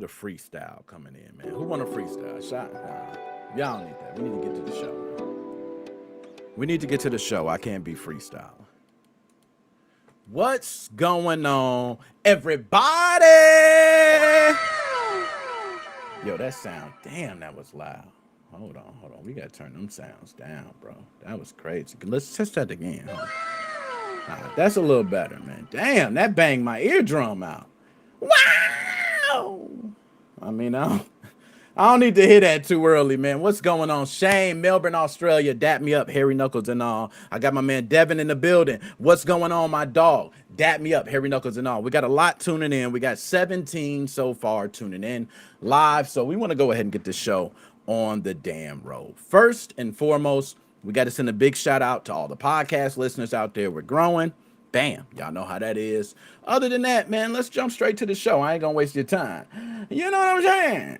The freestyle coming in, man. Who want a freestyle? Shot? Nah. Y'all don't need that. We need to get to the show. We need to get to the show. I can't be freestyle. What's going on, everybody? Yo, that sound, damn, that was loud. Hold on. We gotta turn them sounds down, bro. That was crazy. Let's test that again. Right, that's a little better, man. Damn, that banged my eardrum out. Wow! I mean, I don't need to hear that too early, man. What's going on? Shane, Melbourne, Australia. Dap me up, Hairy Knuckles and all. I got my man Devin in the building. What's going on, my dog? Dap me up, Hairy Knuckles and all. We got a lot tuning in. We got 17 so far tuning in live. So we want to go ahead and get this show on the damn road. First and foremost, we got to send a big shout out to all the podcast listeners out there. We're growing. Bam. Y'all know how that is. Other than that, man, let's jump straight to the show. I ain't going to waste your time. You know what I'm saying?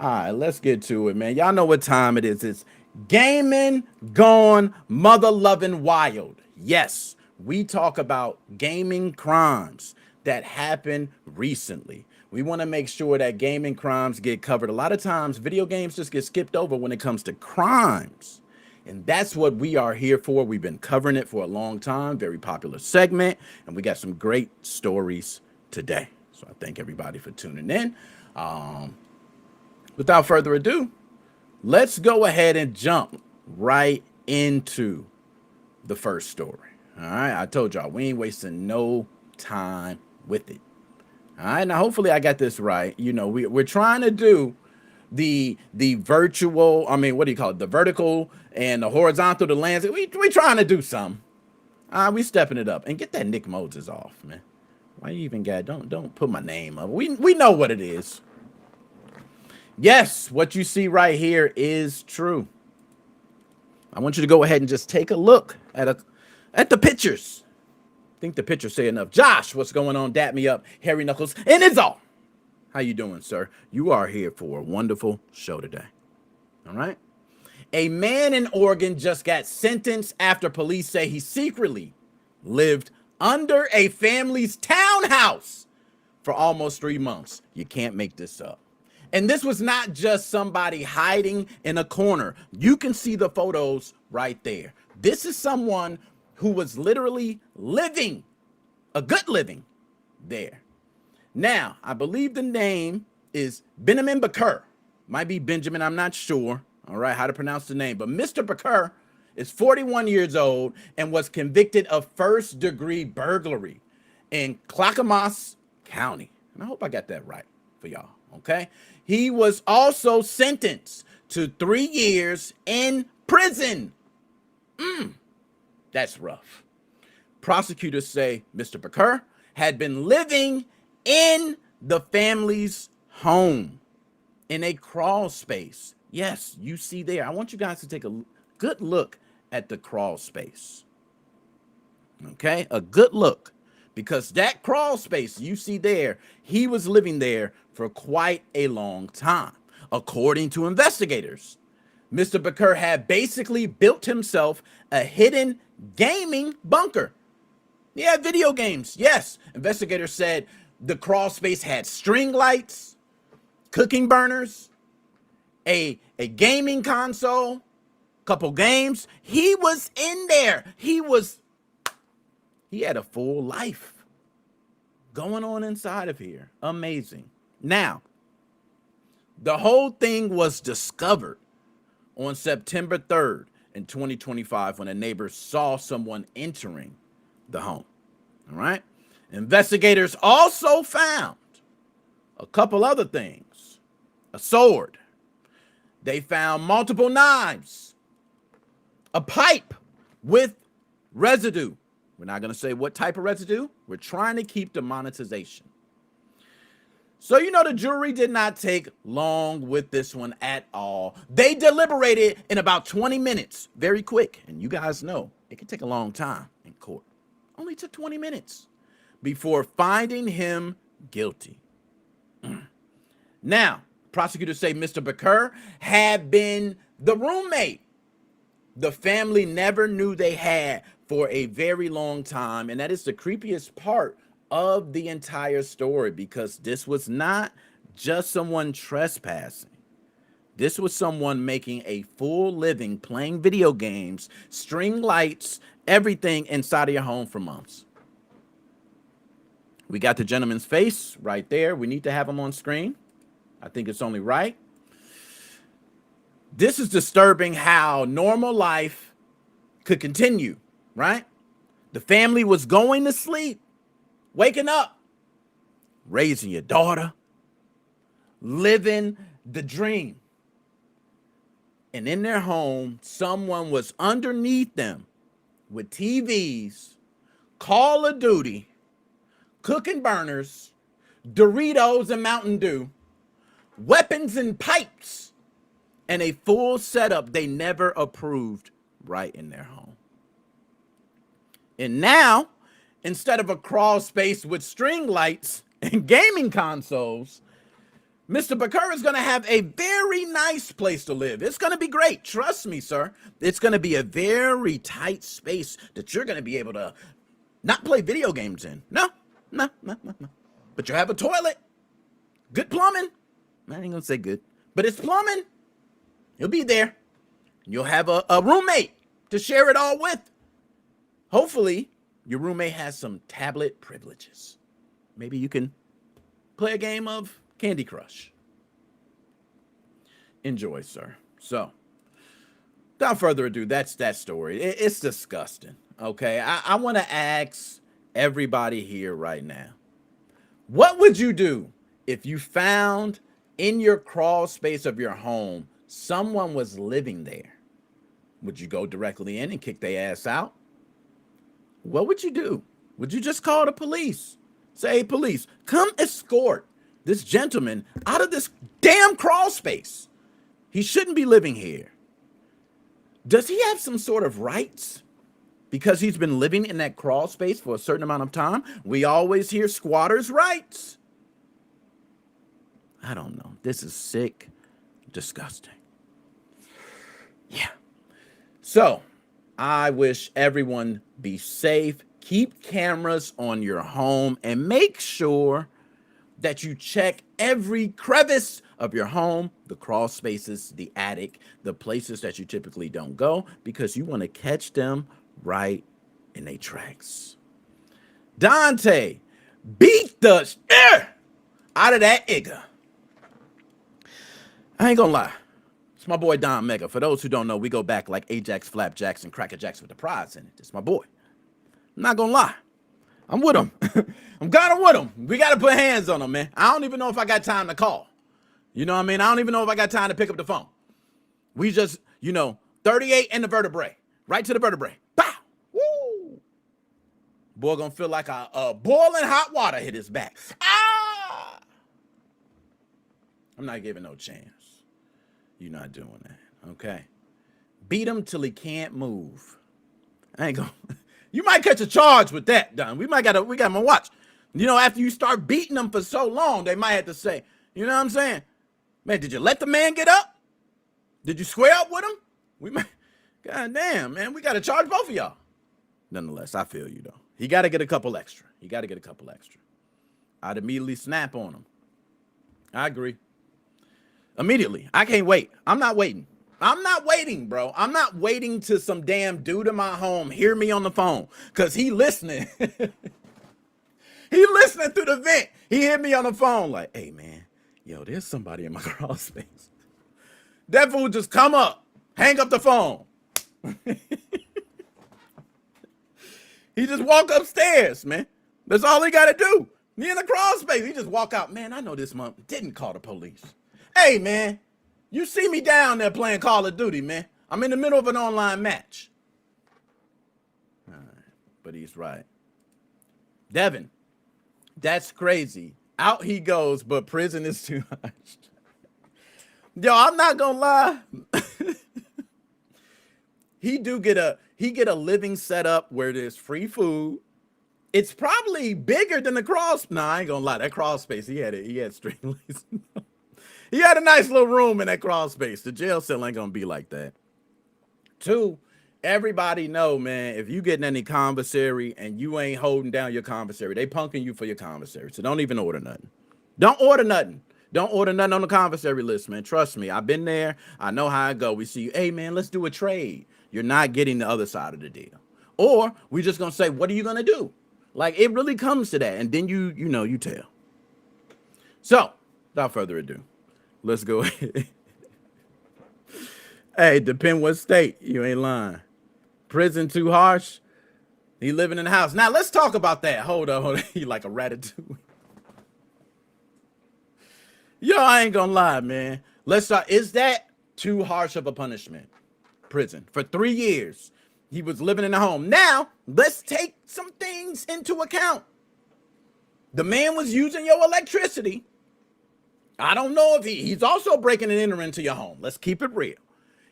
All right, let's get to it, man. Y'all know what time it is. It's gaming gone mother loving wild. Yes, we talk about gaming crimes that happened recently. We want to make sure that gaming crimes get covered. A lot of times, video games just get skipped over when it comes to crimes. And that's what we are here for. We've been covering it for a long time. Very popular segment. And we got some great stories today. So I thank everybody for tuning in. Without further ado, let's go ahead and jump right into the first story. All right. I told y'all we ain't wasting no time with it. All right. Now, hopefully I got this right. You know, we're trying to do the virtual, what do you call it? The vertical and the horizontal, the landscape. We trying to do something. We stepping it up. And get that NickMoses off, man. Why you even got, don't put my name up. We know what it is. Yes, what you see right here is true. I want you to go ahead and just take a look at the pictures. I think the pictures say enough. Josh, what's going on? Dap me up, Hairy Knuckles, and it's all. How you doing, sir? You are here for a wonderful show today. All right? A man in Oregon just got sentenced after police say he secretly lived under a family's townhouse for almost 3 months. You can't make this up. And this was not just somebody hiding in a corner. You can see the photos right there. This is someone who was literally living a good living there. Now, I believe the name is Benjamin Baker. Might be Benjamin, I'm not sure. All right, how to pronounce the name. But Mr. Baker is 41 years old and was convicted of first-degree burglary in Clackamas County. And I hope I got that right for y'all, okay? He was also sentenced to 3 years in prison. That's rough. Prosecutors say Mr. Baker had been living in the family's home in a crawl space. Yes, you see there. I want you guys to take a good look at the crawl space. Okay, a good look. Because that crawl space you see there, he was living there for quite a long time. According to investigators, Mr. Baker had basically built himself a hidden gaming bunker. Yeah, video games. Yes, investigators said the crawl space had string lights, cooking burners, a gaming console, couple games. He was in there. He had a full life going on inside of here. Amazing. Now, the whole thing was discovered on September 3rd in 2025 when a neighbor saw someone entering the home. All right. Investigators also found a couple other things. A sword. They found multiple knives. A pipe with residue. We're not going to say what type of residue. We're trying to keep the monetization. So, you know, the jury did not take long with this one at all. They deliberated in about 20 minutes. Very quick. And you guys know it can take a long time in court. Only took 20 minutes before finding him guilty. Now, prosecutors say Mr. Baker had been the roommate the family never knew they had for a very long time. And that is the creepiest part of the entire story, because this was not just someone trespassing. This was someone making a full living playing video games, string lights, everything inside of your home for months. We got the gentleman's face right there. We need to have him on screen. I think it's only right. This is disturbing how normal life could continue, right? The family was going to sleep, waking up, raising your daughter, living the dream. And in their home, someone was underneath them with TVs, Call of Duty, cooking burners, Doritos and Mountain Dew, weapons and pipes, and a full setup they never approved right in their home. And now, instead of a crawl space with string lights and gaming consoles, Mr. Bakur is going to have a very nice place to live. It's going to be great. Trust me, sir. It's going to be a very tight space that you're going to be able to not play video games in. No. But you have a toilet. Good plumbing. I ain't going to say good, but it's plumbing. You'll be there. You'll have a roommate to share it all with. Hopefully, your roommate has some tablet privileges. Maybe you can play a game of Candy Crush. Enjoy, sir. So, without further ado, that's that story. It's disgusting, okay? I want to ask everybody here right now, what would you do if you found in your crawl space of your home someone was living there? Would you go directly in and kick their ass out? What would you do? Would you just call the police? Say, hey, police, come escort this gentleman out of this damn crawl space. He shouldn't be living here. Does he have some sort of rights because he's been living in that crawl space for a certain amount of time? We always hear squatters' rights. I don't know. This is sick, disgusting. Yeah. So, I wish everyone be safe. Keep cameras on your home and make sure that you check every crevice of your home, the crawl spaces, the attic, the places that you typically don't go, because you want to catch them right in their tracks. Dante, beat the air out of that nigga. I ain't gonna lie. It's my boy Don Mega. For those who don't know, we go back like Ajax, Flapjacks, and Cracker Jacks with the prize in it. It's my boy. I'm not gonna lie. I'm with him. I'm kind of with him. We got to put hands on him, man. I don't even know if I got time to call. You know what I mean? I don't even know if I got time to pick up the phone. We just, 38 in the vertebrae. Right to the vertebrae. Pow! Woo! Boy gonna feel like a boiling hot water hit his back. Ah! I'm not giving no chance. You're not doing that, okay? Beat him till he can't move. I ain't gonna... You might catch a charge with that, Don. We got him on watch. After you start beating them for so long, they might have to say, you know what I'm saying? Man, did you let the man get up? Did you square up with him? God damn, man, we got to charge both of y'all. Nonetheless, I feel you, though. He got to get a couple extra. I'd immediately snap on him. I agree. Immediately. I can't wait. I'm not waiting, bro. I'm not waiting till some damn dude in my home hear me on the phone, because he listening. He listening through the vent. He hit me on the phone like, hey, man, there's somebody in my crawl space. That fool just come up, hang up the phone. He just walk upstairs, man. That's all he got to do. He in the crawl space. He just walk out. Man, I know this month didn't call the police. Hey, man. You see me down there playing Call of Duty, man. I'm in the middle of an online match. All right, but he's right. Devin, that's crazy. Out he goes, but prison is too much. Yo, I'm not gonna lie. He get a living setup where there's free food. It's probably bigger than the crawl. Nah, I ain't gonna lie. That crawl space, he had string lights. He had a nice little room in that crawl space. The jail cell ain't gonna be like that. 2, Everybody know, man, if you getting any commissary and you ain't holding down your commissary, they punking you for your commissary. So don't even order nothing. Don't order nothing. Don't order nothing on the commissary list, man. Trust me. I've been there. I know how it go. We see you, hey, man, let's do a trade. You're not getting the other side of the deal. Or we just going to say, what are you going to do? Like, it really comes to that. And then you tell. So, without further ado, let's go ahead. Hey, depend what state. You ain't lying. Prison too harsh. He living in the house. Now, let's talk about that. Hold on. He like a ratatouille. Yo, I ain't gonna lie, man. Let's start. Is that too harsh of a punishment? Prison for 3 years. He was living in a home. Now, let's take some things into account. The man was using your electricity. I don't know if he's also breaking and entering into your home. Let's keep it real.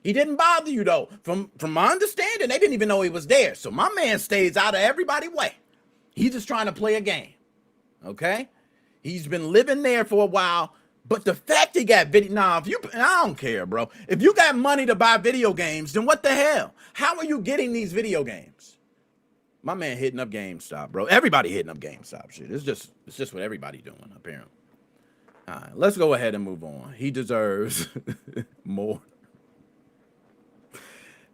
He didn't bother you, though. From my understanding, they didn't even know he was there. So my man stays out of everybody's way. He's just trying to play a game. Okay? He's been living there for a while. But the fact he got video, I don't care, bro. If you got money to buy video games, then what the hell? How are you getting these video games? My man hitting up GameStop, bro. Everybody hitting up GameStop shit. It's just what everybody doing, apparently. All right, let's go ahead and move on. He deserves more.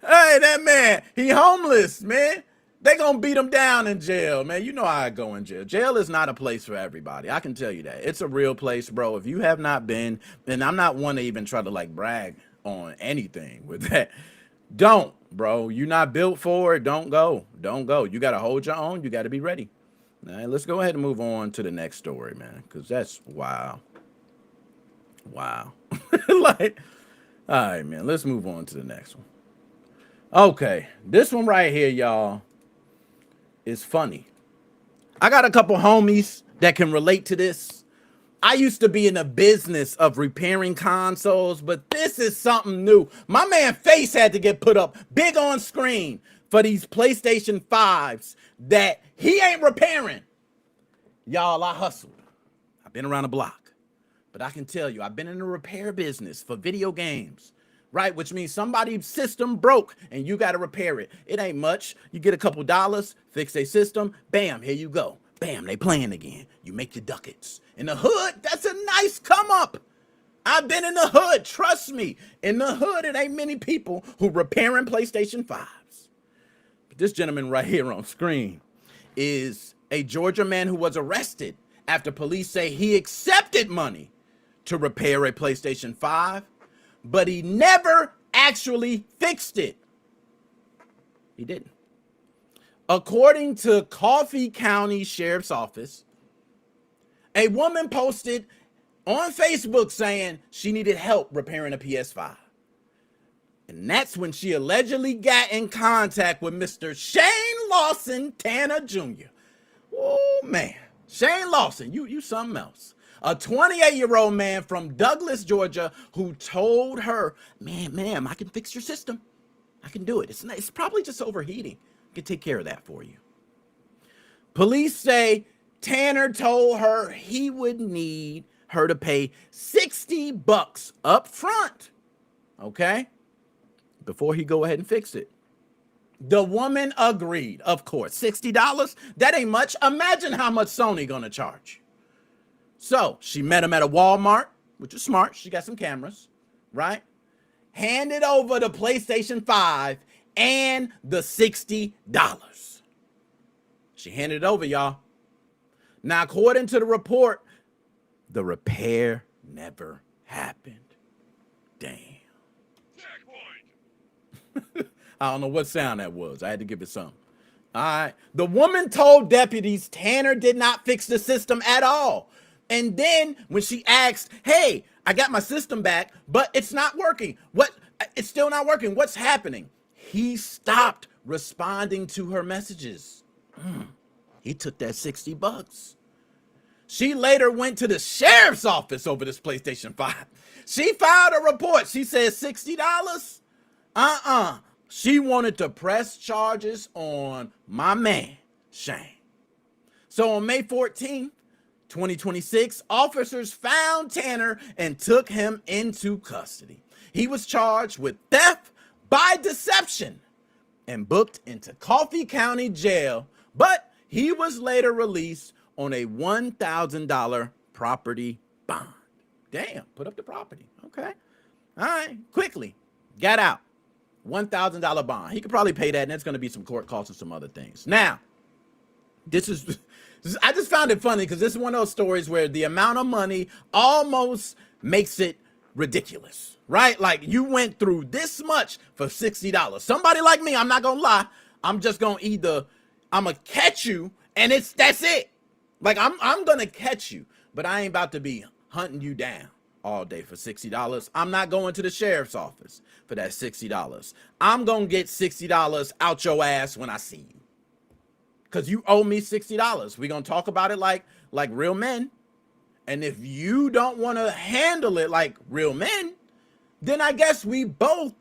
Hey, that man, he homeless, man. They gonna beat him down in jail, man. You know how I go in jail. Jail is not a place for everybody. I can tell you that. It's a real place, bro. If you have not been, and I'm not one to even try to like brag on anything with that. Don't, bro. You're not built for it. Don't go. Don't go. You got to hold your own. You got to be ready. All right, let's go ahead and move on to the next story, man, because that's wow. Wow. Like, all right, man, let's move on to the next one. Okay, this one right here, y'all, is funny. I got a couple homies that can relate to this. I used to be in the business of repairing consoles, but this is something new. My man face had to get put up big on screen for these PlayStation 5s that he ain't repairing. Y'all, I hustled. I've been around the block, but I can tell you, I've been in the repair business for video games. Right, which means somebody's system broke and you got to repair it. It ain't much. You get a couple dollars, fix their system, bam, here you go. Bam, they playing again. You make your ducats. In the hood, that's a nice come up. I've been in the hood, trust me. In the hood, it ain't many people who repairing PlayStation 5s. But this gentleman right here on screen is a Georgia man who was arrested after police say he accepted money to repair a PlayStation 5. But he never actually fixed it. He didn't. According to Coffee County Sheriff's Office, a woman posted on Facebook saying she needed help repairing a PS5. And that's when she allegedly got in contact with Mr. Shane Lawson Tanner Jr. Oh, man. Shane Lawson, you something else. A 28-year-old man from Douglas, Georgia, who told her, ma'am, I can fix your system. I can do it. It's probably just overheating. I can take care of that for you. Police say Tanner told her he would need her to pay $60 up front, okay, before he go ahead and fix it. The woman agreed, of course. $60? That ain't much. Imagine how much Sony gonna charge. So she met him at a Walmart, which is smart. She got some cameras, right? Handed over the PlayStation 5 and the $60. She handed it over, y'all. Now, according to the report, the repair never happened. Damn. I don't know what sound that was. I had to give it some. All right. The woman told deputies Tanner did not fix the system at all. And then when she asked, hey, I got my system back, but it's not working. It's still not working. What's happening? He stopped responding to her messages. He took that $60. She later went to the sheriff's office over this PlayStation 5. She filed a report. She said $60? She wanted to press charges on my man, Shane. So on May 14th, 2026, officers found Tanner and took him into custody. He was charged with theft by deception and booked into Coffee County Jail, but he was later released on a $1,000 property bond. Damn, put up the property. Okay. All right, quickly, got out. $1,000 bond. He could probably pay that, and it's going to be some court costs and some other things. Now, I just found it funny because this is one of those stories where the amount of money almost makes it ridiculous, right? Like, you went through this much for $60. Somebody like me, I'm not going to lie, I'm just going to I'm going to catch you, and that's it. Like, I'm going to catch you, but I ain't about to be hunting you down all day for $60. I'm not going to the sheriff's office for that $60. I'm going to get $60 out your ass when I see you. Because you owe me $60. We're going to talk about it like real men. And if you don't want to handle it like real men, then I guess we both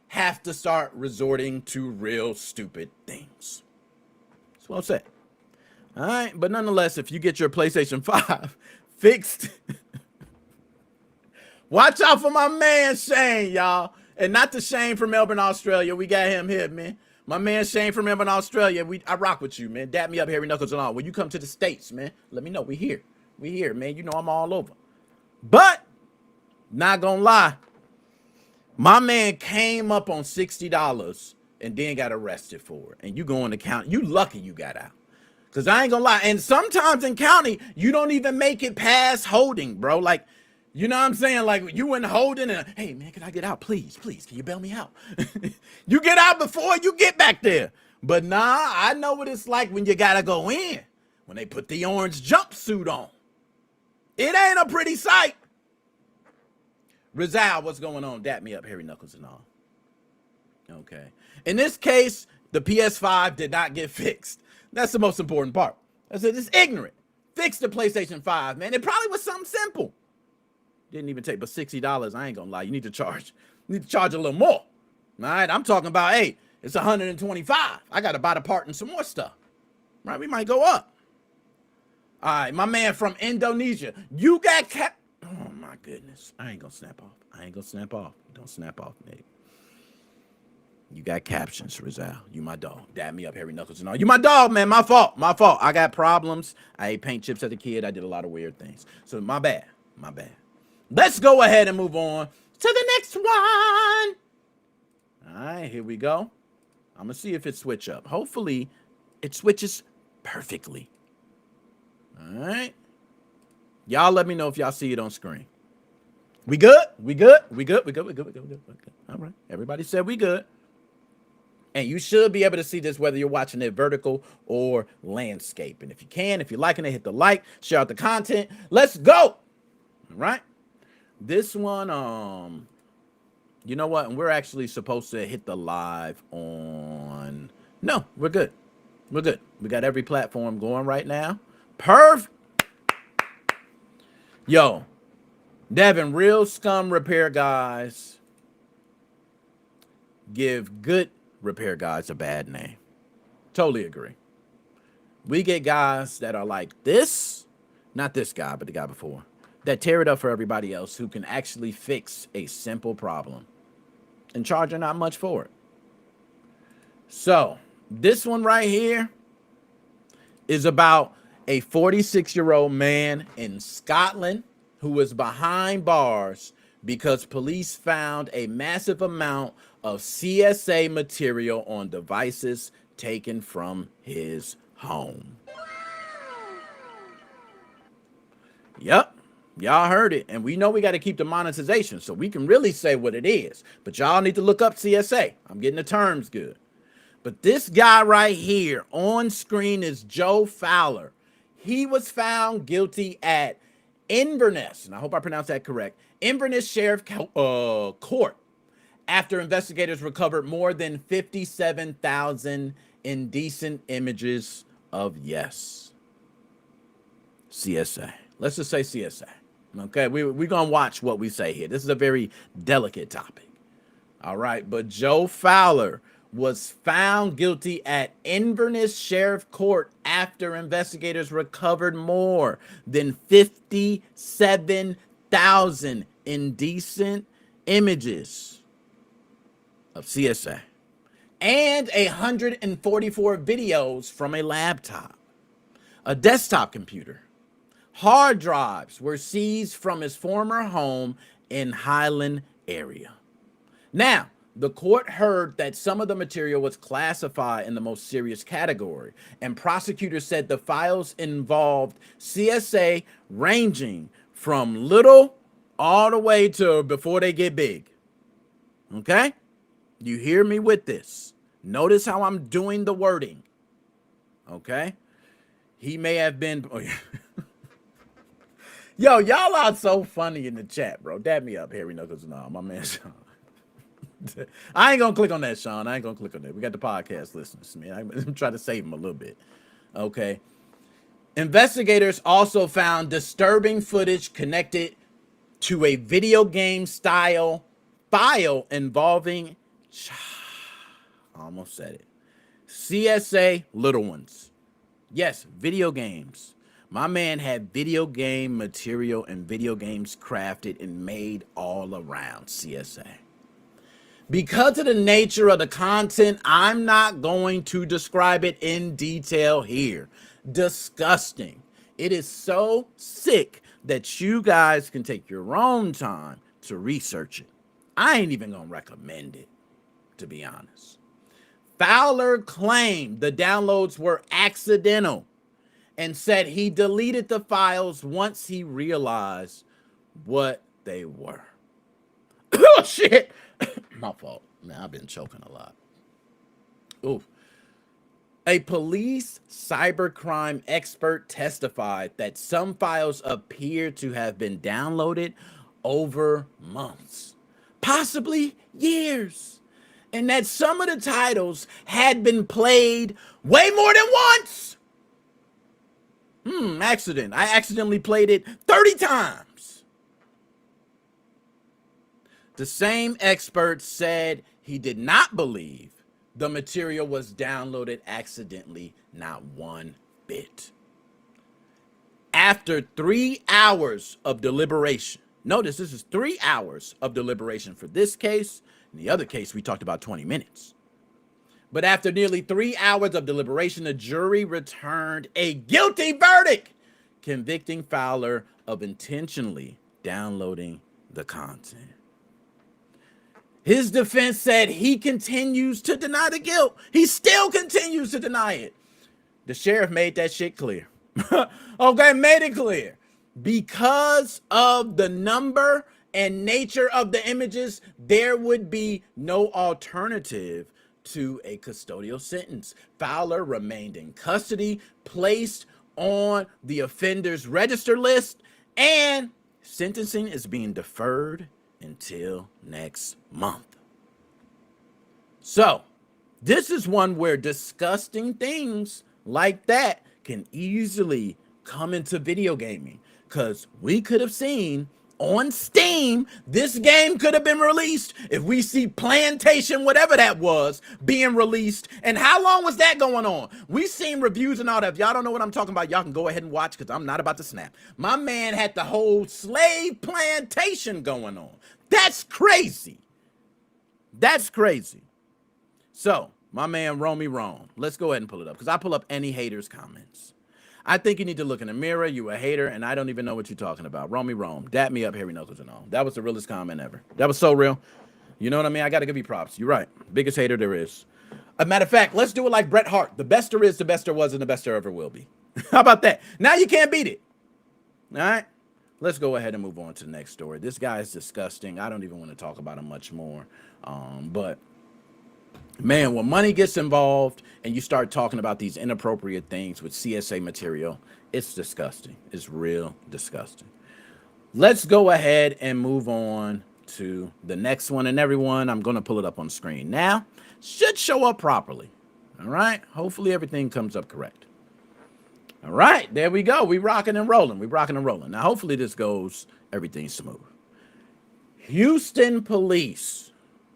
have to start resorting to real stupid things. That's what I'm saying. All right. But nonetheless, if you get your PlayStation 5 fixed, watch out for my man Shane, y'all. And not the Shane from Melbourne, Australia. We got him here, man. My man Shane from Melbourne, Australia. I rock with you, man. Dap me up, hairy knuckles and all. When you come to the States, man, let me know. We here. We here, man. You know I'm all over. But, not gonna lie, my man came up on $60 and then got arrested for it. And you going to county. You lucky you got out. Because I ain't gonna lie. And sometimes in county, you don't even make it past holding, bro. Like, you know what I'm saying? Like, you went holding and, hey, man, can I get out? Please, please, can you bail me out? You get out before you get back there. But nah, I know what it's like when you gotta go in. When they put the orange jumpsuit on. It ain't a pretty sight. Rizal, what's going on? Dap me up, hairy knuckles and all. Okay. In this case, the PS5 did not get fixed. That's the most important part. I said, it's ignorant. Fix the PlayStation 5, man. It probably was something simple. Didn't even take but $60. I ain't gonna lie. You need to charge a little more. All right. I'm talking about, hey, it's $125. I gotta buy the part and some more stuff. Right? We might go up. All right, my man from Indonesia. You got oh my goodness. I ain't gonna snap off. Don't snap off, Nick. You got captions, Rizal. You my dog. Dab me up, hairy knuckles and all. You my dog, man. My fault. I got problems. I ate paint chips as a kid. I did a lot of weird things. So my bad. Let's go ahead and move on to the next one. All right, here we go. I'm going to see if it switch up. Hopefully, it switches perfectly. All right. Y'all let me know if y'all see it on screen. We good? We good. All right. Everybody said we good. And you should be able to see this whether you're watching it vertical or landscape. And if you're liking it, hit the like, share out the content. Let's go. All right. This one, you know what? And we're actually supposed to hit the live on. No, we're good. We got every platform going right now. Perf. Yo, Devin, real scum repair guys give good repair guys a bad name. Totally agree. We get guys that are like this, not this guy, but the guy before, that tear it up for everybody else who can actually fix a simple problem and charging not much for it. So this one right here is about a 46-year-old man in Scotland who was behind bars because police found a massive amount of CSA material on devices taken from his home. Yep. Y'all heard it. And we know we got to keep the monetization so we can really say what it is. But y'all need to look up CSA. I'm getting the terms good. But this guy right here on screen is Joe Fowler. He was found guilty at Inverness, and I hope I pronounced that correct, Inverness Sheriff Court, after investigators recovered more than 57,000 indecent images of CSA. Let's just say CSA. Okay, we're going to watch what we say here. This is a very delicate topic. All right, but Joe Fowler was found guilty at Inverness Sheriff Court after investigators recovered more than 57,000 indecent images of CSA. and 144 videos from a laptop, a desktop computer. Hard drives were seized from his former home in Highland area. Now, the court heard that some of the material was classified in the most serious category, and prosecutors said the files involved CSA ranging from little all the way to before they get big. Okay? You hear me with this? Notice how I'm doing the wording. Okay? He may have been... Oh, yeah. Yo, y'all are so funny in the chat, bro. Dab me up, Harry Knuckles. No, my man Sean. I ain't gonna click on that, Sean. I ain't gonna click on that. We got the podcast listeners, man. I'm trying to save them a little bit. Okay. Investigators also found disturbing footage connected to a video game style file involving, I almost said it, CSA little ones. Yes, video games. My man had video game material and video games crafted and made all around CSA. Because of the nature of the content, I'm not going to describe it in detail here. Disgusting. It is so sick that you guys can take your own time to research it. I ain't even gonna recommend it, to be honest. Fowler claimed the downloads were accidental and said he deleted the files once he realized what they were. Oh, shit. My fault. Man, I've been choking a lot. Ooh. A police cybercrime expert testified that some files appear to have been downloaded over months, possibly years, and that some of the titles had been played way more than once. Accident. I accidentally played it 30 times. The same expert said he did not believe the material was downloaded accidentally, not one bit. After 3 hours of deliberation, notice this is 3 hours of deliberation for this case. In the other case, we talked about 20 minutes. But after nearly 3 hours of deliberation, the jury returned a guilty verdict, convicting Fowler of intentionally downloading the content. His defense said he continues to deny the guilt. He still continues to deny it. The sheriff made that shit clear. Okay, made it clear. Because of the number and nature of the images, there would be no alternative to a custodial sentence. Fowler remained in custody, placed on the offender's register list, and sentencing is being deferred until next month. So, this is one where disgusting things like that can easily come into video gaming, because we could have seen on Steam, this game could have been released if we see Plantation, whatever that was, being released. And how long was that going on? We seen reviews and all that. If y'all don't know what I'm talking about, y'all can go ahead and watch, because I'm not about to snap. My man had the whole slave plantation going on. That's crazy. That's crazy. So, my man Romy Rome, let's go ahead and pull it up, because I pull up any haters' comments. I think you need to look in the mirror. You a hater, and I don't even know what you're talking about. Romy Rome, dap me up, Harry Knuckles and all. That was the realest comment ever. That was so real. You know what I mean? I got to give you props. You're right. Biggest hater there is. A matter of fact, let's do it like Bret Hart. The best there is, the best there was, and the best there ever will be. How about that? Now you can't beat it. All right? Let's go ahead and move on to the next story. This guy is disgusting. I don't even want to talk about him much more. But man, when money gets involved and you start talking about these inappropriate things with CSA material, it's disgusting. It's real disgusting. Let's go ahead and move on to the next one. And everyone, I'm going to pull it up on screen now. Should show up properly. All right. Hopefully everything comes up correct. All right. There we go. We rocking and rolling. We rocking and rolling. Now, hopefully this goes everything smooth. Houston police.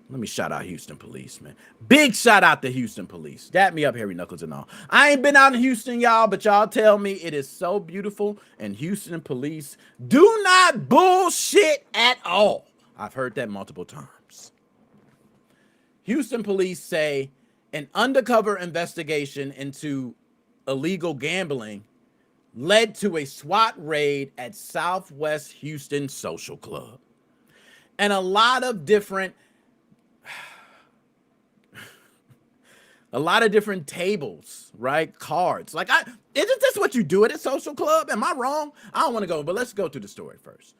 Let me shout out Houston police, man. Big shout out to Houston police. Dap me up, Harry Knuckles and all. I ain't been out in Houston, y'all, but y'all tell me it is so beautiful. And Houston police do not bullshit at all. I've heard that multiple times. Houston police say An undercover investigation into illegal gambling led to a SWAT raid at Southwest Houston Social Club. And a lot of different tables, right? Cards. Like, isn't this what you do at a social club? Am I wrong? I don't want to go, but let's go through the story first.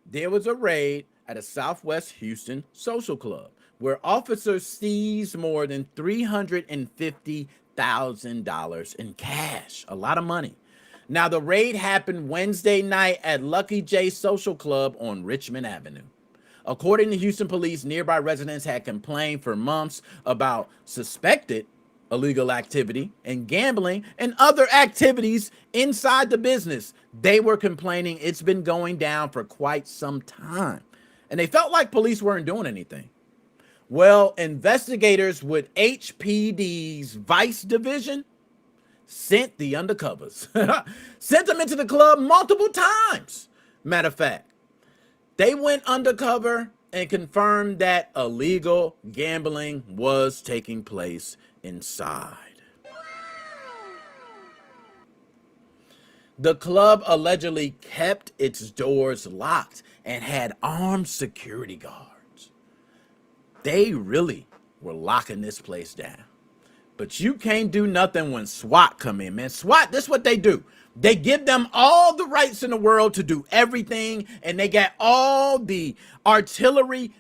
There was a raid at a Southwest Houston social club where officers seized more than $350,000 in cash. A lot of money. Now, the raid happened Wednesday night at Lucky J Social Club on Richmond Avenue. According to Houston police, nearby residents had complained for months about suspected illegal activity and gambling and other activities inside the business. They were complaining it's been going down for quite some time, and they felt like police weren't doing anything. Well, investigators with HPD's Vice Division sent the undercovers, sent them into the club multiple times. Matter of fact, they went undercover and confirmed that illegal gambling was taking place inside. The club allegedly kept its doors locked and had armed security guards. They really were locking this place down. But you can't do nothing when SWAT come in, man. SWAT, this is what they do. They give them all the rights in the world to do everything, and they got all the artillery.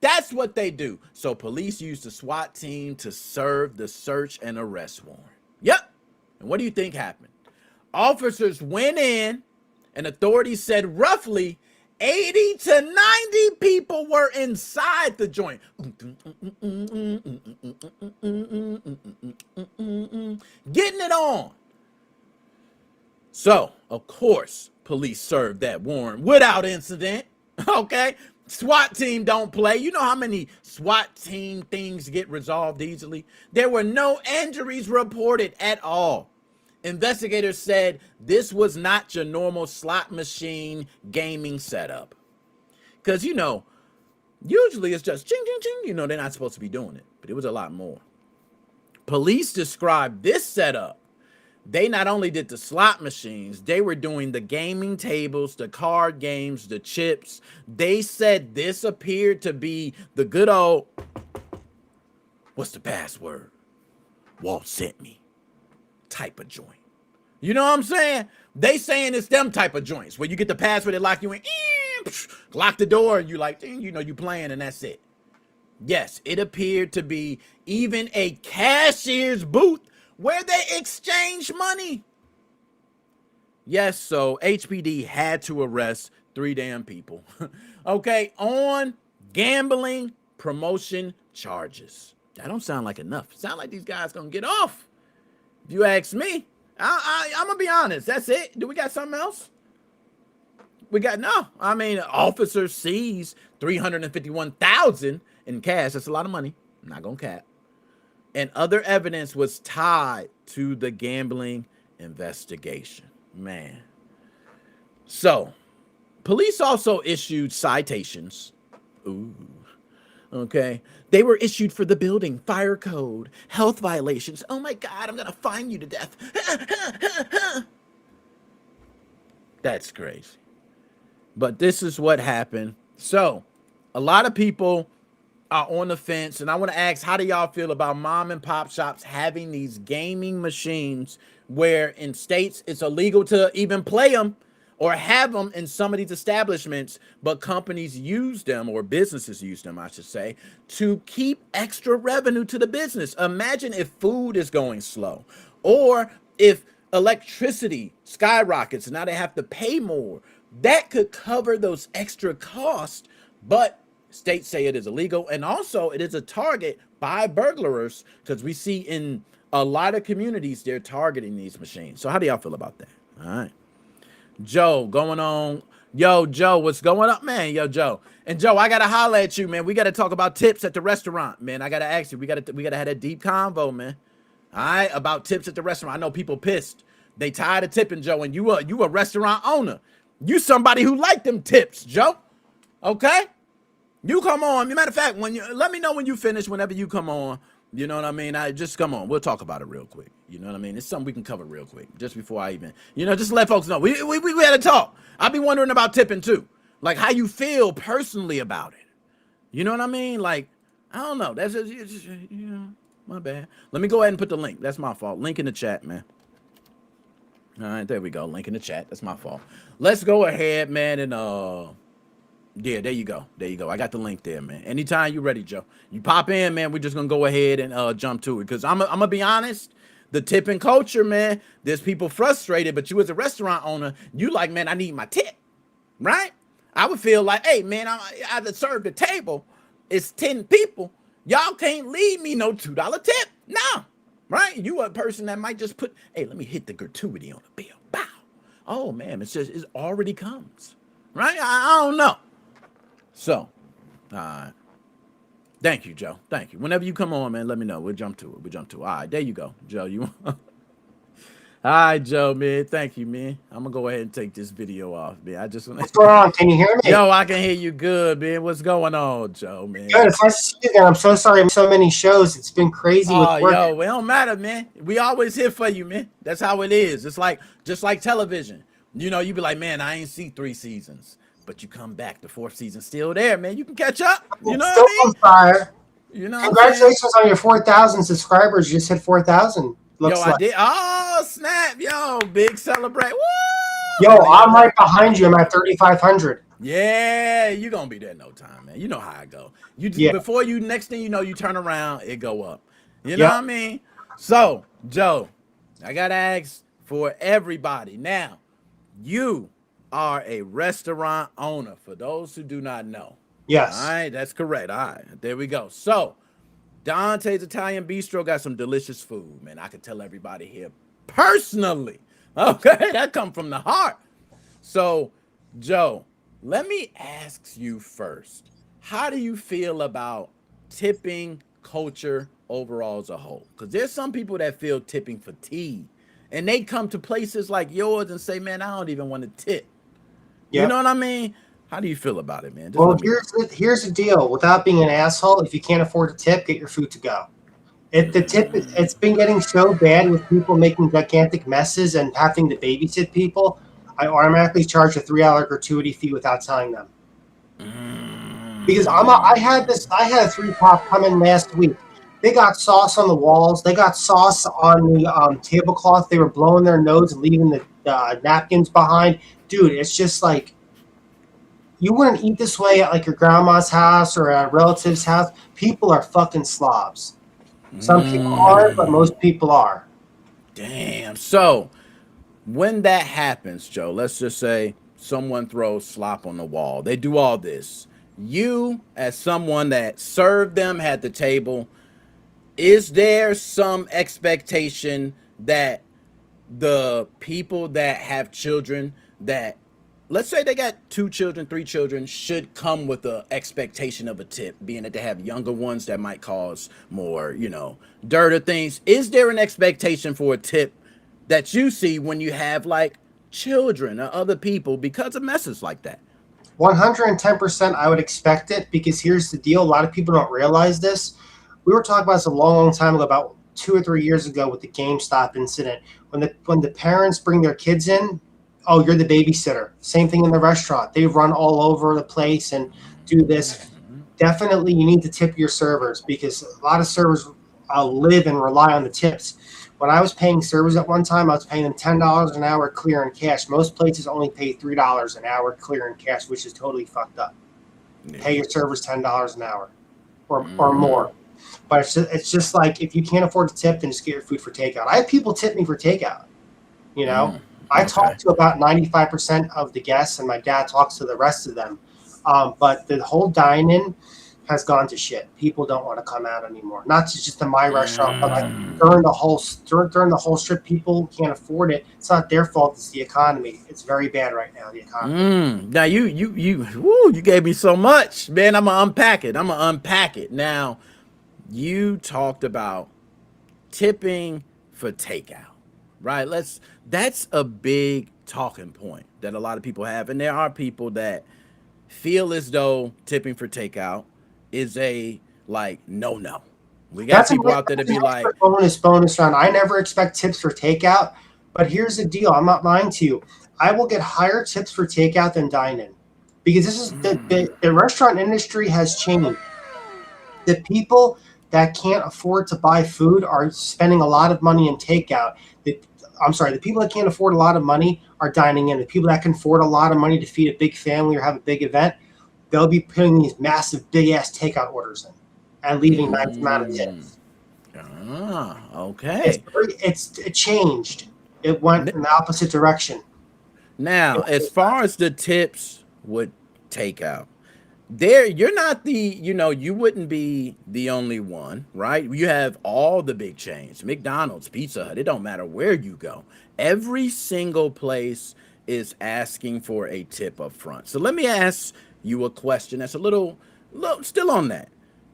That's what they do. So police used the SWAT team to serve the search and arrest warrant. Yep. And what do you think happened? Officers went in, and authorities said roughly 80 to 90 people were inside the joint. Getting it on. So, of course, police served that warrant without incident. Okay? SWAT team don't play. You know how many SWAT team things get resolved easily? There were no injuries reported at all. Investigators said this was not your normal slot machine gaming setup. Because, you know, usually it's just ching, ching, ching. You know, they're not supposed to be doing it. But it was a lot more. Police described this setup. They not only did the slot machines, they were doing the gaming tables, the card games, the chips. They said this appeared to be the good old, what's the password? Walt sent me type of joint. You know what I'm saying? They saying it's them type of joints where you get the password, they lock you in, lock the door, and you like, you know, you playing and that's it. Yes, it appeared to be even a cashier's booth where they exchange money. Yes, so HPD had to arrest 3 damn people, okay, on gambling promotion charges. That don't sound like enough. Sound like these guys gonna get off. If you ask me, I'm gonna be honest. That's it. Do we got something else? We got no. I mean, officers seized $351,000 in cash. That's a lot of money. I'm not gonna cap. And other evidence was tied to the gambling investigation. Man. So, police also issued citations. Ooh. Okay. They were issued for the building, fire code, health violations. Oh my God, I'm going to fine you to death. That's crazy. But this is what happened. So, a lot of people are on the fence, and I want to ask, how do y'all feel about mom and pop shops having these gaming machines where in states it's illegal to even play them or have them in some of these establishments, but companies use them, or businesses use them, I should say, to keep extra revenue to the business? Imagine if food is going slow, or if electricity skyrockets and now they have to pay more. That could cover those extra costs, but states say it is illegal, and also it is a target by burglars, because we see in a lot of communities they're targeting these machines. So how do y'all feel about that? All right. Joe, going on. Yo, Joe, what's going up, man? Yo, Joe. And Joe, I gotta holler at you, man. We gotta talk about tips at the restaurant, man. I gotta ask you. We gotta have that deep convo, man. All right, about tips at the restaurant. I know people pissed. They tired of tipping, Joe, and you a restaurant owner. You somebody who like them tips, Joe. Okay? You come on. Matter of fact, let me know when you finish, whenever you come on. You know what I mean? I just come on. We'll talk about it real quick. You know what I mean? It's something we can cover real quick. Just before I even, just let folks know. We had to talk. I be wondering about tipping too. Like how you feel personally about it. You know what I mean? Like, I don't know. That's just my bad. Let me go ahead and put the link. That's my fault. Link in the chat, man. All right, there we go. Link in the chat. That's my fault. Let's go ahead, man, and yeah, there you go. There you go. I got the link there, man. Anytime you're ready, Joe. You pop in, man. We're just gonna go ahead and jump to it. Because I'm gonna be honest, the tipping culture, man, there's people frustrated, but you as a restaurant owner, you like, man, I need my tip. Right? I would feel like, hey, man, I served the table. It's 10 people. Y'all can't leave me no $2 tip. No. Right? You a person that might just put, hey, let me hit the gratuity on the bill. Bow. Oh, man, it already comes. Right? I don't know. So, thank you, Joe. Thank you. Whenever you come on, man, let me know. We'll jump to it. All right, there you go. Joe, you all right, Joe, man. Thank you, man. I'm gonna go ahead and take this video off, man. I just want What's going on? Can you hear me? Yo, I can hear you good, man. What's going on, Joe, man? Good. It's nice to see you again. I'm so sorry. So many shows. It's been crazy with work. Yo, it don't matter, man. We always here for you, man. That's how it is. It's like just like television. You be like, man, I ain't see 3 seasons, but you come back, the 4th season's still there, man. You can catch up. You know Still what I mean? on fire. You know, congratulations on your 4,000 subscribers. You just hit 4,000. Yo, I did. Oh, snap. Yo, big celebrate. Woo! Yo, I'm right behind you. I'm at 3,500. Yeah, you gonna be there no time, man. You know how I go. Before you, next thing you know, you turn around, it go up. You know what I mean? So, Joe, I gotta ask for everybody. Now, you are a restaurant owner, for those who do not know. Yes. All right, that's correct. All right, there we go. So, Dante's Italian Bistro got some delicious food, man. I can tell everybody here personally. Okay, that come from the heart. So, Joe, let me ask you first. How do you feel about tipping culture overall as a whole? Because there's some people that feel tipping fatigue, and they come to places like yours and say, man, I don't even want to tip. Yep. You know what I mean? How do you feel about it, man? Well, here's the deal. Without being an asshole, if you can't afford to tip, get your food to go. It's been getting so bad with people making gigantic messes and having to babysit people. I automatically charge a $3 gratuity fee without telling them. Because I had a 3-top come in last week. They got sauce on the walls. They got sauce on the tablecloth. They were blowing their nose and leaving the napkins behind. Dude, it's just like, you wouldn't eat this way at like your grandma's house or a relative's house. People are fucking slobs. Some people aren't, but most people are. Damn. So when that happens, Joe, let's just say someone throws slop on the wall. They do all this. You, as someone that served them at the table, is there some expectation that the people that have children that, let's say they got 2 children, 3 children, should come with the expectation of a tip, being that they have younger ones that might cause more, dirt or things. Is there an expectation for a tip that you see when you have like children or other people because of messes like that? 110% I would expect it, because here's the deal. A lot of people don't realize this. We were talking about this a long time ago, about 2 or 3 years ago with the GameStop incident. When the parents bring their kids in, oh, you're the babysitter. Same thing in the restaurant. They run all over the place and do this. Definitely you need to tip your servers, because a lot of servers live and rely on the tips. When I was paying servers at one time, I was paying them $10 an hour clear in cash. Most places only pay $3 an hour clear in cash, which is totally fucked up. Yeah. Pay your servers $10 an hour or more. But it's just like, if you can't afford to tip, then just get your food for takeout. I have people tip me for takeout, I talk to about 95% of the guests, and my dad talks to the rest of them. But the whole dine-in has gone to shit. People don't want to come out anymore. Not just in my restaurant, but like during the whole strip, people can't afford it. It's not their fault. It's the economy. It's very bad right now. The economy. Now you gave me so much, man. I'm gonna unpack it. Now, you talked about tipping for takeout. Right, that's a big talking point that a lot of people have, and there are people that feel as though tipping for takeout is a no. We got people out there to that's an be like, bonus round. I never expect tips for takeout, but here's the deal. I'm not lying to you. I will get higher tips for takeout than dine-in because this is the restaurant industry has changed. The people that can't afford to buy food are spending a lot of money in takeout. The people that can't afford a lot of money are dining in. The people that can afford a lot of money to feed a big family or have a big event, they'll be putting these massive, big-ass takeout orders in and leaving nice amount of tips. Okay. It changed. It went in the opposite direction. Now, as far as the tips with takeout, you're not you wouldn't be the only one, right? You have all the big chains, McDonald's, Pizza Hut, it don't matter where you go. Every single place is asking for a tip up front. So let me ask you a question that's a little still on that.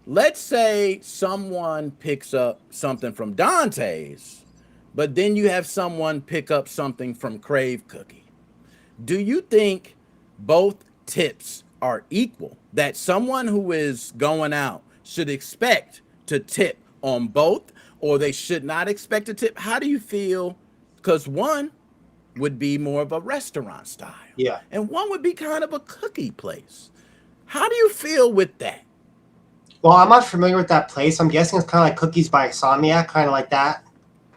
Let's say someone picks up something from Dante's, but then you have someone pick up something from Crave Cookie. Do you think both tips are equal? That someone who is going out should expect to tip on both, or they should not expect a tip? How do you feel? Because one would be more of a restaurant style, yeah, and one would be kind of a cookie place. How do you feel with that? Well, I'm not familiar with that place. I'm guessing it's kind of like Cookies by Insomniac, kind of like that.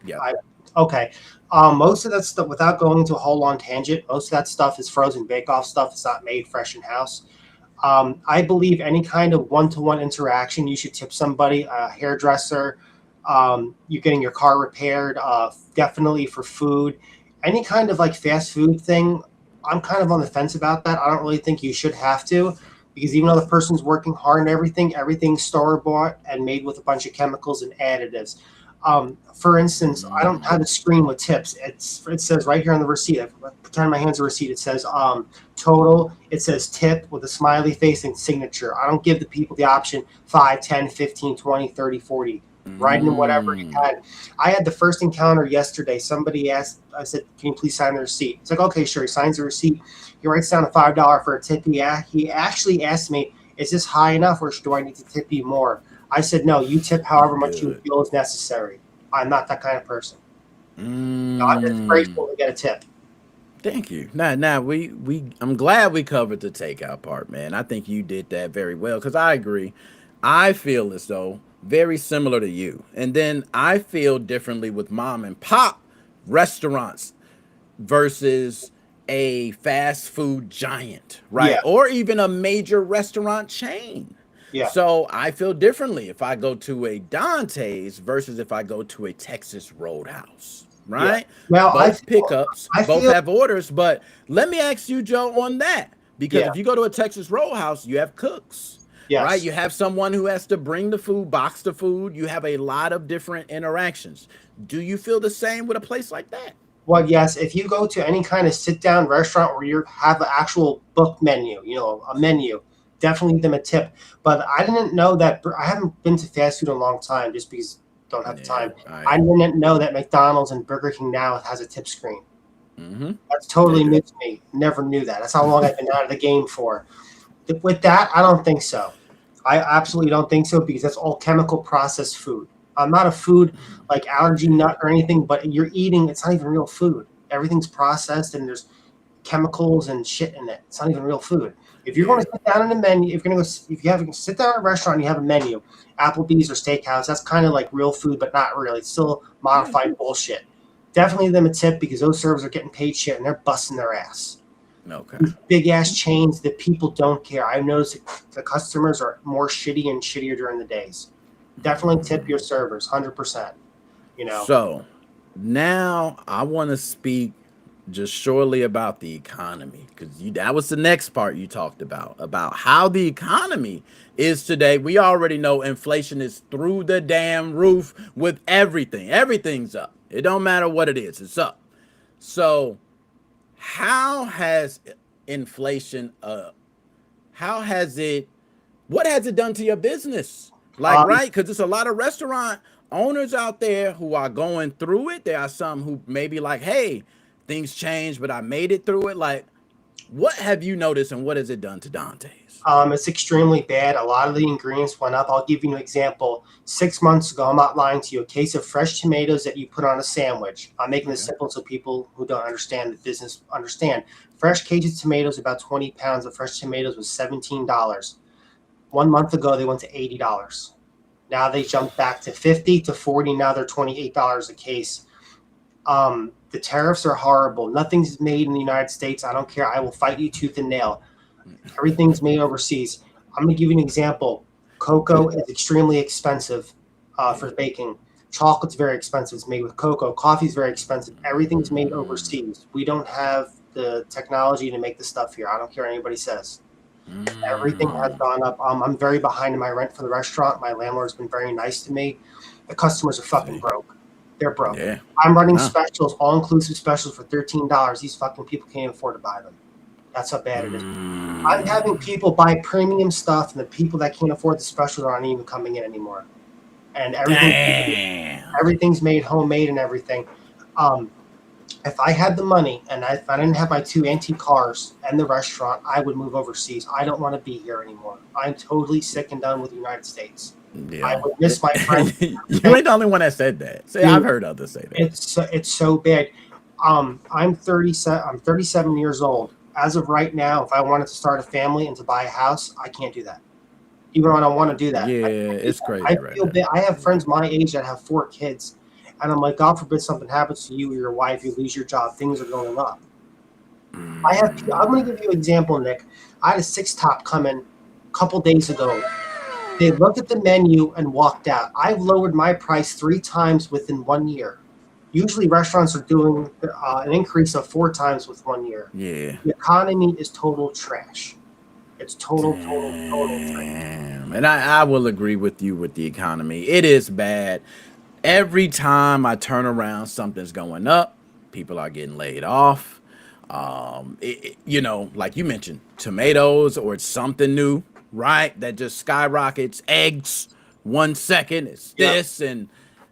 Yeah. Okay. Most of that stuff, without going into a whole long tangent, most of that stuff is frozen bake-off stuff. It's not made fresh in house. I believe any kind of one-to-one interaction, you should tip somebody, a hairdresser, you getting your car repaired, definitely for food. Any kind of like fast food thing, I'm kind of on the fence about that. I don't really think you should have to, because even though the person's working hard and everything's store-bought and made with a bunch of chemicals and additives. For instance, I don't have a screen with tips. It says right here on the receipt. I pretend my hand's a receipt. It says total. It says tip with a smiley face and signature. I don't give the people the option 5, 10, 15, 20, 30, 40. Write in whatever you had. I had the first encounter yesterday. Somebody asked, I said, can you please sign the receipt? It's like, okay, sure. He signs the receipt. He writes down a $5 for a tip. He actually asked me, is this high enough or do I need to tip you more? I said, no, you tip however much you feel is necessary. I'm not that kind of person. I'm just grateful to get a tip. Thank you. Now, I'm glad we covered the takeout part, man. I think you did that very well because I agree. I feel as though very similar to you. And then I feel differently with mom and pop restaurants versus a fast food giant, right? Yeah. Or even a major restaurant chain. Yeah. So I feel differently if I go to a Dante's versus if I go to a Texas Roadhouse, right? Yeah. Well, both pickups, both have orders. But let me ask you, Joe, on that. Because if you go to a Texas Roadhouse, you have cooks, right? You have someone who has to bring the food, box the food. You have a lot of different interactions. Do you feel the same with a place like that? Well, yes. If you go to any kind of sit-down restaurant where you have an actual book menu, a menu, definitely give them a tip. But I didn't know that. I haven't been to fast food in a long time just because I don't have the time. I didn't know that McDonald's and Burger King now has a tip screen. That's totally new to me. Never knew that. That's how long I've been out of the game for. With that, I don't think so. I absolutely don't think so because that's all chemical processed food. I'm not a food like allergy nut or anything, but you're eating, it's not even real food. Everything's processed and there's chemicals and shit in it. It's not even real food. If you're going to sit down in a menu, if you have to sit down at a restaurant and you have a menu, Applebee's or Steakhouse, that's kind of like real food, but not really. It's still modified bullshit. Definitely them a tip because those servers are getting paid shit and they're busting their ass. Okay. Big ass chains that people don't care. I've noticed the customers are more shitty and shittier during the days. Definitely tip your servers, 100%. So now I want to speak just shortly about the economy because that was the next part you talked about how the economy is today. We already know inflation is through the damn roof with everything. Everything's up. It don't matter what it is. It's up. So how has inflation what has it done to your business? Right? Because there's a lot of restaurant owners out there who are going through it. There are some who maybe like, hey, things changed, but I made it through it. Like, What have you noticed, and what has it done to Dante's? It's extremely bad. A lot of the ingredients went up. I'll give you an example. 6 months ago, I'm not lying to you, a case of fresh tomatoes that you put on a sandwich. I'm making this Okay. simple so people who don't understand the business understand. Fresh Cajun tomatoes, about 20 pounds of fresh tomatoes was $17. 1 month ago, they went to $80. Now they jumped back to 50 to 40. Now they're $28 a case. The tariffs are horrible. Nothing's made in the United States. I don't care. I will fight you tooth and nail. Everything's made overseas. I'm going to give you an example. Cocoa is extremely expensive for baking. Chocolate's very expensive. It's made with cocoa. Coffee's very expensive. Everything's made overseas. We don't have the technology to make the stuff here. I don't care what anybody says. Everything has gone up. I'm very behind in my rent for the restaurant. My landlord's been very nice to me. The customers are fucking broke. They're broke. Yeah. I'm running specials, all-inclusive specials for $13. These fucking people can't afford to buy them. That's how bad it is. I'm having people buy premium stuff, and the people that can't afford the specials aren't even coming in anymore. And everything's made homemade and everything. If I had the money and if I didn't have my 2 antique cars and the restaurant, I would move overseas. I don't want to be here anymore. I'm totally sick and done with the United States. Yeah. I would miss my friends. You ain't the only one that said that. See, I've heard others say that. It's so bad. I'm 37. I'm 37 years old. As of right now, if I wanted to start a family and to buy a house, I can't do that. Even when I want to do that. Yeah, it's crazy. I feel bad. I have friends my age that have 4 kids. And I'm like, God forbid something happens to you or your wife, you lose your job, things are going up. I'm going to give you an example, Nick. I had a 6-top come in a couple days ago. They looked at the menu and walked out. I've lowered my price 3 times within 1 year. Usually restaurants are doing an increase of 4 times with 1 year. Yeah. The economy is total trash. It's total trash. And I will agree with you with the economy. It is bad. Every time I turn around, something's going up. People are getting laid off. You know, like you mentioned, tomatoes or it's something new, right? That just skyrockets. Eggs, 1 second, it's this, and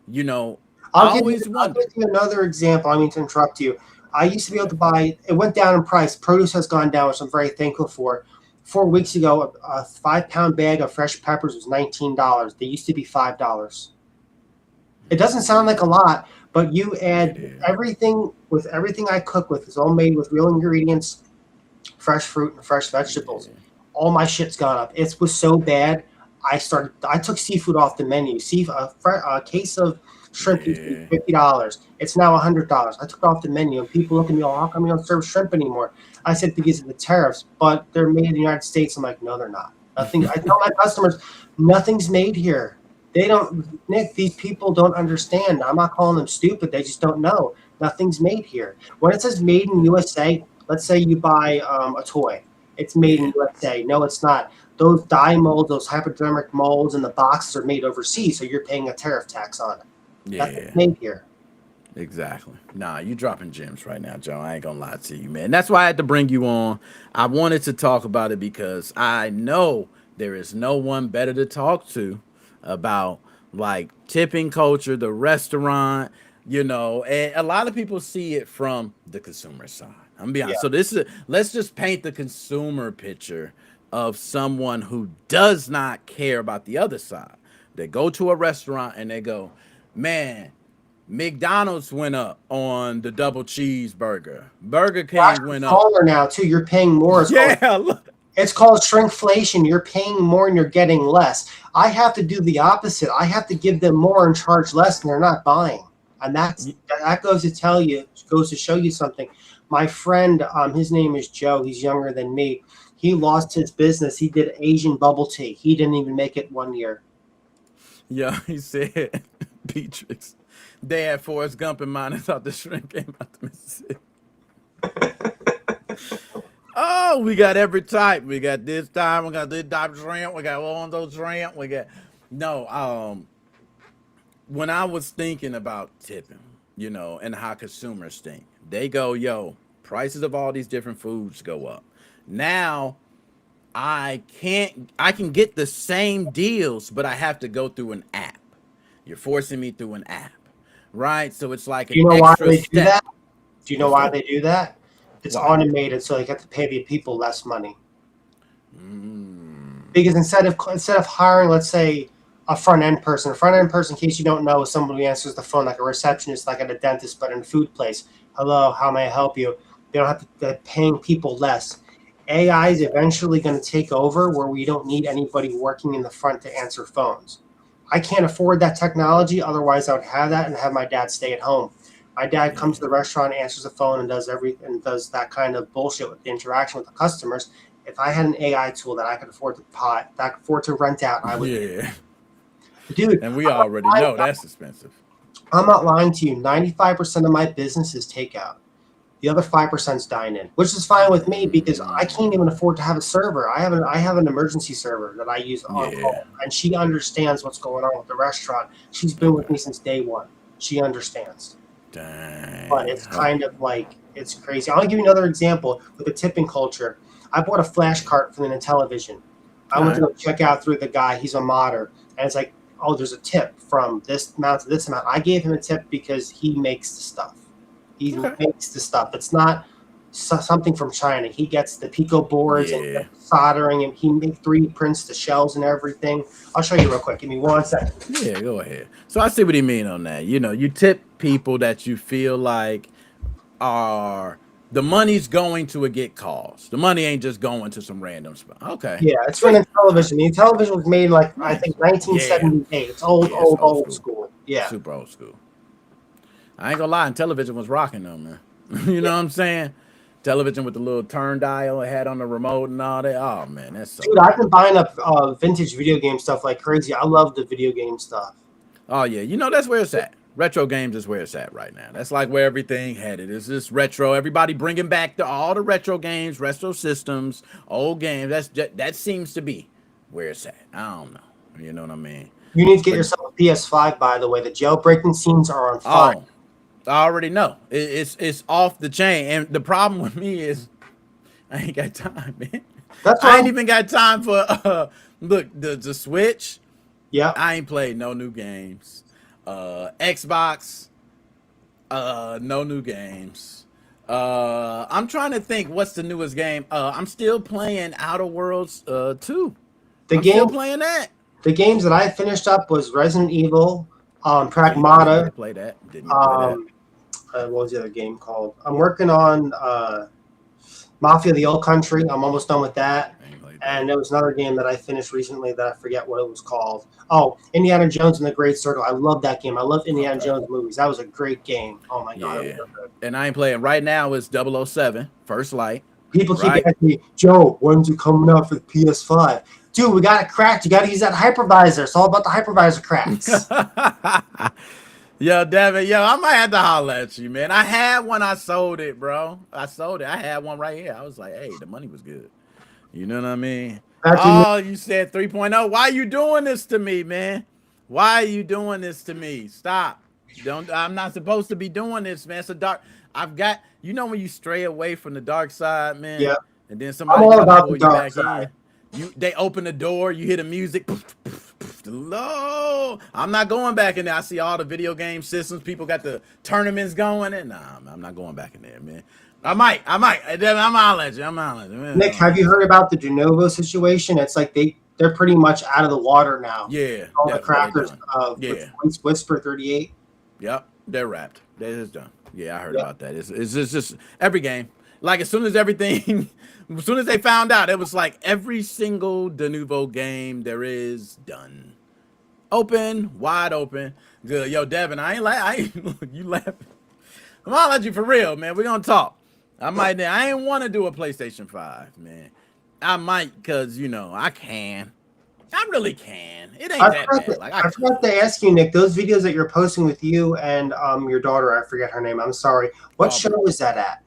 you know, I'll give you another example. I mean to interrupt you. I used to be able to buy. It went down in price. Produce has gone down, which I'm very thankful for. 4 weeks ago, a 5-pound bag of fresh peppers was $19. They used to be $5. It doesn't sound like a lot, but you add everything with everything I cook with is all made with real ingredients, fresh fruit and fresh vegetables. All my shit's gone up. It was so bad. I took seafood off the menu. A case of shrimp used to be $50. It's now $100. I took it off the menu, and people look at me, oh, how come you don't serve shrimp anymore? I said because of the tariffs, but they're made in the United States. I'm like, no, they're not. Nothing. I tell my customers, nothing's made here. They don't, Nick, these people don't understand. I'm not calling them stupid. They just don't know. Nothing's made here. When it says made in USA, let's say you buy a toy. It's made in USA. No, it's not. Those dye molds, those hypodermic molds in the boxes are made overseas, so you're paying a tariff tax on it. Nothing's made here. Exactly. Nah, you dropping gems right now, Joe. I ain't gonna lie to you, man. That's why I had to bring you on. I wanted to talk about it because I know there is no one better to talk to about like tipping culture, the restaurant, you know, and a lot of people see it from the consumer side. I'm gonna be honest. So let's just paint the consumer picture of someone who does not care about the other side. They go to a restaurant and they go, man, McDonald's went up on the double cheeseburger. Burger King went up. Taller now too. You're paying more. It's called shrinkflation. You're paying more and you're getting less. I have to do the opposite. I have to give them more and charge less, and they're not buying. And that goes to show you something. My friend, his name is Joe. He's younger than me. He lost his business. He did Asian bubble tea. He didn't even make it 1 year. Yeah, he said, Beatrix, they had Forrest Gump in mind and thought the shrimp came out the Mississippi. Oh, we got every type. We got this time. We got this type of shrimp. We got one of those shrimp. We got when I was thinking about tipping, you know, and how consumers think, they go, yo, prices of all these different foods go up. Now I can get the same deals, but I have to go through an app. You're forcing me through an app, right? So it's like an extra step. Do you know why they do that? It's Why? automated, so they have to pay the people less money. Mm. Because instead of hiring, let's say, a front end person, in case you don't know, is someone who answers the phone like a receptionist, like at a dentist, but in a food place. Hello, how may I help you? They don't have to, they're paying people less. AI is eventually going to take over where we don't need anybody working in the front to answer phones. I can't afford that technology. Otherwise, I would have that and have my dad stay at home. My dad comes to the restaurant, answers the phone, and does that kind of bullshit with the interaction with the customers. If I had an AI tool that I could afford to rent out, I would. Yeah. Dude, And we already know that's expensive. I'm not lying to you. 95% of my business is takeout. The other 5% is dine-in, which is fine with me because I can't even afford to have a server. I have an emergency server that I use on call, and she understands what's going on with the restaurant. She's been with me since day one. She understands. Dang. But it's kind of like, it's crazy. I'll give you another example with the tipping culture. I bought a flash cart for the television. I went to go check out through the guy. He's a modder. And it's like, oh, there's a tip from this amount to this amount. I gave him a tip because he makes the stuff. He makes the stuff. It's not something from China. He gets the Pico boards and soldering, and he makes 3D prints the shells and everything. I'll show you real quick. Give me 1 second. Yeah, go ahead. So I see what you mean on that. You know, you tip people that you feel like are the money's going to a get calls. The money ain't just going to some random spot. Okay. Yeah, it's from the television. The television was made like I think 1978. It's old school. Yeah, super old school. I ain't gonna lie, and television was rocking though, man. You know what I'm saying? Television with the little turn dial it had on the remote and all that. Oh man, that's so. Dude, I've been buying up vintage video game stuff like crazy. I love the video game stuff. Oh yeah, you know that's where it's at. Retro games is where it's at right now. That's like where everything headed. It's just retro. Everybody bringing back all the retro games, retro systems, old games. That seems to be where it's at. I don't know. You know what I mean? You need to get yourself a PS5, by the way. The jailbreaking scenes are on fire. Oh, I already know. It's off the chain. And the problem with me is I ain't got time, man. I ain't even got time for look, the Switch. Yeah. I ain't played no new games. Xbox, no new games. I'm trying to think what's the newest game. I'm still playing Outer Worlds 2. Still playing that. The games that I finished up was Resident Evil, Pragmata. Play that. Didn't play that. What was the other game called? I'm working on Mafia: The Old Country. I'm almost done with that. And there was another game that I finished recently that I forget what it was called. Oh, Indiana Jones and the Great Circle. I love that game. I love Indiana Jones movies. That was a great game. Oh my god. Yeah. And I ain't playing right now. It's 007 First Light. People keep asking me, Joe, when's it coming out for the PS5? Dude, we got it cracked. You got to use that hypervisor. It's all about the hypervisor cracks. Yo, Devin, I might have to holler at you, man. I had one. I sold it, bro. I sold it. I had one right here. I was like, hey, the money was good. You know what I mean? Actually, you said 3.0. Why are you doing this to me, man? Why are you doing this to me? Stop. I'm not supposed to be doing this, man. It's a dark. I've got, when you stray away from the dark side, man. Yeah. And then somebody all about the dark side. They open the door, you hear the music. Low. I'm not going back in there. I see all the video game systems. People got the tournaments going, and nah, I'm not going back in there, man. I might. I'm out at you. Nick, have you heard about the Genovo situation? It's like they're pretty much out of the water now. Yeah. All the crackers. With Whisper 38. Yep, they're wrapped. That is done. Yeah, I heard about that. It's just every game. Like as soon as they found out, it was like every single De Nouveau game there is done. Open, wide open. Good. Yo, Devin, you laughing. I'm gonna let you for real, man. We're gonna talk. I ain't want to do a PlayStation 5, man. I might because I can. I really can. It ain't that bad. Like I forgot to ask you, Nick, those videos that you're posting with you and your daughter, I forget her name. I'm sorry. What show was that at?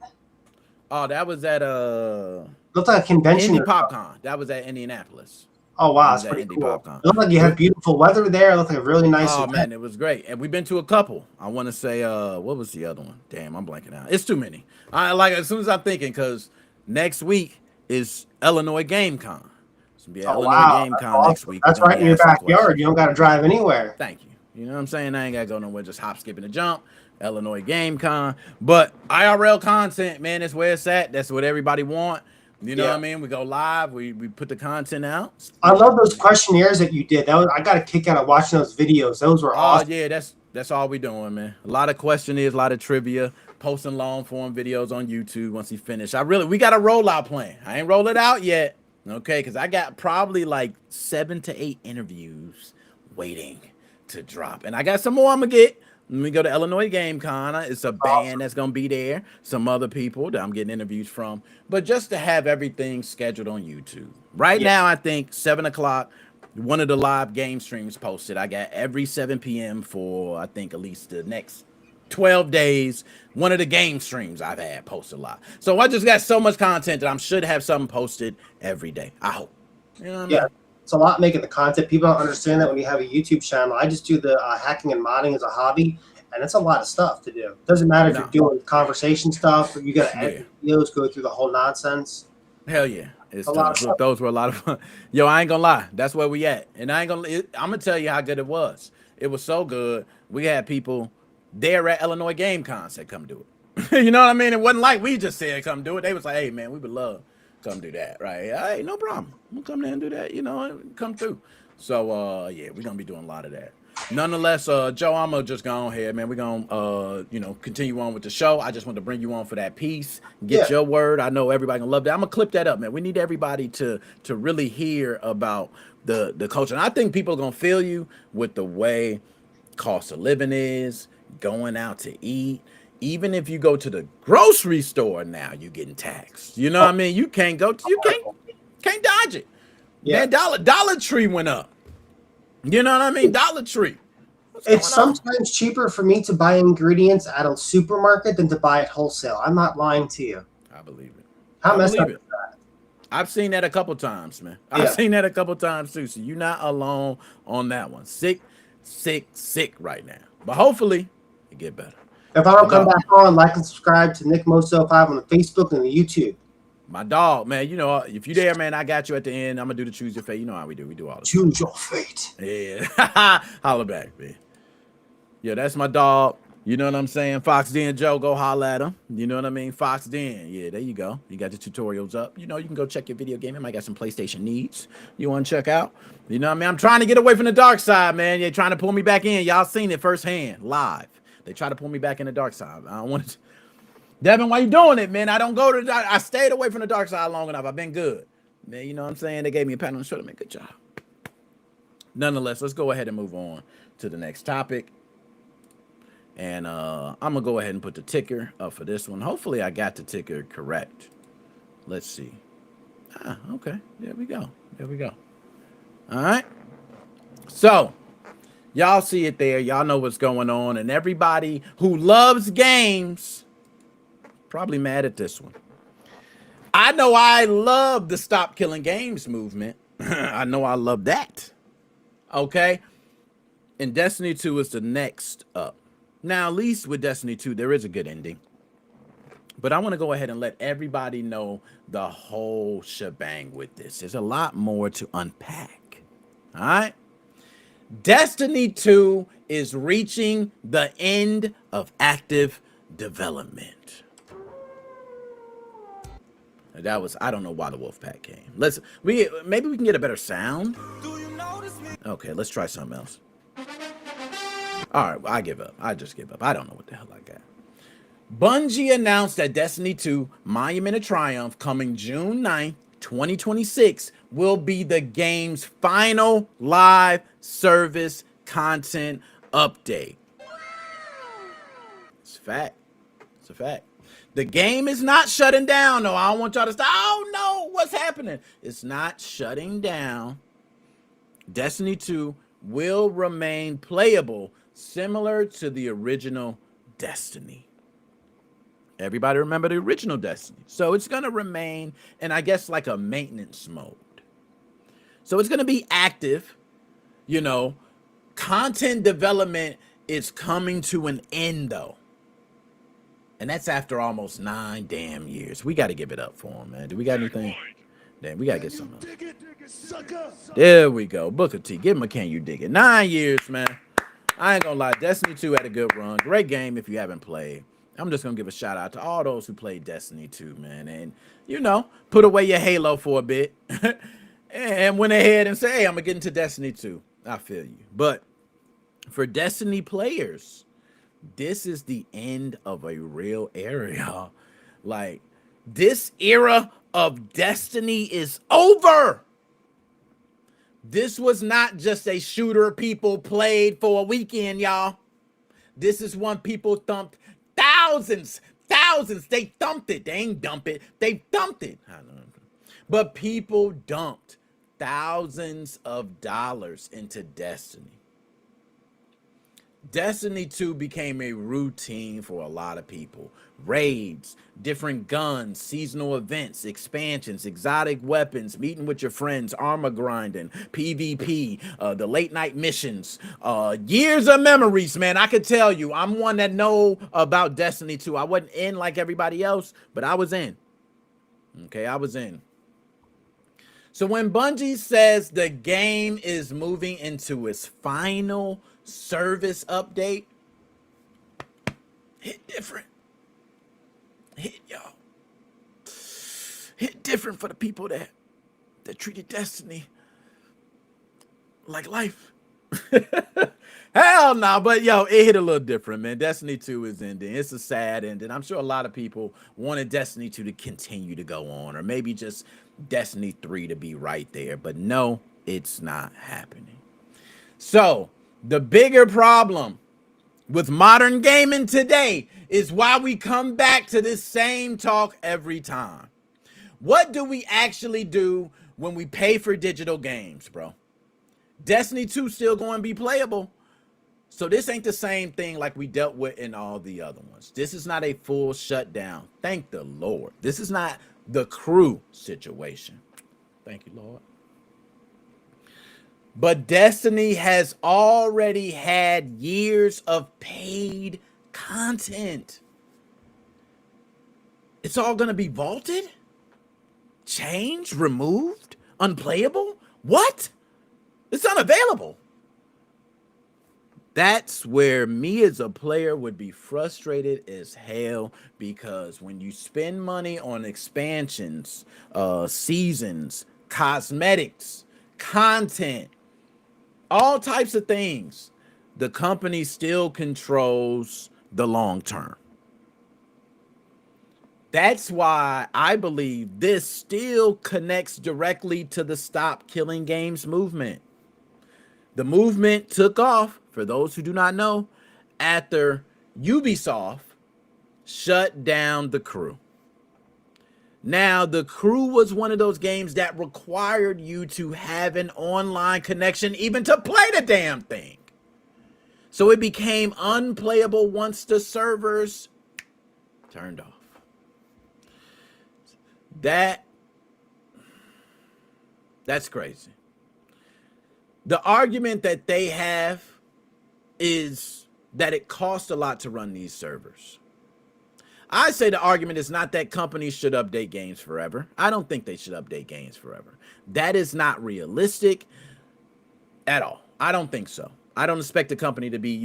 Oh, that was at looked like a convention. Indie PopCon. That was at Indianapolis. Oh wow, that's pretty cool. It looked like you had beautiful weather there. It looked like a really nice event. Man, it was great. And we've been to a couple. I want to say what was the other one? Damn, I'm blanking out. It's too many. I like as soon as I'm thinking, because next week is Illinois GameCon. It's gonna be Illinois GameCon next week. That's right in your backyard. You don't gotta drive anywhere. Thank you. You know what I'm saying? I ain't got to go nowhere, just hop, skip, and a jump. Illinois Game Con. But IRL content, man, that's where it's at. That's what everybody want. You know what I mean? We go live. We put the content out. I love those questionnaires that you did. I got a kick out of watching those videos. Those were awesome. Oh, yeah, that's all we doing, man. A lot of questionnaires, a lot of trivia, posting long form videos on YouTube once he finished. We got a rollout plan. I ain't rolled it out yet. Okay, because I got probably like 7 to 8 interviews waiting to drop. And I got some more I'm going to get. Let me go to Illinois Game Con. It's a band that's going to be there. Some other people that I'm getting interviews from. But just to have everything scheduled on YouTube. Right now, I think 7 o'clock, one of the live game streams posted. I got every 7 p.m. for, I think, at least the next 12 days. One of the game streams I've had posted a lot. So I just got so much content that I should have something posted every day. I hope. You know what I mean? It's a lot making the content. People don't understand that when you have a YouTube channel. I just do the hacking and modding as a hobby, and it's a lot of stuff to do. It doesn't matter if you're doing conversation stuff or you got to edit videos, go through the whole nonsense. Hell yeah. Those were a lot of fun. Yo, I ain't gonna lie. That's where we at. And I'm gonna tell you how good it was. It was so good. We had people there at Illinois Game Con said come do it. You know what I mean? It wasn't like we just said come do it. They was like, hey man, we would love come do that, right? Hey, no problem. We'll come there and do that, you know, come through. So yeah, we're gonna be doing a lot of that. Nonetheless, Joe, I'm gonna just go on here, man. We're gonna continue on with the show. I just want to bring you on for that piece, get your word. I know everybody gonna love that. I'm gonna clip that up, man. We need everybody to really hear about the culture. And I think people are gonna feel you with the way cost of living is, going out to eat. Even if you go to the grocery store now, you're getting taxed. You know what I mean? You can't dodge it. Yeah. Man, Dollar Tree went up. You know what I mean? Dollar Tree. It's sometimes cheaper for me to buy ingredients at a supermarket than to buy at wholesale. I'm not lying to you. I believe it. How messed up is that? I've seen that a couple times, man. I've seen that a couple times too. So you're not alone on that one. Sick right now. But hopefully it get better. If I don't come back on, like and subscribe to NickMoses05 on the Facebook and the YouTube. My dog, man, you know, if you there, man, I got you at the end. I'm going to do the choose your fate. You know how we do. We do all this. Choose your fate. Yeah. Holla back, man. Yeah, that's my dog. You know what I'm saying? Fox Den Joe, go holla at him. You know what I mean? Fox Den. Yeah, there you go. You got the tutorials up. You know, you can go check your video game. I might got some PlayStation needs you want to check out. You know what I mean? I'm trying to get away from the dark side, man. They're trying to pull me back in. Y'all seen it firsthand, live. They try to pull me back in the dark side. I don't want to. Devin, why you doing it, man? I don't go to the I stayed away from the dark side long enough. I've been good. Man, you know what I'm saying? They gave me a pat on the shoulder, man. Good job. Nonetheless, let's go ahead and move on to the next topic. And I'm going to go ahead and put the ticker up for this one. Hopefully, I got the ticker correct. Let's see. Okay. There we go. There we go. All right. So, y'all see it there. Y'all know what's going on. And everybody who loves games probably mad at this one. I know I love the Stop Killing Games movement. I know I love that. Okay. And Destiny 2 is the next up. Now, at least with Destiny 2, there is a good ending. But I want to go ahead and let everybody know the whole shebang with this. There's a lot more to unpack. All right. Destiny 2 is reaching the end of active development. That was, I don't know why the Wolfpack came. Maybe we can get a better sound. Okay, let's try something else. All right, I give up. I just give up. I don't know what the hell I got. Bungie announced that Destiny 2 Monument of Triumph coming June 9th, 2026 will be the game's final live service content update. It's a fact. It's a fact. The game is not shutting down, though. I don't want y'all to stop. Oh, no, what's happening? It's not shutting down. Destiny 2 will remain playable similar to the original Destiny. Everybody remember the original Destiny. So it's going to remain in, I guess, like a maintenance mode. So it's going to be active. You know, content development is coming to an end, though. And that's after almost 9 damn years. We got to give it up for him, man. Do we got anything? Damn, we got to get something else. There we go. Booker T. Give him a can you dig it. 9 years, man. I ain't gonna lie. Destiny 2 had a good run. Great game if you haven't played. I'm just gonna give a shout out to all those who played Destiny 2, man. And put away your Halo for a bit and went ahead and say, hey, I'm gonna get into Destiny 2. I feel you. But for Destiny players, this is the end of a real era, y'all. Like, this era of Destiny is over. This was not just a shooter people played for a weekend, y'all. This is one people thumped thousands. They thumped it. They ain't dump it. They thumped it. But people dumped thousands of dollars into Destiny. Destiny 2 became a routine for a lot of people. Raids, different guns, seasonal events, expansions, exotic weapons, meeting with your friends, armor grinding, PvP, the late night missions, years of memories, man. I could tell you, I'm one that know about Destiny 2. I wasn't in like everybody else, but I was in. Okay, I was in. So when Bungie says the game is moving into its final service update, hit different. Hit, y'all. Hit different for the people that treated Destiny like life. Hell no, but yo, it hit a little different, man. Destiny 2 is ending. It's a sad ending. I'm sure a lot of people wanted Destiny 2 to continue to go on, or maybe just Destiny 3 to be right there. But no, it's not happening. So the bigger problem with modern gaming today is why we come back to this same talk every time. What do we actually do when we pay for digital games, bro? Destiny 2 still going to be playable. So this ain't the same thing like we dealt with in all the other ones. This is not a full shutdown. Thank the Lord. This is not the crew situation. Thank you, Lord. But Destiny has already had years of paid content. It's all going to be vaulted, changed, removed, unplayable? What? It's unavailable. That's where me as a player would be frustrated as hell, because when you spend money on expansions, seasons, cosmetics, content, all types of things, the company still controls the long term. That's why I believe this still connects directly to the Stop Killing Games movement. The movement took off, for those who do not know, after Ubisoft shut down The Crew. Now, The Crew was one of those games that required you to have an online connection even to play the damn thing. So it became unplayable once the servers turned off. That's crazy. The argument that they have is that it costs a lot to run these servers. I say the argument is not that companies should update games forever. I don't think they should update games forever. That is not realistic at all. I don't think so. I don't expect a company to be,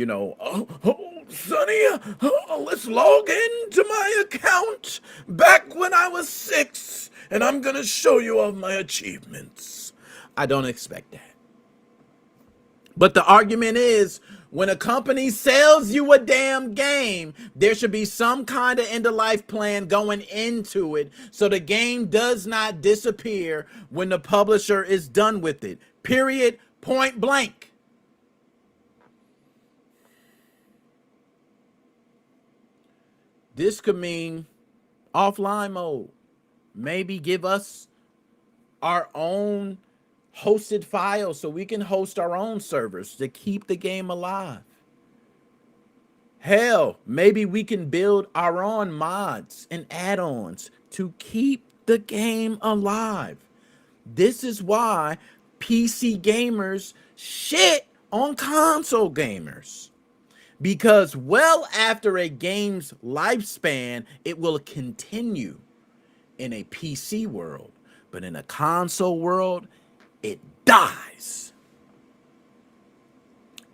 Sonny, let's log into my account back when I was 6, and I'm going to show you all my achievements. I don't expect that. But the argument is, when a company sells you a damn game, there should be some kind of end-of-life plan going into it so the game does not disappear when the publisher is done with it. Period. Point blank. This could mean offline mode. Maybe give us our own hosted files so we can host our own servers to keep the game alive. Hell, maybe we can build our own mods and add-ons to keep the game alive. This is why PC gamers shit on console gamers. Because well after a game's lifespan, it will continue in a PC world. But in a console world, it dies.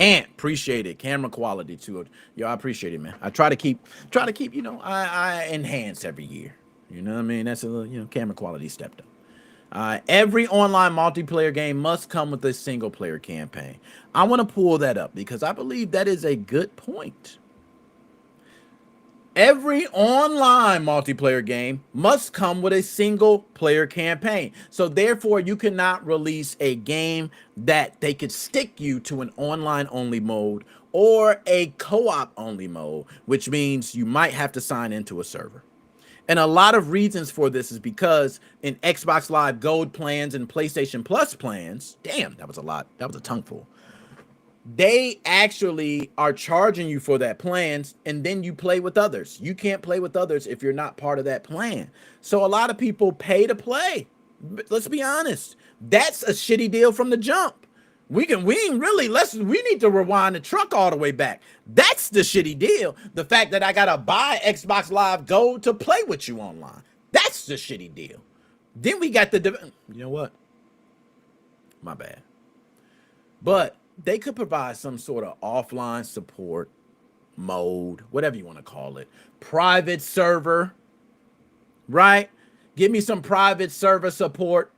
And appreciate it. Camera quality too. Yo, I appreciate it, man. I try to keep, you know, I enhance every year. You know what I mean? That's a little, you know, camera quality stepped up. Every online multiplayer game must come with a single player campaign. I want to pull that up because I believe that is a good point. Every online multiplayer game must come with a single player campaign. So therefore, you cannot release a game that they could stick you to an online only mode or a co-op only mode, which means you might have to sign into a server. And a lot of reasons for this is because in Xbox Live Gold plans and PlayStation Plus plans, damn, that was a lot. That was a tongueful. They actually are charging you for that plans, and then you play with others. You can't play with others if you're not part of that plan. So a lot of people pay to play. Let's be honest. That's a shitty deal from the jump. We need to rewind the truck all the way back. That's the shitty deal. The fact that I gotta buy Xbox Live Gold to play with you online. That's the shitty deal. Then we got you know what? My bad. But they could provide some sort of offline support mode, whatever you want to call it, private server, right? Give me some private server support,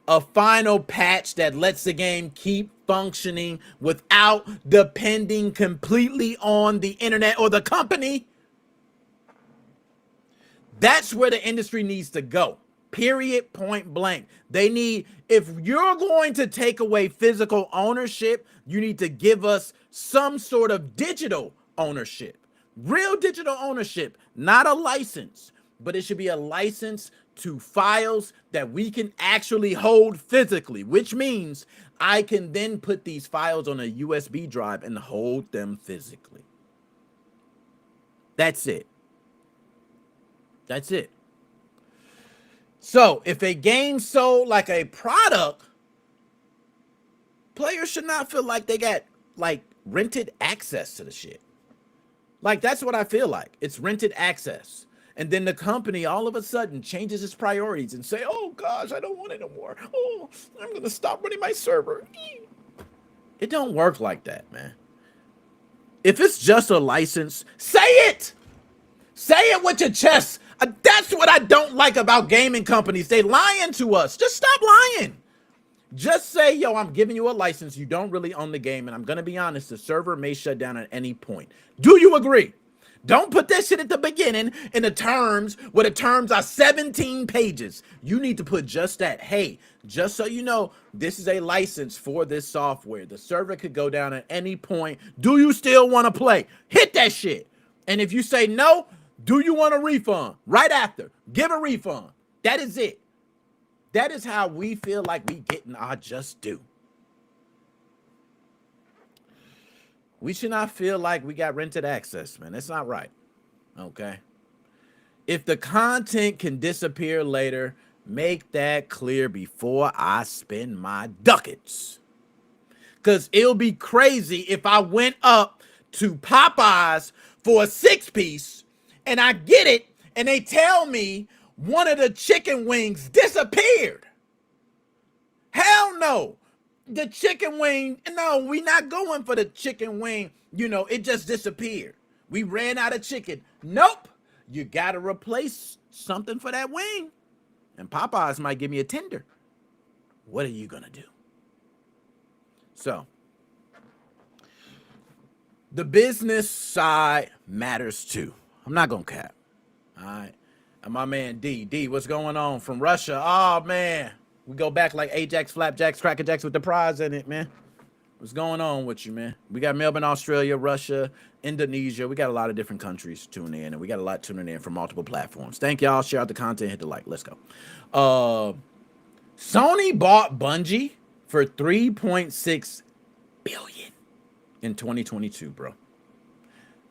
a final patch that lets the game keep functioning without depending completely on the internet or the company. That's where the industry needs to go. Period, point blank. They need, if you're going to take away physical ownership, you need to give us some sort of digital ownership. Real digital ownership, not a license, but it should be a license to files that we can actually hold physically, which means I can then put these files on a USB drive and hold them physically. That's it. That's it. So if a game sold like a product, players should not feel like they got like rented access to the shit. Like that's what I feel like. It's rented access. And then the company all of a sudden changes its priorities and say, oh gosh, I don't want it anymore. Oh, I'm going to stop running my server. It don't work like that, man. If it's just a license, say it. Say it with your chest. That's what I don't like about gaming companies. They lying to us. Just stop lying. Just say, yo, I'm giving you a license. You don't really own the game. And I'm going to be honest, the server may shut down at any point. Do you agree? Don't put that shit at the beginning in the terms where the terms are 17 pages. You need to put just that. Hey, just so you know, this is a license for this software. The server could go down at any point. Do you still want to play? Hit that shit. And if you say no, do you want a refund? Right after, give a refund. That is it. That is how we feel like we getting our just due. We should not feel like we got rented access, man. That's not right. Okay. If the content can disappear later, make that clear before I spend my ducats. Because it'll be crazy if I went up to Popeyes for a 6-piece and I get it and they tell me one of the chicken wings disappeared. Hell no. The chicken wing, no, we not going for the chicken wing. You know, it just disappeared. We ran out of chicken. Nope. You got to replace something for that wing. And Popeyes might give me a tender. What are you going to do? So, the business side matters too. I'm not going to cap. All right. And my man D, what's going on from Russia? Oh, man. We go back like Ajax, Flapjacks, Crackerjacks with the prize in it, man. What's going on with you, man? We got Melbourne, Australia, Russia, Indonesia. We got a lot of different countries tuning in, and we got a lot tuning in from multiple platforms. Thank y'all. Share out the content. Hit the like. Let's go. Sony bought Bungie for $3.6 billion in 2022, bro.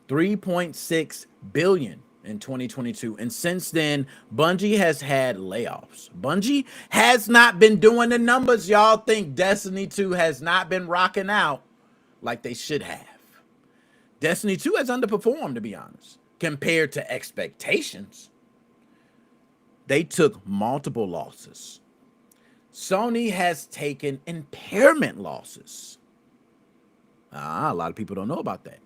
$3.6 billion. In 2022. And since then, Bungie has had layoffs. Bungie has not been doing the numbers y'all think Destiny 2 has not been rocking out like they should have. Destiny 2 has underperformed, to be honest, compared to expectations. They took multiple losses. Sony has taken impairment losses. A lot of people don't know about that.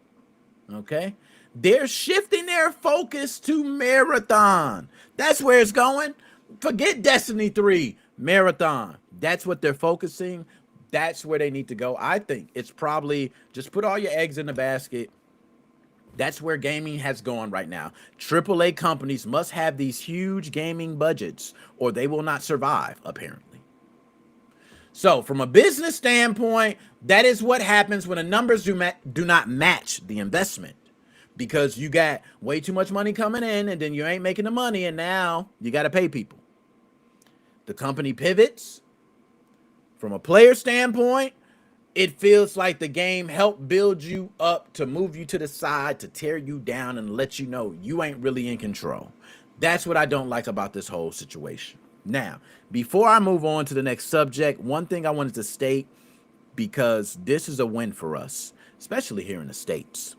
Okay. They're shifting their focus to Marathon. That's where it's going. Forget Destiny 3, Marathon. That's what they're focusing. That's where they need to go. I think it's probably just put all your eggs in the basket. That's where gaming has gone right now. AAA companies must have these huge gaming budgets or they will not survive, apparently. So from a business standpoint, that is what happens when the numbers do not match the investment, because you got way too much money coming in and then you ain't making the money and now you got to pay people. The company pivots. From a player standpoint, it feels like the game helped build you up to move you to the side, to tear you down and let you know you ain't really in control. That's what I don't like about this whole situation. Now, before I move on to the next subject, one thing I wanted to state, because this is a win for us, especially here in the States.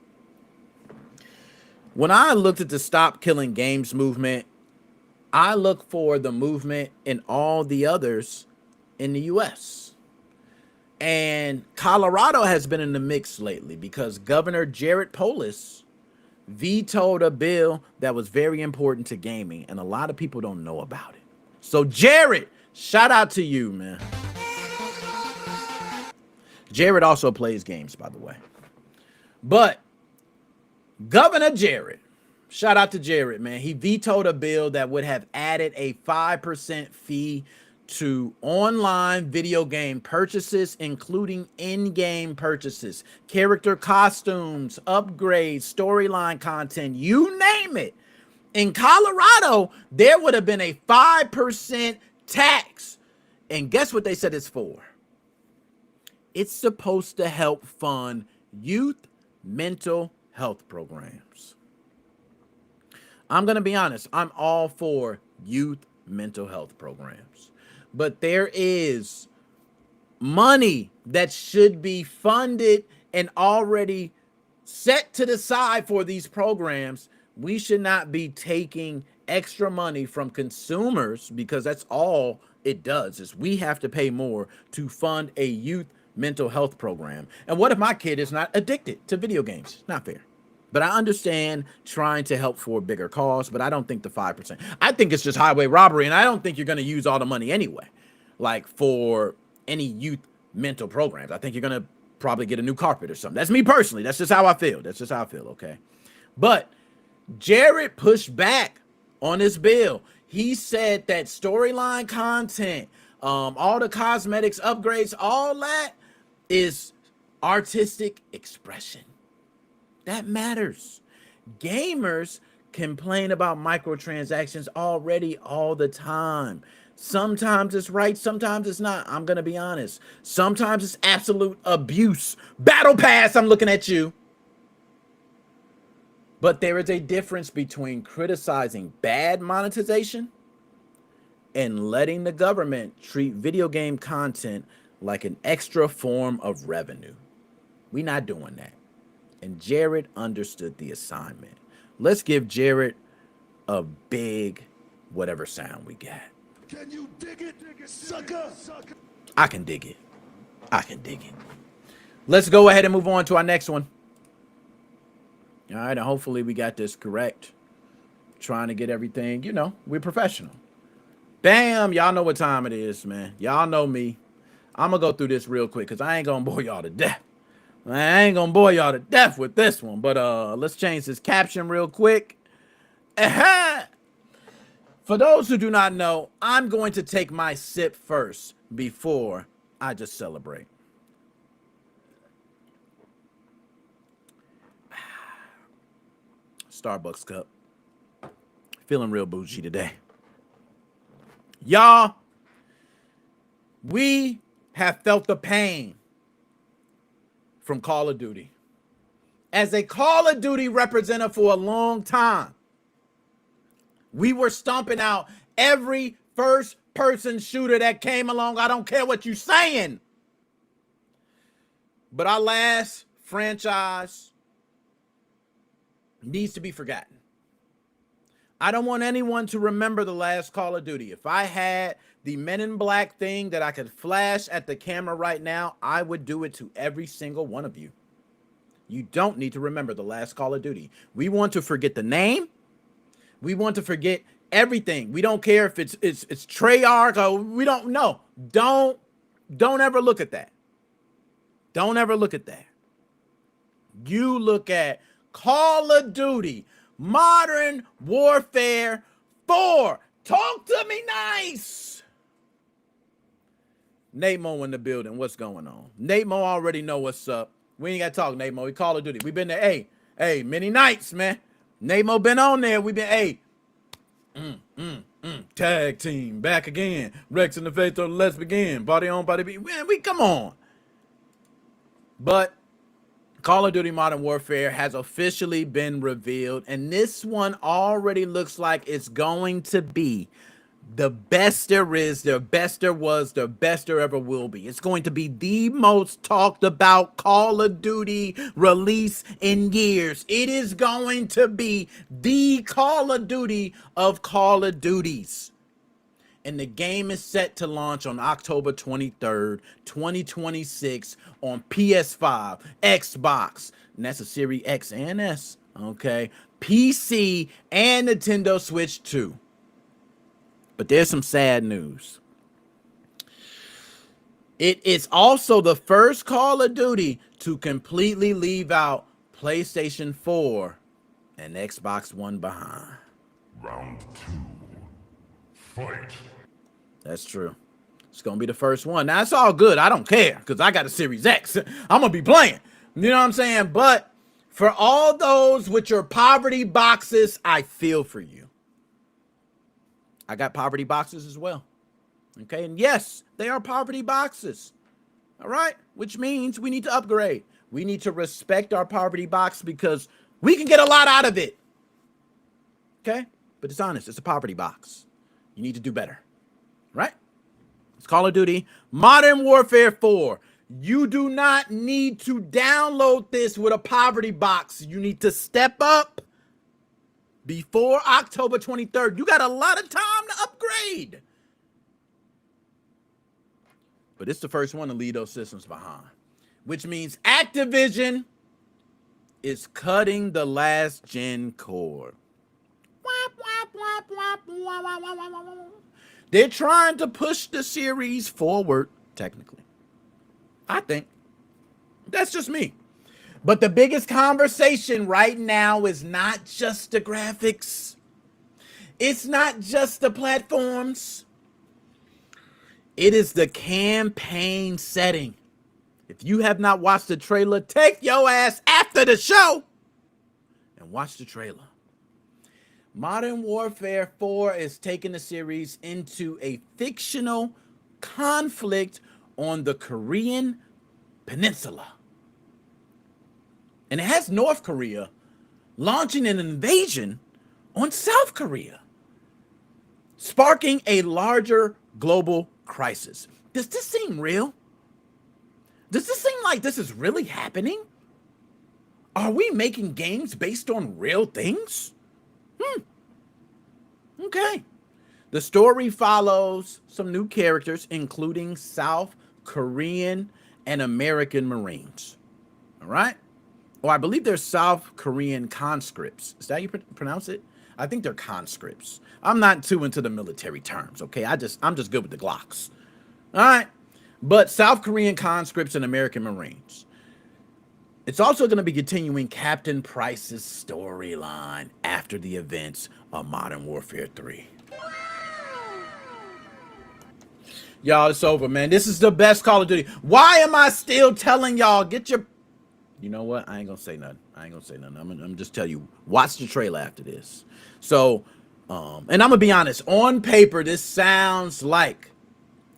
When I looked at the Stop Killing Games movement, I look for the movement in all the others in the U.S. And Colorado has been in the mix lately because Governor Jared Polis vetoed a bill that was very important to gaming, and a lot of people don't know about it. So Jared, shout out to you, man. Jared also plays games, by the way. But Governor Jared, shout out to Jared, man. He vetoed a bill that would have added a 5% fee to online video game purchases, including in-game purchases, character costumes, upgrades, storyline content, you name it. In Colorado, there would have been a 5% tax. And guess what they said it's for? It's supposed to help fund youth mental health programs. I'm going to be honest. I'm all for youth mental health programs. But there is money that should be funded and already set to the side for these programs. We should not be taking extra money from consumers, because that's all it does, is we have to pay more to fund a youth mental health program. And what if my kid is not addicted to video games? It's not fair. But I understand trying to help for a bigger cause, but I don't think the 5%. I think it's just highway robbery, and I don't think you're going to use all the money anyway, like for any youth mental programs. I think you're going to probably get a new carpet or something. That's me personally. That's just how I feel. Okay? But Jared pushed back on this bill. He said that storyline content, all the cosmetics, upgrades, all that is artistic expression. That matters. Gamers complain about microtransactions already all the time. Sometimes it's right, sometimes it's not. I'm going to be honest. Sometimes it's absolute abuse. Battle Pass, I'm looking at you. But there is a difference between criticizing bad monetization and letting the government treat video game content like an extra form of revenue. We're not doing that. And Jared understood the assignment. Let's give Jared a big whatever sound we got. Can you dig it, sucker? I can dig it. Let's go ahead and move on to our next one. All right, and hopefully we got this correct. Trying to get everything, we're professional. Bam, y'all know what time it is, man. Y'all know me. I'm going to go through this real quick because I ain't going to bore y'all to death. I ain't going to bore y'all to death with this one, but let's change this caption real quick. For those who do not know, I'm going to take my sip first before I just celebrate. Starbucks cup. Feeling real bougie today. Y'all, we have felt the pain from Call of Duty. As a Call of Duty representative for a long time, we were stomping out every first-person shooter that came along. I don't care what you're saying. But our last franchise needs to be forgotten. I don't want anyone to remember the last Call of Duty. If I had the Men in Black thing that I could flash at the camera right now, I would do it to every single one of you. You don't need to remember the last Call of Duty. We want to forget the name. We want to forget everything. We don't care if it's Treyarch or we don't know. Don't ever look at that. Don't ever look at that. You look at Call of Duty Modern Warfare 4. Talk to me nice. Nate Mo in the building. What's going on? Nate Mo already know what's up. We ain't got to talk, Nate Mo. We Call of Duty. We been there. Hey, many nights, man. Nate Mo been on there. We been, tag team back again. Rex and the Faith, let's begin. Body on, body be. We come on. But Call of Duty Modern Warfare has officially been revealed, and this one already looks like it's going to be the best there is, the best there was, the best there ever will be. It's going to be the most talked about Call of Duty release in years. It is going to be the Call of Duty of Call of Duties. And the game is set to launch on October 23rd, 2026 on PS5, Xbox, and that's a Series X and S, okay, PC, and Nintendo Switch 2. But there's some sad news. It is also the first Call of Duty to completely leave out PlayStation 4 and Xbox One behind. Round 2. Fight. That's true. It's going to be the first one. Now, it's all good. I don't care because I got a Series X. I'm going to be playing. You know what I'm saying? But for all those with your poverty boxes, I feel for you. I got poverty boxes as well. Okay, and yes, they are poverty boxes. All right, which means we need to upgrade. We need to respect our poverty box because we can get a lot out of it. Okay, but it's honest, it's a poverty box. You need to do better, right? It's Call of Duty Modern Warfare 4. You do not need to download this with a poverty box. You need to step up before October 23rd. You got a lot of time to upgrade. But it's the first one to leave those systems behind, which means Activision is cutting the last gen cord. They're trying to push the series forward, technically. I think. That's just me. But the biggest conversation right now is not just the graphics. It's not just the platforms. It is the campaign setting. If you have not watched the trailer, take your ass after the show and watch the trailer. Modern Warfare 4 is taking the series into a fictional conflict on the Korean Peninsula. And it has North Korea launching an invasion on South Korea, sparking a larger global crisis. Does this seem real? Does this seem like this is really happening? Are we making games based on real things? Okay. The story follows some new characters, including South Korean and American Marines. All right? Oh, I believe they're South Korean conscripts. Is that how you pronounce it? I think they're conscripts. I'm not too into the military terms, okay? I'm just good with the Glocks. All right? But South Korean conscripts and American Marines. It's also going to be continuing Captain Price's storyline after the events of Modern Warfare 3. Y'all, it's over, man. This is the best Call of Duty. Why am I still telling y'all, get your... You know what? I ain't gonna say nothing. I'm gonna just tell you, watch the trailer after this. So, and I'm gonna be honest, on paper, this sounds like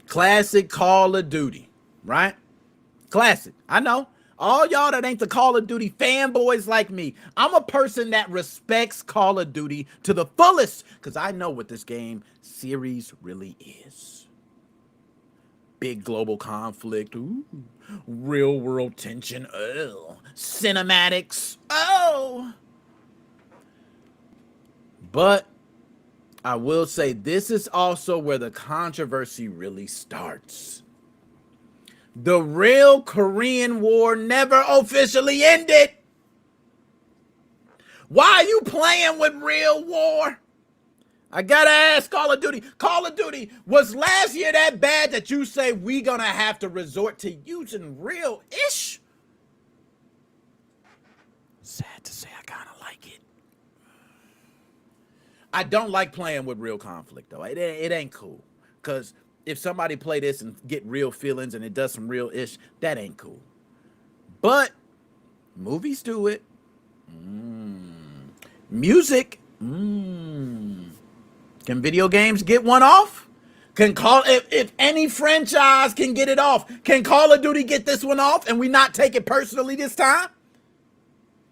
classic Call of Duty, right? Classic. I know. All y'all that ain't the Call of Duty fanboys like me, I'm a person that respects Call of Duty to the fullest because I know what this game series really is. Big global conflict, ooh, real world tension, oh, cinematics, oh. But I will say this is also where the controversy really starts. The real Korean War never officially ended. Why are you playing with real war? I gotta ask Call of Duty. Call of Duty, was last year that bad that you say we gonna have to resort to using real-ish? Sad to say, I kind of like it. I don't like playing with real conflict, though. It ain't cool. Because if somebody play this and get real feelings and it does some real-ish, that ain't cool. But movies do it. Music. Can video games get one off? If any franchise can get it off, can Call of Duty get this one off and we not take it personally this time?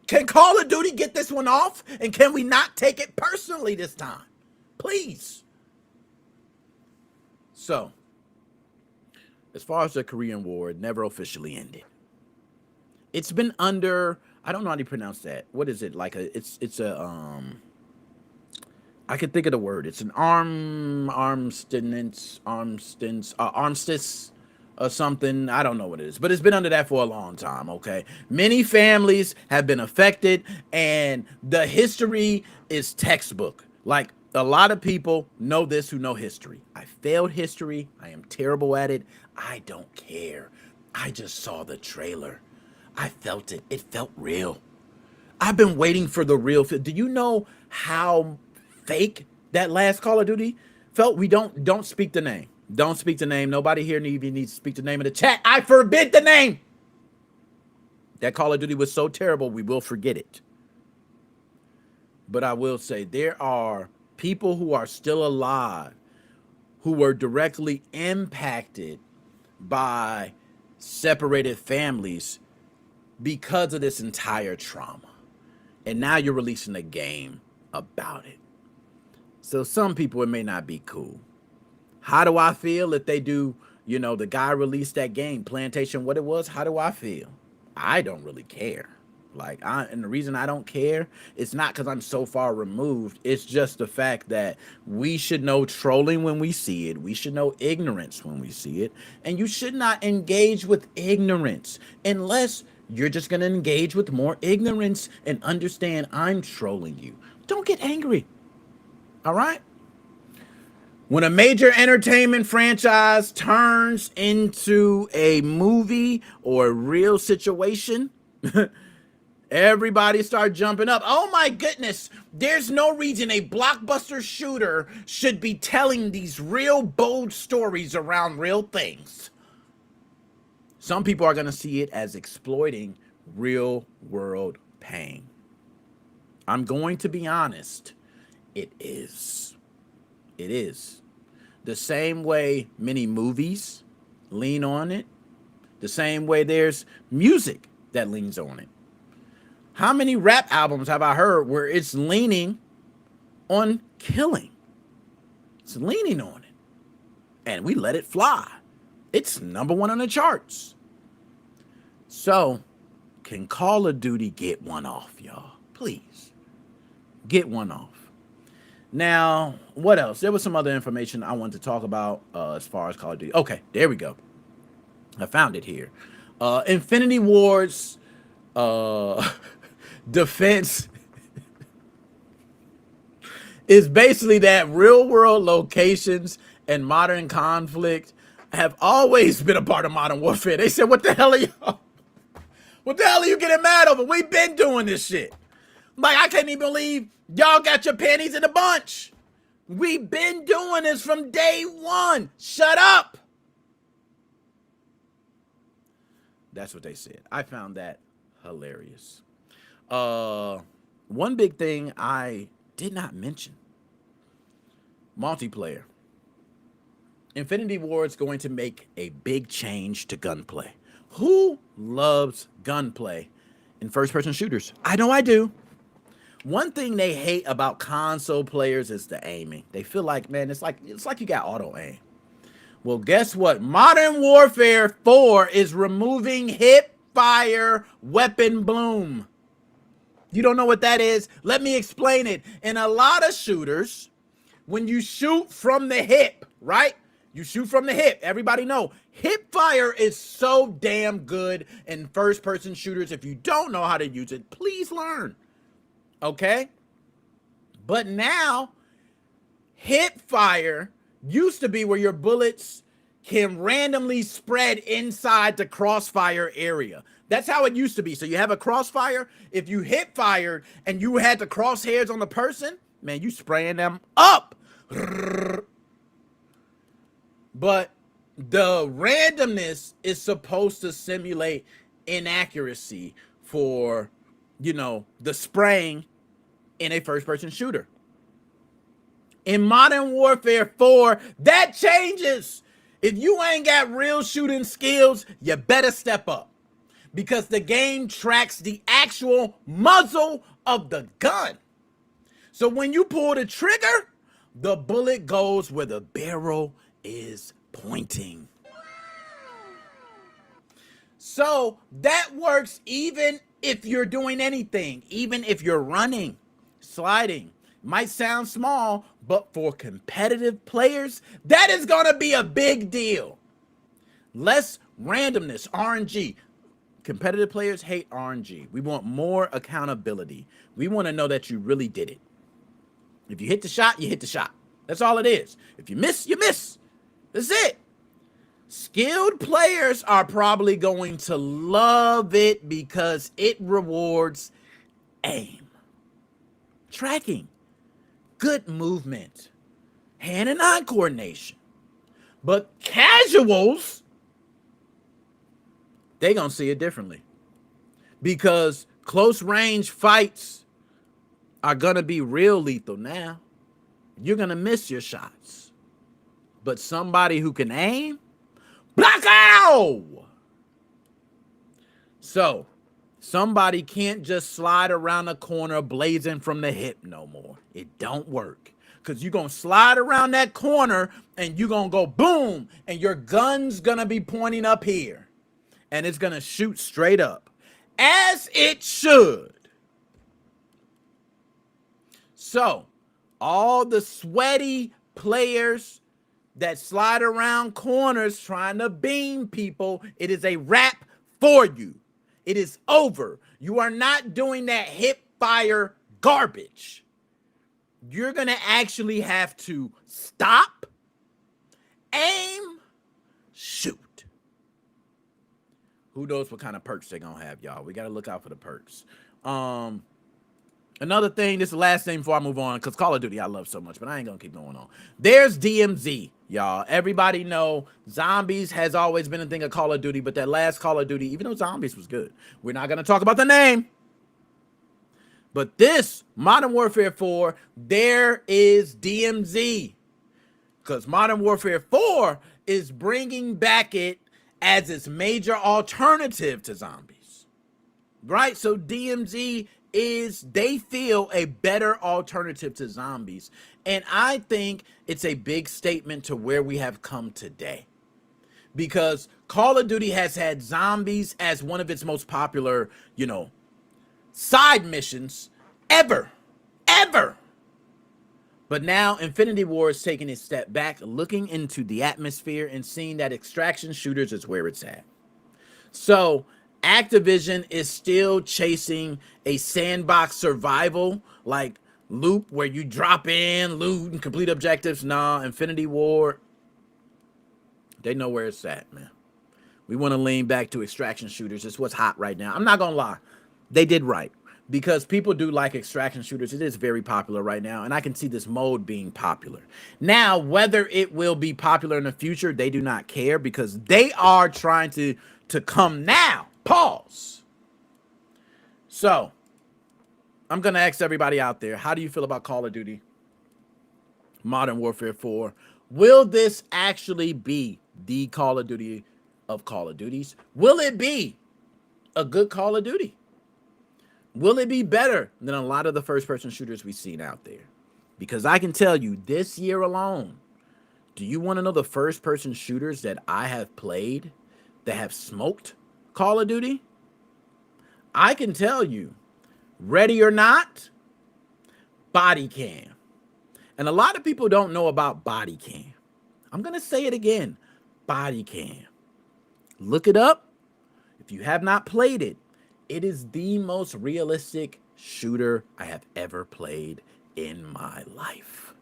Can Call of Duty get this one off? And can we not take it personally this time? Please. So, as far as the Korean War, it never officially ended. It's been under, I don't know how to pronounce that. What is it? Like I could think of the word. It's an armistice or something. I don't know what it is, but it's been under that for a long time, okay? Many families have been affected, and the history is textbook. Like, a lot of people know this who know history. I failed history. I am terrible at it. I don't care. I just saw the trailer. I felt it. It felt real. I've been waiting for the real. Do you know how fake that last Call of Duty felt? We don't speak the name. Don't speak the name. Nobody here even needs to speak the name in the chat. I forbid the name. That Call of Duty was so terrible, we will forget it. But I will say there are people who are still alive who were directly impacted by separated families because of this entire trauma. And now you're releasing a game about it. So some people, it may not be cool. How do I feel if they do, the guy released that game, Plantation, what it was? How do I feel? I don't really care. And the reason I don't care, it's not because I'm so far removed. It's just the fact that we should know trolling when we see it. We should know ignorance when we see it. And you should not engage with ignorance unless you're just going to engage with more ignorance and understand I'm trolling you. Don't get angry. All right? When a major entertainment franchise turns into a movie or a real situation, everybody start jumping up. Oh my goodness, there's no reason a blockbuster shooter should be telling these real bold stories around real things. Some people are going to see it as exploiting real world pain. I'm going to be honest. It is. It is. The same way many movies lean on it, the same way there's music that leans on it. How many rap albums have I heard where it's leaning on killing? It's leaning on it. And we let it fly. It's #1 on the charts. So, can Call of Duty get one off, y'all? Please. Get one off. Now, what else? There was some other information I wanted to talk about as far as Call of Duty. Okay, there we go. I found it here. Infinity Ward's defense is basically that real-world locations and modern conflict have always been a part of modern warfare. They said, what the hell are y'all? What the hell are you getting mad over? We've been doing this shit. I can't even believe y'all got your panties in a bunch. We've been doing this from day one. Shut up. That's what they said. I found that hilarious. One big thing I did not mention. Multiplayer. Infinity Ward is going to make a big change to gunplay. Who loves gunplay in first-person shooters? I know I do. One thing they hate about console players is the aiming. They feel like, man, it's like you got auto aim. Well, guess what? Modern Warfare 4 is removing hipfire weapon bloom. You don't know what that is? Let me explain it. In a lot of shooters, when you shoot from the hip, right? You shoot from the hip. Everybody know hipfire is so damn good in first-person shooters. If you don't know how to use it, please learn. Okay? But now, hipfire used to be where your bullets can randomly spread inside the crossfire area. That's how it used to be. So you have a crossfire. If you hit fired and you had the crosshairs on the person, man, you spraying them up. But the randomness is supposed to simulate inaccuracy for, the spraying in a first-person shooter. In Modern Warfare 4, that changes. If you ain't got real shooting skills, you better step up. Because the game tracks the actual muzzle of the gun. So when you pull the trigger, the bullet goes where the barrel is pointing. So that works even if you're doing anything, even if you're running, sliding. Might sound small, but for competitive players, that is going to be a big deal. Less randomness, RNG. Competitive players hate RNG. We want more accountability. We want to know that you really did it. If you hit the shot, you hit the shot. That's all it is. If you miss, you miss. That's it. Skilled players are probably going to love it because it rewards aim, tracking, good movement, hand and eye coordination. But casuals, they gonna see it differently because close range fights are gonna be real lethal now. You're gonna miss your shots, but somebody who can aim, block out. So somebody can't just slide around a corner blazing from the hip no more. It don't work. Because you're going to slide around that corner and you're going to go boom. And your gun's going to be pointing up here. And it's going to shoot straight up. As it should. So all the sweaty players that slide around corners trying to beam people, it is a wrap for you. It is over. You are not doing that hip fire garbage. You're going to actually have to stop, aim, shoot. Who knows what kind of perks they're going to have, y'all. We got to look out for the perks. Another thing, this is the last thing before I move on, because Call of Duty I love so much, but I ain't going to keep going on. There's DMZ, y'all. Everybody know zombies has always been a thing of Call of Duty, but that last Call of Duty, even though zombies was good, we're not going to talk about the name. But this Modern Warfare 4, there is DMZ. Because Modern Warfare 4 is bringing back it as its major alternative to zombies. Right? So DMZ is, they feel, a better alternative to zombies. And I think it's a big statement to where we have come today. Because Call of Duty has had zombies as one of its most popular, side missions ever. But now Infinity Ward is taking a step back, looking into the atmosphere and seeing that extraction shooters is where it's at. So Activision is still chasing a sandbox survival like loop where you drop in, loot, and complete objectives. Nah, Infinity Ward, they know where it's at, man. We want to lean back to extraction shooters. It's what's hot right now. I'm not going to lie. They did right. Because people do like extraction shooters. It is very popular right now. And I can see this mode being popular. Now, whether it will be popular in the future, they do not care. Because they are trying to come now. Pause. So, I'm going to ask everybody out there. How do you feel about Call of Duty? Modern Warfare 4. Will this actually be the Call of Duty of Call of Duties? Will it be a good Call of Duty? Will it be better than a lot of the first-person shooters we've seen out there? Because I can tell you, this year alone, do you want to know the first-person shooters that I have played that have smoked Call of Duty? I can tell you, Ready or Not, body cam. And a lot of people don't know about body cam. I'm going to say it again, body cam. Look it up. If you have not played it, it is the most realistic shooter I have ever played in my life.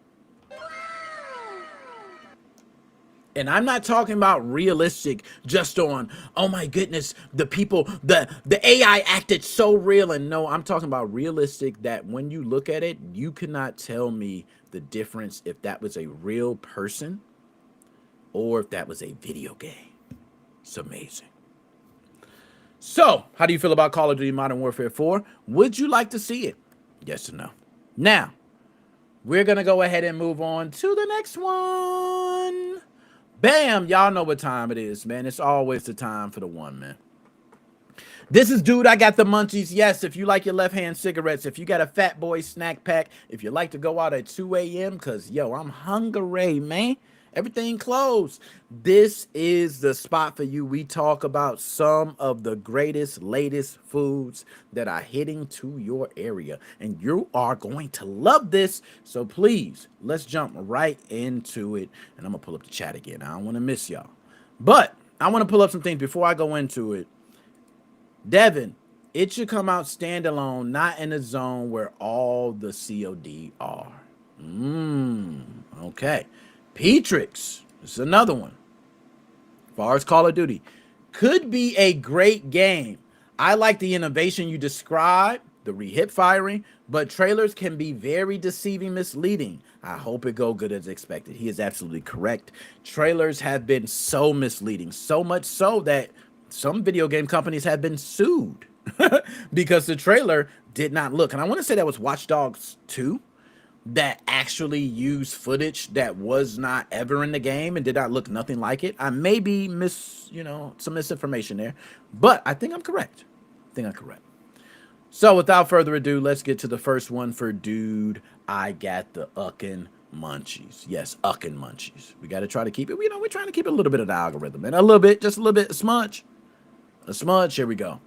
And I'm not talking about realistic just on, oh my goodness, the people, the AI acted so real. And no, I'm talking about realistic that when you look at it, you cannot tell me the difference if that was a real person or if that was a video game. It's amazing. So, how do you feel about Call of Duty Modern Warfare 4? Would you like to see it? Yes or no? Now, we're going to go ahead and move on to the next one. Bam! Y'all know what time it is, man. It's always the time for the one, man. This is Dude, I Got The Munchies. Yes, if you like your left-hand cigarettes, if you got a Fat Boy snack pack, if you like to go out at 2 a.m., because, yo, I'm hungry, man. Everything closed. This is the spot for you. We talk about some of the greatest, latest foods that are hitting to your area. And you are going to love this. So please, let's jump right into it. And I'm going to pull up the chat again. I don't want to miss y'all. But I want to pull up some things before I go into it. Devin, it should come out standalone, not in a zone where all the COD are. Okay. Petrix, this is another one. As far as Call of Duty, could be a great game. I like the innovation you described, the hip firing, but trailers can be very deceiving, misleading. I hope it go good as expected. He is absolutely correct. Trailers have been so misleading, so much so that some video game companies have been sued because the trailer did not look. And I want to say that was Watch Dogs 2. That actually used footage that was not ever in the game and did not look nothing like it. I may be some misinformation there, but I think I'm correct. So without further ado, let's get to the first one for Dude, I Got The Munchies. Yes, Munchies. We got to try to keep it, we're trying to keep a little bit of the algorithm, and a little bit, just a little bit, a smudge. Here we go.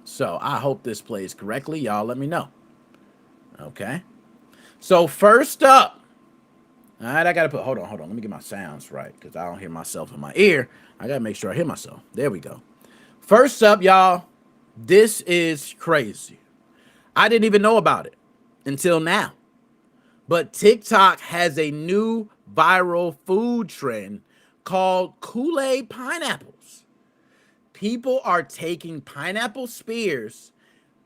So I hope this plays correctly. Y'all let me know. Okay. So first up, all right, I got to put, hold on. Let me get my sounds right because I don't hear myself in my ear. I got to make sure I hear myself. There we go. First up, y'all, this is crazy. I didn't even know about it until now. But TikTok has a new viral food trend called Kool-Aid pineapples. People are taking pineapple spears,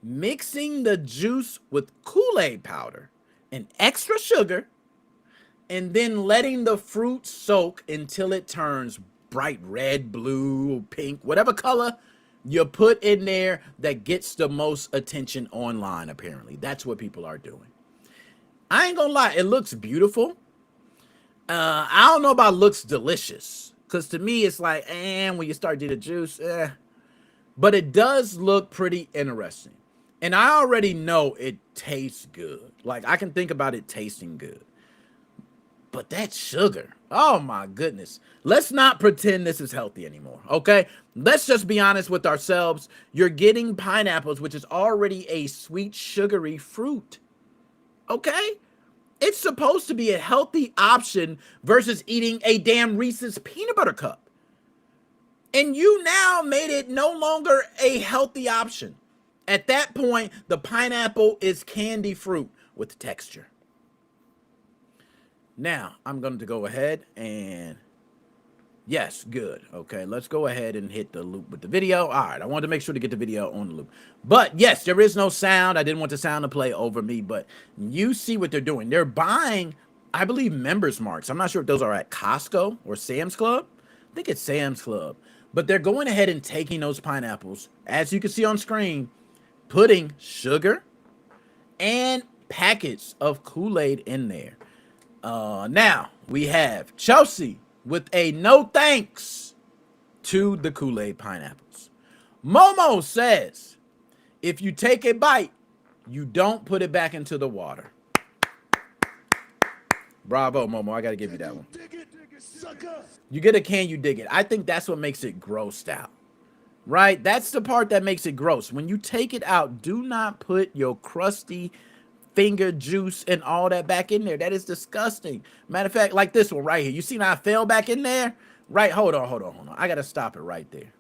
mixing the juice with Kool-Aid powder and extra sugar, and then letting the fruit soak until it turns bright red, blue, pink, whatever color you put in there that gets the most attention online, apparently. That's what people are doing. I ain't gonna lie, it looks beautiful. I don't know about looks delicious, because to me, it's like, when you start doing the juice, but it does look pretty interesting. And I already know it tastes good. Like, I can think about it tasting good. But that sugar, oh my goodness. Let's not pretend this is healthy anymore, okay? Let's just be honest with ourselves. You're getting pineapples, which is already a sweet, sugary fruit, okay? It's supposed to be a healthy option versus eating a damn Reese's peanut butter cup. And you now made it no longer a healthy option. At that point, the pineapple is candy fruit with texture. Now, I'm going to go ahead and, yes, good. Okay, let's go ahead and hit the loop with the video. All right, I wanted to make sure to get the video on the loop. But, yes, there is no sound. I didn't want the sound to play over me, but you see what they're doing. They're buying, I believe, members marks. I'm not sure if those are at Costco or Sam's Club. I think it's Sam's Club. But they're going ahead and taking those pineapples, as you can see on screen, putting sugar and packets of Kool-Aid in there. Now we have Chelsea with a no thanks to the Kool-Aid pineapples. Momo says, if you take a bite, you don't put it back into the water. Bravo, Momo. I got to give you that one. You get a can, you dig it. I think that's what makes it grossed out. Right? That's the part that makes it gross. When you take it out, do not put your crusty finger juice and all that back in there. That is disgusting. Matter of fact, like this one right here. You see how I fell back in there? Right? Hold on. I got to stop it right there.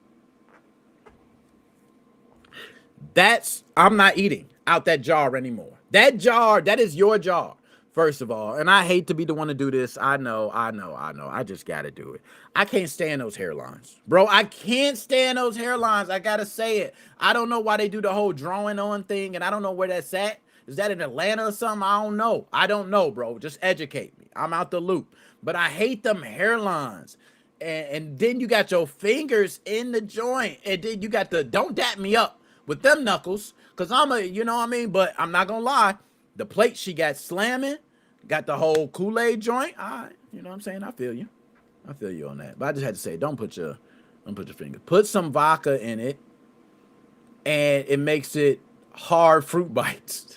I'm not eating out that jar anymore. That jar, that is your jar, first of all. And I hate to be the one to do this. I know. I just got to do it. I can't stand those hairlines. Bro, I can't stand those hairlines. I got to say it. I don't know why they do the whole drawing on thing, and I don't know where that's at. Is that in Atlanta or something? I don't know. I don't know, bro. Just educate me. I'm out the loop. But I hate them hairlines. And then you got your fingers in the joint. And then you got the don't dap me up with them knuckles. Because I'm a, you know what I mean? But I'm not going to lie. The plate she got slamming. Got the whole Kool-Aid joint. All right. You know what I'm saying? I feel you. I feel you on that. But I just had to say, don't put your finger. Put some vodka in it. And it makes it hard fruit bites.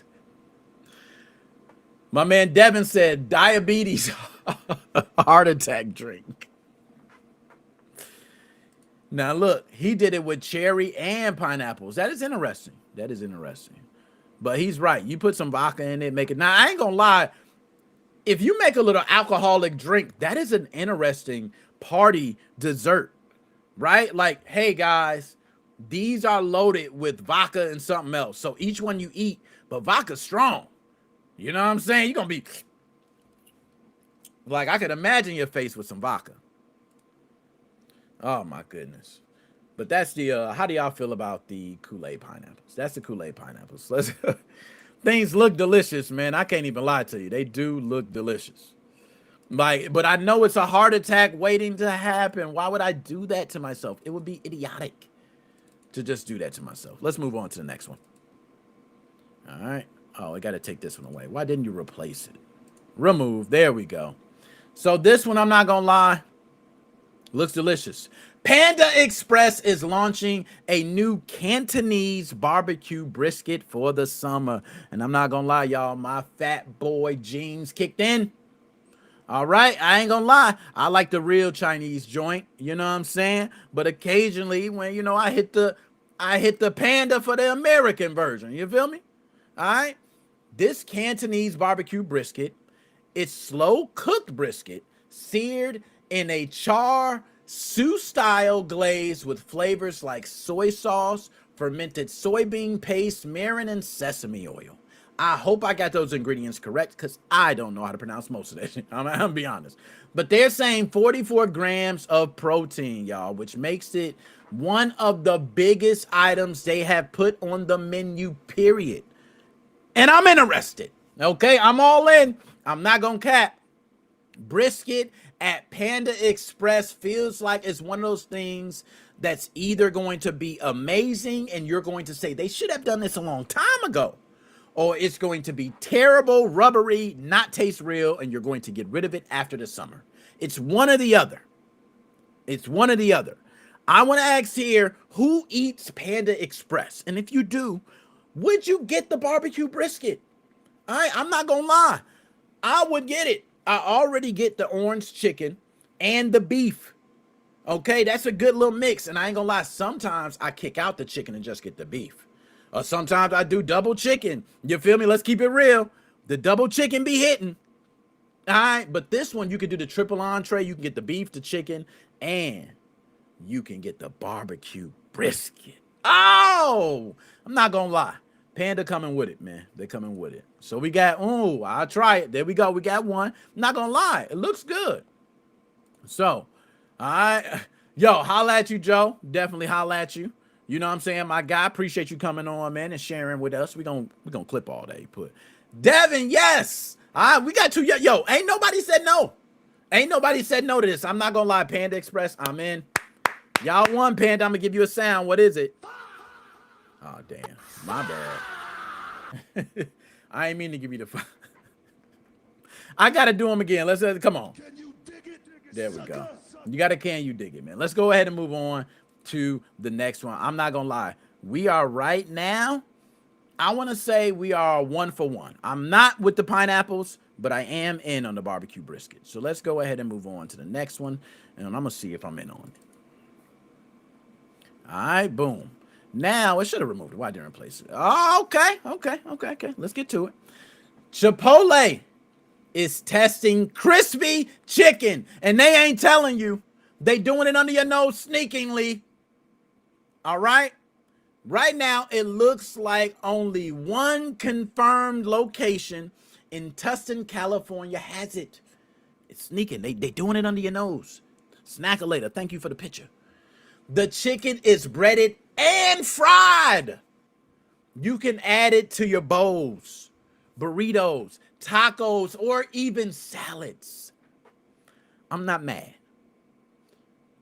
My man Devin said diabetes heart attack drink. Now look, he did it with cherry and pineapples. That is interesting. That is interesting. But he's right. You put some vodka in it, make it. Now I ain't gonna lie. If you make a little alcoholic drink, that is an interesting party dessert, right? Like, hey guys, these are loaded with vodka and something else. So each one you eat, but vodka's strong. You know what I'm saying? You're gonna be like, I could imagine your face with some vodka. Oh my goodness. But that's the how do y'all feel about the Kool-Aid pineapples? That's the Kool-Aid pineapples. Things look delicious, man. I can't even lie to you. They do look delicious. Like, but I know it's a heart attack waiting to happen. Why would I do that to myself? It would be idiotic to just do that to myself. Let's move on to the next one. All right. Oh, I got to take this one away. Why didn't you replace it? Remove. There we go. So this one, I'm not going to lie, looks delicious. Panda Express is launching a new Cantonese barbecue brisket for the summer. And I'm not going to lie, y'all, my fat boy jeans kicked in. All right, I ain't gonna lie. I like the real Chinese joint, you know what I'm saying? But occasionally when, you know, I hit the Panda for the American version. You feel me? All right. This Cantonese barbecue brisket, it's slow cooked brisket, seared in a char siu style glaze with flavors like soy sauce, fermented soybean paste, mirin, and sesame oil. I hope I got those ingredients correct because I don't know how to pronounce most of that shit. I'm gonna be honest. But they're saying 44 grams of protein, y'all, which makes it one of the biggest items they have put on the menu, period. And I'm interested. Okay, I'm all in. I'm not gonna cap. Brisket at Panda Express feels like it's one of those things that's either going to be amazing and you're going to say they should have done this a long time ago, or it's going to be terrible, rubbery, not taste real, and you're going to get rid of it after the summer. It's one or the other. It's one or the other. I want to ask here, who eats Panda Express? And if you do, would you get the barbecue brisket? All right, I'm not going to lie. I would get it. I already get the orange chicken and the beef. Okay, that's a good little mix. And I ain't going to lie, sometimes I kick out the chicken and just get the beef. Or sometimes I do double chicken. You feel me? Let's keep it real. The double chicken be hitting. All right. But this one, you can do the triple entree. You can get the beef, the chicken, and you can get the barbecue brisket. Oh, I'm not going to lie. Panda coming with it, man. They're coming with it. So we got, oh, I'll try it. There we go. We got one. I'm not going to lie. It looks good. So, all right. Yo, holla at you, Joe. Definitely holla at you. You know what I'm saying? My guy, appreciate you coming on, man, and sharing with us. We're gonna clip all that you put. Devin, yes. All right, we got two. Yo, ain't nobody said no. Ain't nobody said no to this. I'm not gonna lie, Panda Express, I'm in. Y'all won, Panda. I'm gonna give you a sound. What is it? Oh, damn. My bad. I ain't mean to give you the I gotta do them again. Let's come on. Can you dig it? There we go. You gotta can you dig it, man. Let's go ahead and move on to the next one. I'm not gonna lie, we are right now, I want to say we are 1 for 1. I'm not with the pineapples, but I am in on the barbecue brisket. So let's go ahead and move on to the next one, and I'm gonna see if I'm in on it. All right, boom. Now I should have removed it. Why didn't I replace it? Oh, okay. Let's get to it. Chipotle is testing crispy chicken, and they ain't telling you. They doing it under your nose sneakingly. All right. Right now, it looks like only one confirmed location in Tustin, California has it. It's sneaking. They doing it under your nose. Snackalator, thank you for the picture. The chicken is breaded and fried. You can add it to your bowls, burritos, tacos, or even salads. I'm not mad.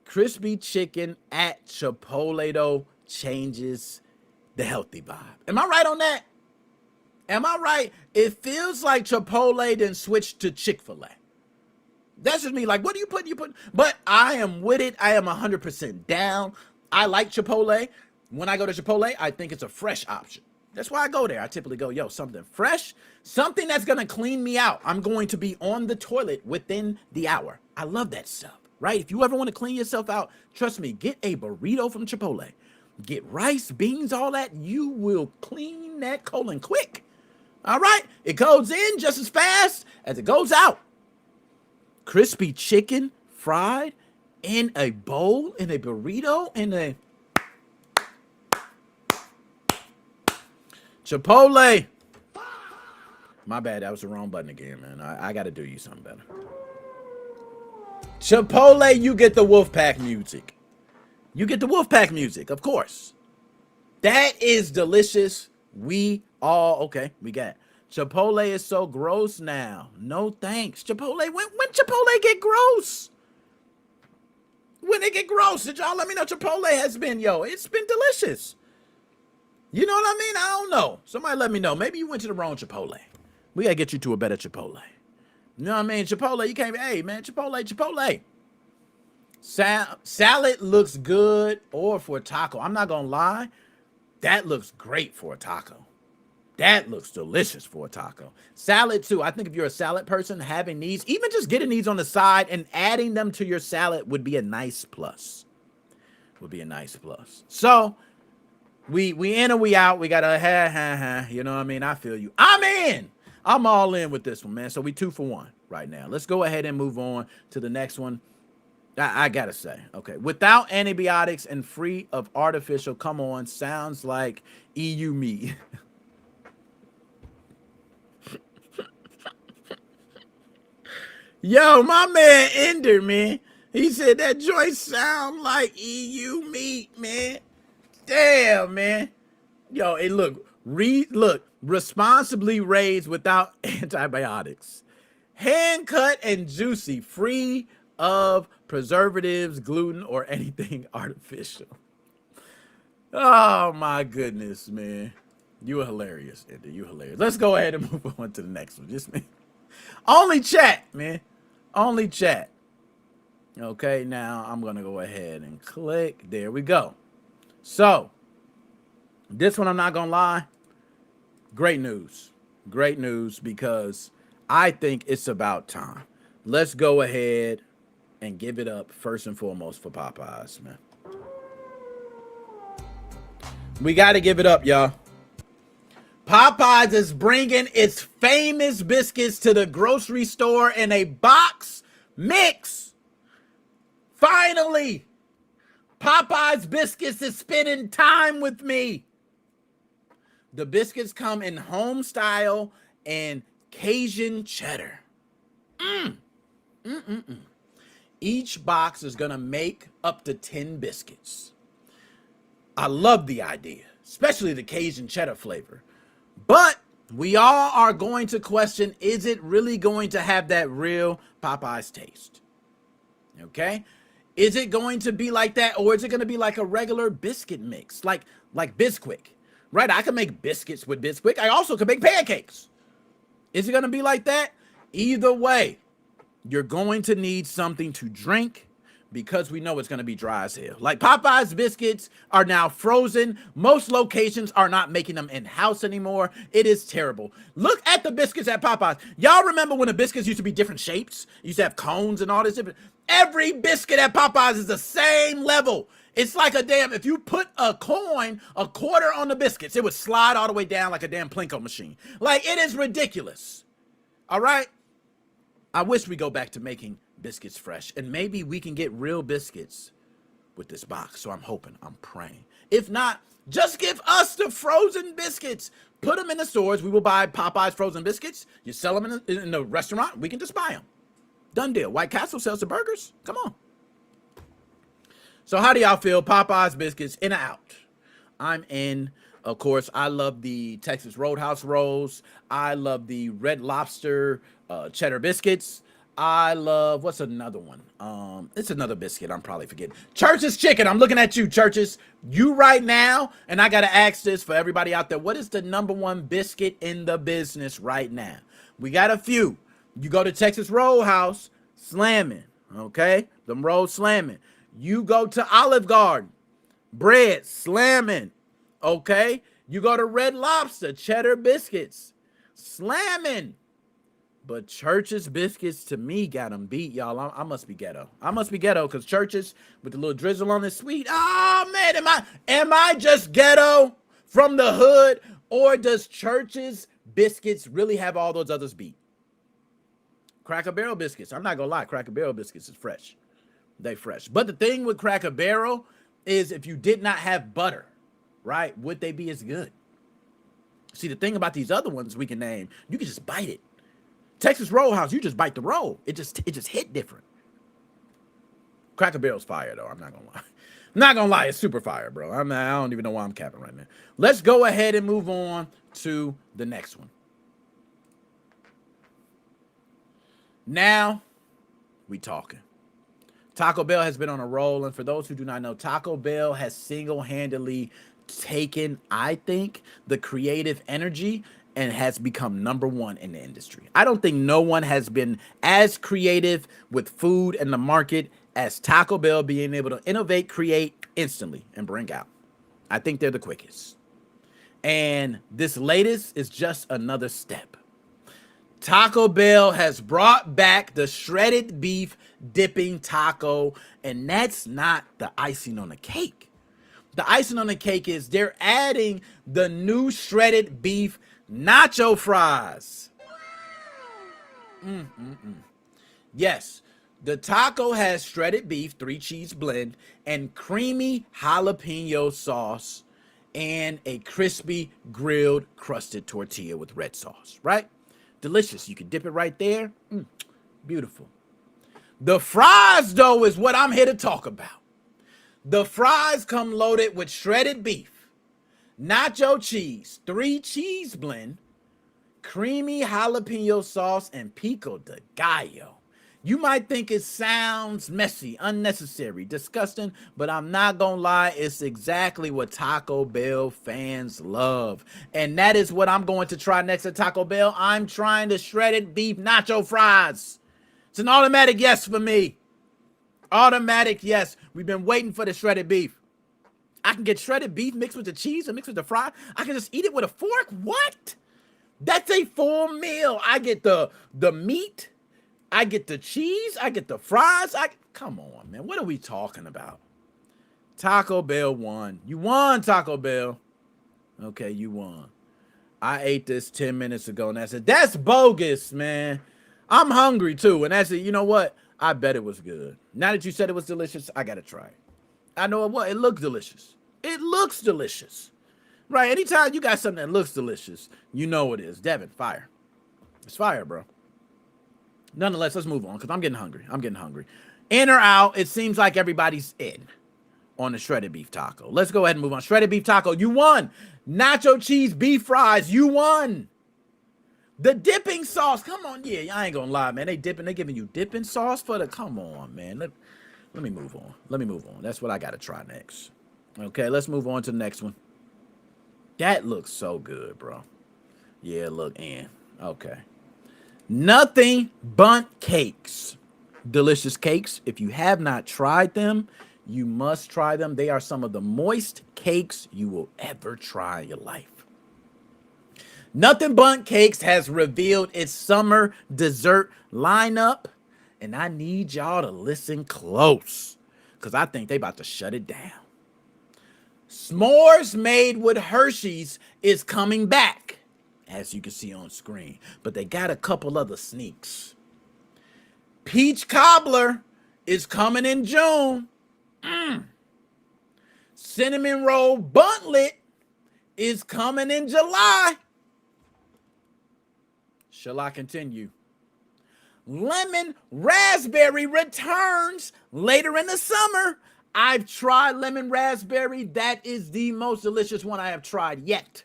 Crispy chicken at Chipotle, though, changes the healthy vibe. Am I right on that? Am I right? It feels like Chipotle then switched to Chick-fil-A. That's just me. Like, what do you put? But I am with it. I am 100% down. I like Chipotle. When I go to Chipotle, I think it's a fresh option. That's why I go there. I typically go, yo, something fresh, something that's going to clean me out. I'm going to be on the toilet within the hour. I love that stuff, right? If you ever want to clean yourself out, trust me, get a burrito from Chipotle. Get rice, beans, all that. You will clean that colon quick. All right? It goes in just as fast as it goes out. Crispy chicken fried in a bowl, in a burrito, in a Chipotle. My bad, that was the wrong button again, man. I got to do you something better. Chipotle, you get the Wolfpack music. You get the Wolfpack music, of course. That is delicious. We got it. Chipotle is so gross now. No thanks. Chipotle, when Chipotle get gross? When it get gross, did y'all let me know? Chipotle has been, it's been delicious. You know what I mean? I don't know. Somebody let me know. Maybe you went to the wrong Chipotle. We gotta get you to a better Chipotle. You know what I mean? Chipotle, you can't be, hey man, Chipotle. Salad looks good or for a taco. I'm not gonna lie. That looks great for a taco. That looks delicious for a taco. Salad too. I think if you're a salad person, having these, even just getting these on the side and adding them to your salad would be a nice plus. So, we in or we out. We got a you know what I mean? I feel you. I'm in. I'm all in with this one, man. So we 2 for 1 right now. Let's go ahead and move on to the next one. I gotta say, okay, without antibiotics and free of artificial, come on, sounds like EU meat. Yo, my man Ender, man. He said that joint sound like EU meat, man. Damn, man. Yo, hey, look, responsibly raised without antibiotics. Hand cut and juicy, free of preservatives, gluten, or anything artificial. Oh, my goodness, man. You are hilarious, Ender. You hilarious. Let's go ahead and move on to the next one. Just me. Only chat, man. Only chat. Okay, now I'm going to go ahead and click. There we go. So, this one, I'm not going to lie. Great news. Great news because I think it's about time. Let's go ahead and give it up first and foremost for Popeyes, man. We got to give it up, y'all. Popeyes is bringing its famous biscuits to the grocery store in a box mix. Finally, Popeyes biscuits is spending time with me. The biscuits come in home style and Cajun cheddar. Each box is going to make up to 10 biscuits. I love the idea, especially the Cajun cheddar flavor. But we all are going to question, is it really going to have that real Popeyes taste? Okay? Is it going to be like that, or is it going to be like a regular biscuit mix, like Bisquick? Right? I can make biscuits with Bisquick. I also can make pancakes. Is it going to be like that? Either way, you're going to need something to drink because we know it's going to be dry as hell. Like Popeyes biscuits are now frozen. Most locations are not making them in-house anymore. It is terrible. Look at the biscuits at Popeyes. Y'all remember when the biscuits used to be different shapes? You used to have cones and all this different. Every biscuit at Popeyes is the same level. It's like a damn, if you put a quarter on the biscuits, it would slide all the way down like a damn Plinko machine. Like, it is ridiculous. All right? I wish we go back to making biscuits fresh, and maybe we can get real biscuits with this box. So I'm hoping, I'm praying. If not, just give us the frozen biscuits. Put them in the stores. We will buy Popeye's frozen biscuits. You sell them in the restaurant. We can just buy them. Done deal. White Castle sells the burgers. Come on. So how do y'all feel? Popeye's biscuits, in or out? I'm in. Of course, I love the Texas Roadhouse rolls. I love the Red Lobster cheddar biscuits. I love, what's another one? It's another biscuit I'm probably forgetting. Church's Chicken. I'm looking at you, Church's. You right now, and I got to ask this for everybody out there. What is the #1 biscuit in the business right now? We got a few. You go to Texas Roadhouse, slamming, okay? Them rolls slamming. You go to Olive Garden, bread slamming, okay? You go to Red Lobster, cheddar biscuits, slamming. But Church's biscuits, to me, got them beat, y'all. I must be ghetto. I must be ghetto because Church's with the little drizzle on the sweet. Oh, man, am I just ghetto from the hood? Or does Church's biscuits really have all those others beat? Cracker Barrel biscuits. I'm not going to lie. Cracker Barrel biscuits is fresh. They fresh. But the thing with Cracker Barrel is if you did not have butter, right, would they be as good? See, the thing about these other ones we can name, you can just bite it. Texas Roadhouse, you just bite the roll. It just hit different. Cracker Barrel's fire, though. I'm not going to lie. I'm not going to lie. It's super fire, bro. I don't even know why I'm capping right now. Let's go ahead and move on to the next one. Now, we talking. Taco Bell has been on a roll, and for those who do not know, Taco Bell has single-handedly taken, I think, the creative energy and has become #1 in the industry. I don't think no one has been as creative with food and the market as Taco Bell, being able to innovate, create instantly, and bring out. I think they're the quickest. And this latest is just another step. Taco Bell has brought back the shredded beef dipping taco, and that's not the icing on the cake. The icing on the cake is they're adding the new shredded beef nacho fries. Yes, the taco has shredded beef, 3-cheese blend, and creamy jalapeno sauce, and a crispy grilled crusted tortilla with red sauce, right? Delicious. You can dip it right there. Beautiful. The fries, though, is what I'm here to talk about. The fries come loaded with shredded beef, nacho cheese, 3-cheese blend, creamy jalapeno sauce, and pico de gallo. You might think it sounds messy, unnecessary, disgusting, but I'm not gonna lie, it's exactly what Taco Bell fans love. And that is what I'm going to try next at Taco Bell. I'm trying the shredded beef nacho fries. It's an automatic yes for me. Automatic yes. We've been waiting for the shredded beef. I can get shredded beef mixed with the cheese and mixed with the fry. I can just eat it with a fork. What? That's a full meal. I get the meat. I get the cheese. I get the fries. Come on, man. What are we talking about? Taco Bell won. You won, Taco Bell. Okay, you won. I ate this 10 minutes ago, and I said, that's bogus, man. I'm hungry, too. And I said, you know what? I bet it was good. Now that you said it was delicious, I got to try it. I know it was. It looked delicious. It looks delicious. Right? Anytime you got something that looks delicious, you know it is. Devin, fire. It's fire, bro. Nonetheless, let's move on because I'm getting hungry. In or out, it seems like everybody's in on the shredded beef taco. Let's go ahead and move on. Shredded beef taco, you won. Nacho cheese beef fries, you won. The dipping sauce, come on. Yeah, I ain't gonna lie, man. They giving you dipping sauce for the, come on, man. Let me move on. That's what I gotta try next. Okay, let's move on to the next one. That looks so good, bro. Yeah, look, and okay. Nothing Bundt cakes. Delicious cakes. If you have not tried them, you must try them. They are some of the moist cakes you will ever try in your life. Nothing Bundt Cakes has revealed its summer dessert lineup, and I need y'all to listen close because I think they about to shut it down. S'mores made with Hershey's is coming back, as you can see on screen, but they got a couple other sneaks. Peach cobbler is coming in June. Cinnamon roll buntlet is coming in July. Shall I continue? Lemon raspberry returns later in the summer. I've tried lemon raspberry. That is the most delicious one I have tried yet.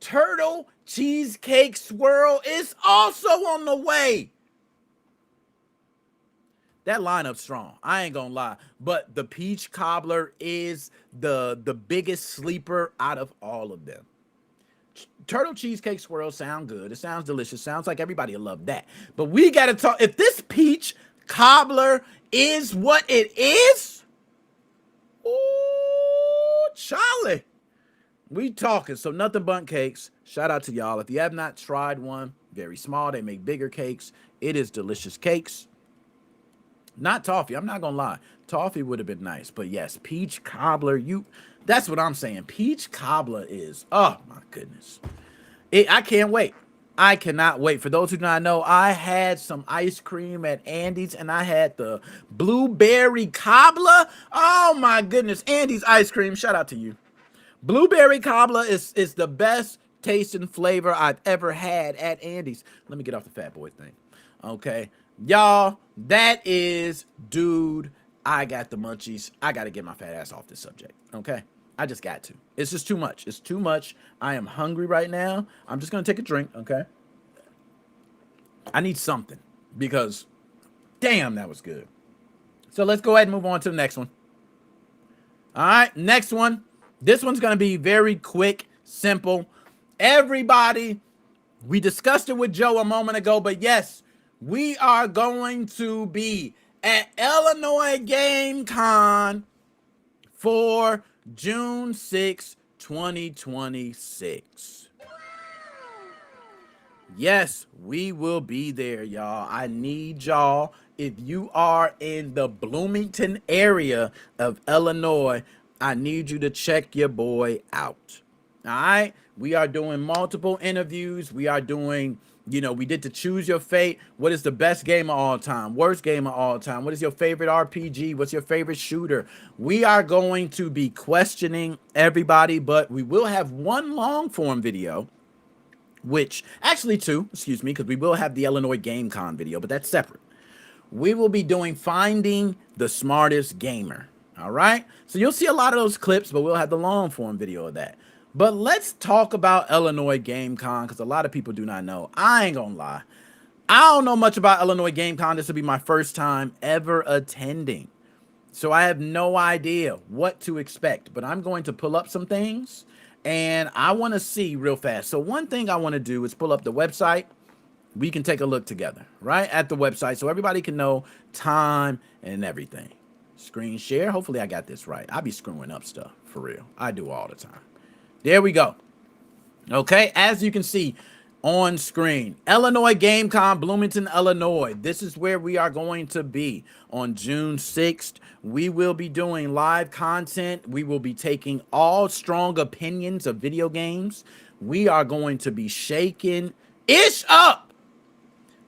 Turtle cheesecake swirl is also on the way. That lineup's strong. I ain't gonna lie. But the peach cobbler is the biggest sleeper out of all of them. Turtle cheesecake swirl sound good. It sounds delicious. Sounds like everybody will love that. But we gotta talk. If this peach cobbler is what it is, ooh, Charlie, we talking. So nothing but cakes. Shout out to y'all. If you have not tried one, very small. They make bigger cakes. It is delicious cakes. Not toffee. I'm not gonna lie. Toffee would have been nice, but yes, peach cobbler. That's what I'm saying. Peach cobbler is. Oh my goodness. I can't wait. I cannot wait. For those who do not know, I had some ice cream at Andy's and I had the blueberry cobbler. Oh my goodness. Andy's ice cream. Shout out to you. Blueberry cobbler is the best taste and flavor I've ever had at Andy's. Let me get off the fat boy thing. Okay. Y'all, that is, dude, I got the munchies. I got to get my fat ass off this subject. Okay. I just got to. It's just too much. It's too much. I am hungry right now. I'm just going to take a drink, okay? I need something because, damn, that was good. So let's go ahead and move on to the next one. All right, next one. This one's going to be very quick, simple. Everybody, we discussed it with Joe a moment ago, but yes, we are going to be at Illinois Game Con for June 6, 2026. Yes, we will be there, y'all. I need y'all. If you are in the Bloomington area of Illinois, I need you to check your boy out. All right? We are doing multiple interviews. We are doing, we did the Choose Your Fate. What is the best game of all time? Worst game of all time? What is your favorite RPG? What's your favorite shooter? We are going to be questioning everybody, but we will have one long form video, which actually two, excuse me, because we will have the Illinois Game Con video, but that's separate. We will be doing Finding the Smartest Gamer. All right. So you'll see a lot of those clips, but we'll have the long form video of that. But let's talk about Illinois Game Con because a lot of people do not know. I ain't gonna lie. I don't know much about Illinois Game Con. This will be my first time ever attending. So I have no idea what to expect, but I'm going to pull up some things and I want to see real fast. So one thing I want to do is pull up the website. We can take a look together, right? At the website so everybody can know time and everything. Screen share. Hopefully I got this right. I be screwing up stuff for real. I do all the time. There we go. Okay, as you can see on screen, Illinois Game Con, Bloomington, Illinois. This is where we are going to be on June 6th. We will be doing live content. We will be taking all strong opinions of video games. We are going to be shaking ish up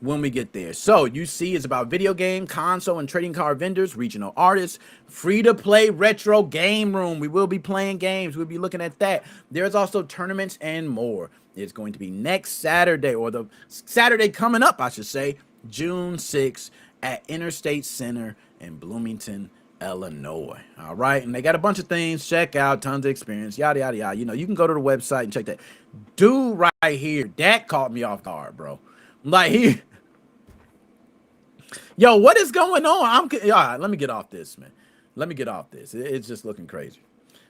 when we get there. So you see it's about video game, console, and trading card vendors, regional artists, free-to-play retro game room. We will be playing games. We'll be looking at that. There's also tournaments and more. It's going to be next Saturday, or the Saturday coming up, I should say, June 6th at Interstate Center in Bloomington, Illinois. All right. And they got a bunch of things. Check out, tons of experience, yada, yada, yada. You can go to the website and check that. Dude right here, that caught me off guard, bro. Like yo, what is going on? All right, let me get off this, man. Let me get off this. It's just looking crazy.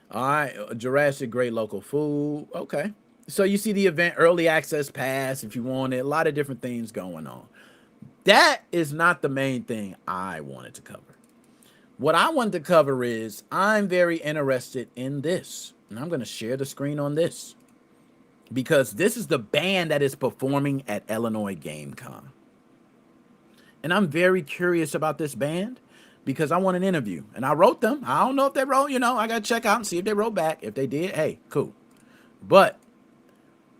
All right, Jurassic Great Local Food. Okay. So you see the event, early access pass if you want it. A lot of different things going on. That is not the main thing I wanted to cover. What I wanted to cover is I'm very interested in this. And I'm going to share the screen on this. Because this is the band that is performing at Illinois Game Con. And I'm very curious about this band because I want an interview. And I wrote them. I don't know if they wrote, I got to check out and see if they wrote back. If they did, hey, cool. But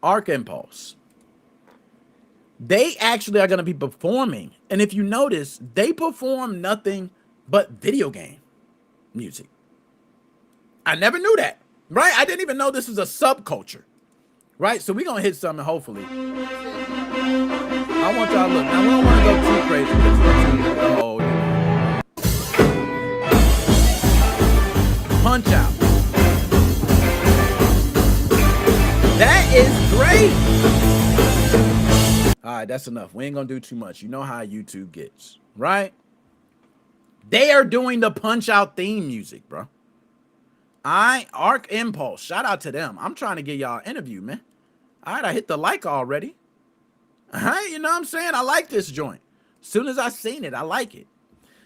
Arc Impulse, they actually are going to be performing. And if you notice, they perform nothing but video game. music. I never knew that, right? I didn't even know this was a subculture, right? So we're going to hit something, hopefully. I want y'all to look. Now, we don't want to go too crazy. Oh, Punch Out. That is great. All right, that's enough. We ain't going to do too much. You know how YouTube gets, right? They are doing the Punch Out theme music, bro. Arc Impulse. Shout out to them. I'm trying to get y'all an interview, man. All right, I hit the like already. All right, you know what I'm saying? I like this joint. As soon as I seen it, I like it.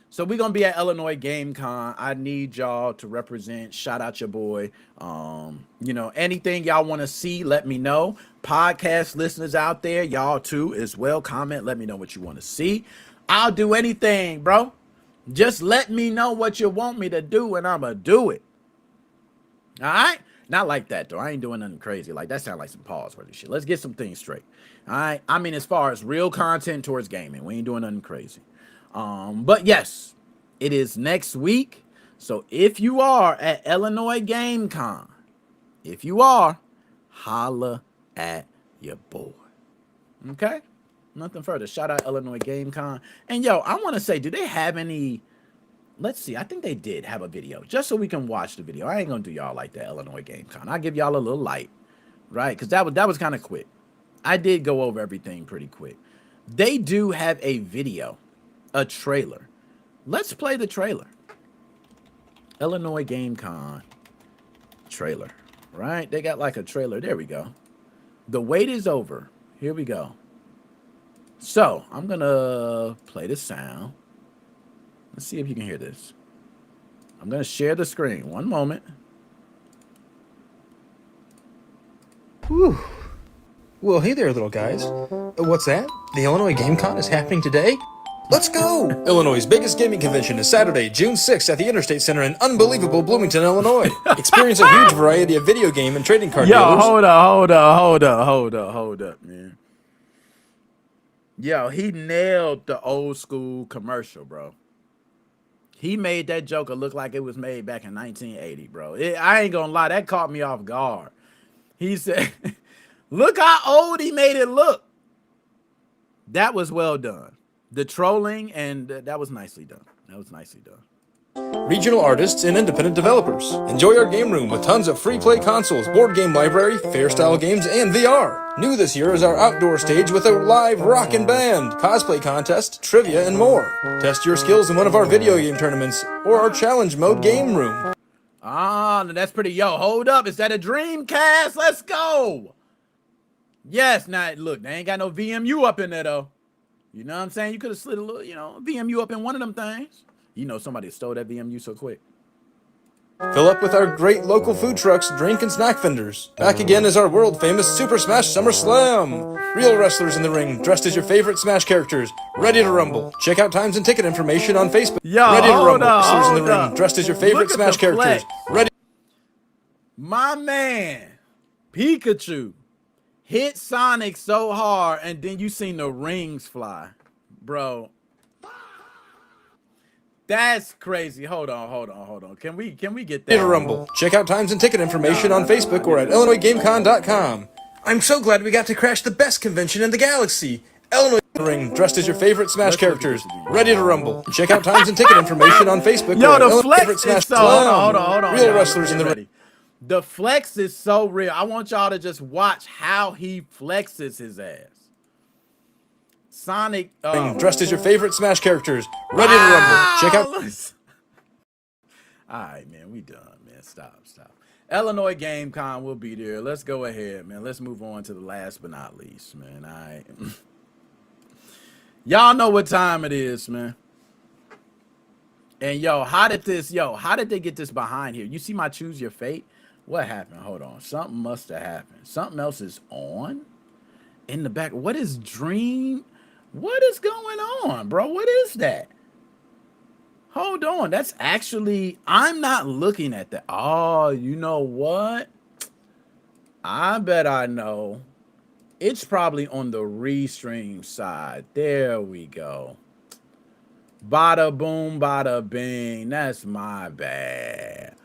So we're going to be at Illinois Game Con. I need y'all to represent. Shout out your boy. You know, anything y'all want to see, let me know. Podcast listeners out there, y'all too as well. Comment, let me know what you want to see. I'll do anything, bro. Just let me know what you want me to do, and I'm going to do it. All right? Not like that, though. I ain't doing nothing crazy. Like, that sounds like some pause-worthy shit. Let's get some things straight. All right? I mean, as far as real content towards gaming, we ain't doing nothing crazy. But, yes, it is next week. So, if you are at Illinois Game Con, if you are, holla at your boy. Okay? Nothing further. Shout out Illinois Game Con. And, yo, I want to say, do they have any... Let's see. I think they did have a video just so we can watch the video. I ain't going to do y'all like that, Illinois Game Con. I'll give y'all a little light, right? Because that was kind of quick. I did go over everything pretty quick. They do have a video, a trailer. Let's play the trailer. Illinois Game Con trailer, right? They got like a trailer. There we go. The wait is over. Here we go. So I'm going to play the sound. Let's see if you can hear this. I'm going to share the screen. One moment. Whew. Well, hey there, little guys. What's that? The Illinois Game Con is happening today? Let's go! Illinois' biggest gaming convention is Saturday, June 6th at the Interstate Center in unbelievable Bloomington, Illinois. Experience a huge variety of video game and trading card dealers. Hold up, man. Yo, he nailed the old school commercial, bro. He made that Joker look like it was made back in 1980, bro. I ain't gonna lie, that caught me off guard. He said, look how old he made it look. That was well done. The trolling, and that was nicely done. That was nicely done. Regional artists and independent developers. Enjoy our game room with tons of free play consoles, board game library, fair style games, and VR. New this year is our outdoor stage with a live rockin' band, cosplay contest, trivia, and more. Test your skills in one of our video game tournaments or our challenge mode game room. Ah, that's pretty. Yo, hold up. Is that a Dreamcast? Let's go. Yes. Now, look, they ain't got no VMU up in there, though. You know what I'm saying? You could have slid a little, VMU up in one of them things. You know somebody stole that VMU so quick. Fill up with our great local food trucks, drink and snack vendors. Back again is our world-famous Super Smash Summer Slam. Real wrestlers in the ring, dressed as your favorite Smash characters, ready to rumble. Check out times and ticket information on Facebook. Yo, ready to rumble. Wrestlers in the ring, dressed as your favorite Smash characters, ready. My man, Pikachu, hit Sonic so hard, and then you seen the rings fly, bro. That's crazy. Hold on. Can we get that? Ready to rumble. Check out times and ticket information on Facebook or at IllinoisGameCon.com. I'm so glad we got to crash the best convention in the galaxy. Illinois ring, dressed as your favorite Smash characters, ready to rumble. Check out times and ticket information on Facebook. Yo, or the flex is so. Hold on. Real wrestlers in the ring. The flex is so real. I want y'all to just watch how he flexes his ass. Sonic dressed as your favorite Smash characters, ready to rumble. Check out. All right, man, we done, man. Stop. Illinois Game Con will be there. Let's go ahead, man. Let's move on to the last but not least, man. All right. Y'all know what time it is, man. And how did they get this behind here? You see my choose your fate? What happened? Hold on. Something must have happened. Something else is on in the back. What is Dream? What is going on, bro? What is that? Hold on. That's actually, I'm not looking at that. Oh, you know what? I bet I know. It's probably on the restream side. There we go. Bada boom, bada bing. That's my bad.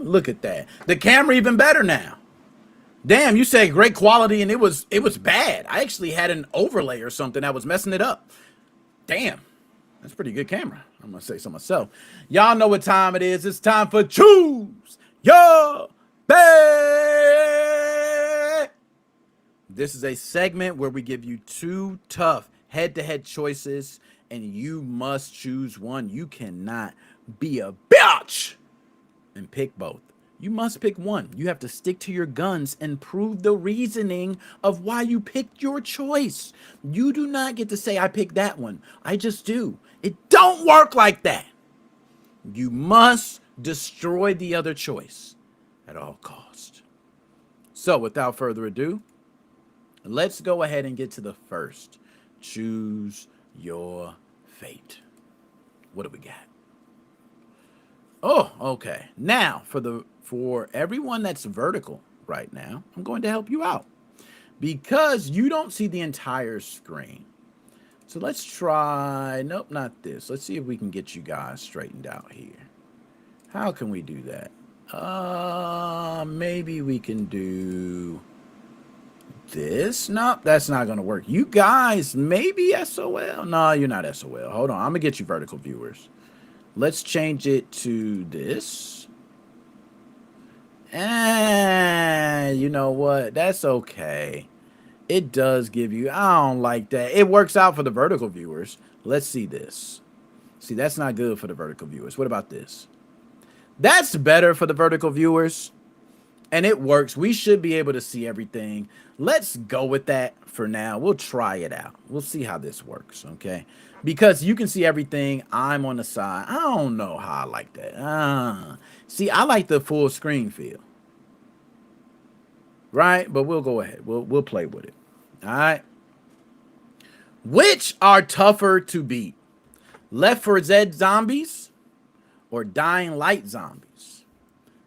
Look at that. The camera even better now. Damn, you said great quality and it was bad. I actually had an overlay or something that was messing it up. Damn. That's a pretty good camera. I'm gonna say so myself. Y'all know what time it is. It's time for Choose Your Bet. This is a segment where we give you two tough head-to-head choices, and you must choose one. You cannot be a bitch and pick both. You must pick one. You have to stick to your guns and prove the reasoning of why you picked your choice. You do not get to say, I picked that one. I just do. It don't work like that. You must destroy the other choice at all costs. So without further ado, let's go ahead and get to the first. Choose your fate. What do we got? Oh, okay. Now, for everyone that's vertical right now, I'm going to help you out because you don't see the entire screen. So let's try, nope, not this. Let's see if we can get you guys straightened out here. How can we do that? Maybe we can do this. Nope, that's not going to work. You guys, maybe SOL. No, you're not SOL. Hold on. I'm going to get you vertical viewers. Let's change it to this. And you know what? That's okay. It does give you, I don't like that. It works out for the vertical viewers. Let's see this. See, that's not good for the vertical viewers. What about this? That's better for the vertical viewers. And it works. We should be able to see everything. Let's go with that for now. We'll try it out. We'll see how this works, okay? Because you can see everything. I'm on the side. I don't know how I like that. See, I like the full screen feel. Right? But we'll go ahead. We'll play with it. All right? Which are tougher to beat? Left 4 Dead zombies or Dying Light zombies?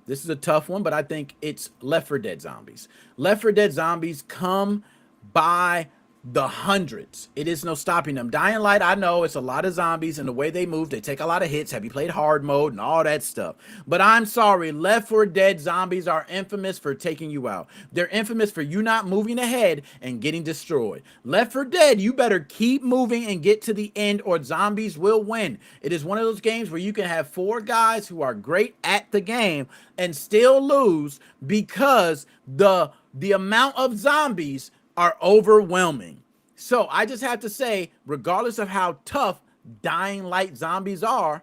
This is a tough one, but I think it's Left 4 Dead zombies. Left 4 Dead zombies come by the hundreds. It is no stopping them. Dying Light, I know it's a lot of zombies, and the way they move, they take a lot of hits. Have you played hard mode and all that stuff? But I'm sorry, Left 4 Dead zombies are infamous for taking you out. They're infamous for you not moving ahead and getting destroyed. Left 4 Dead, you better keep moving and get to the end, or zombies will win. It is one of those games where you can have 4 guys who are great at the game and still lose because the amount of zombies are overwhelming. So I just have to say, regardless of how tough Dying Light zombies are,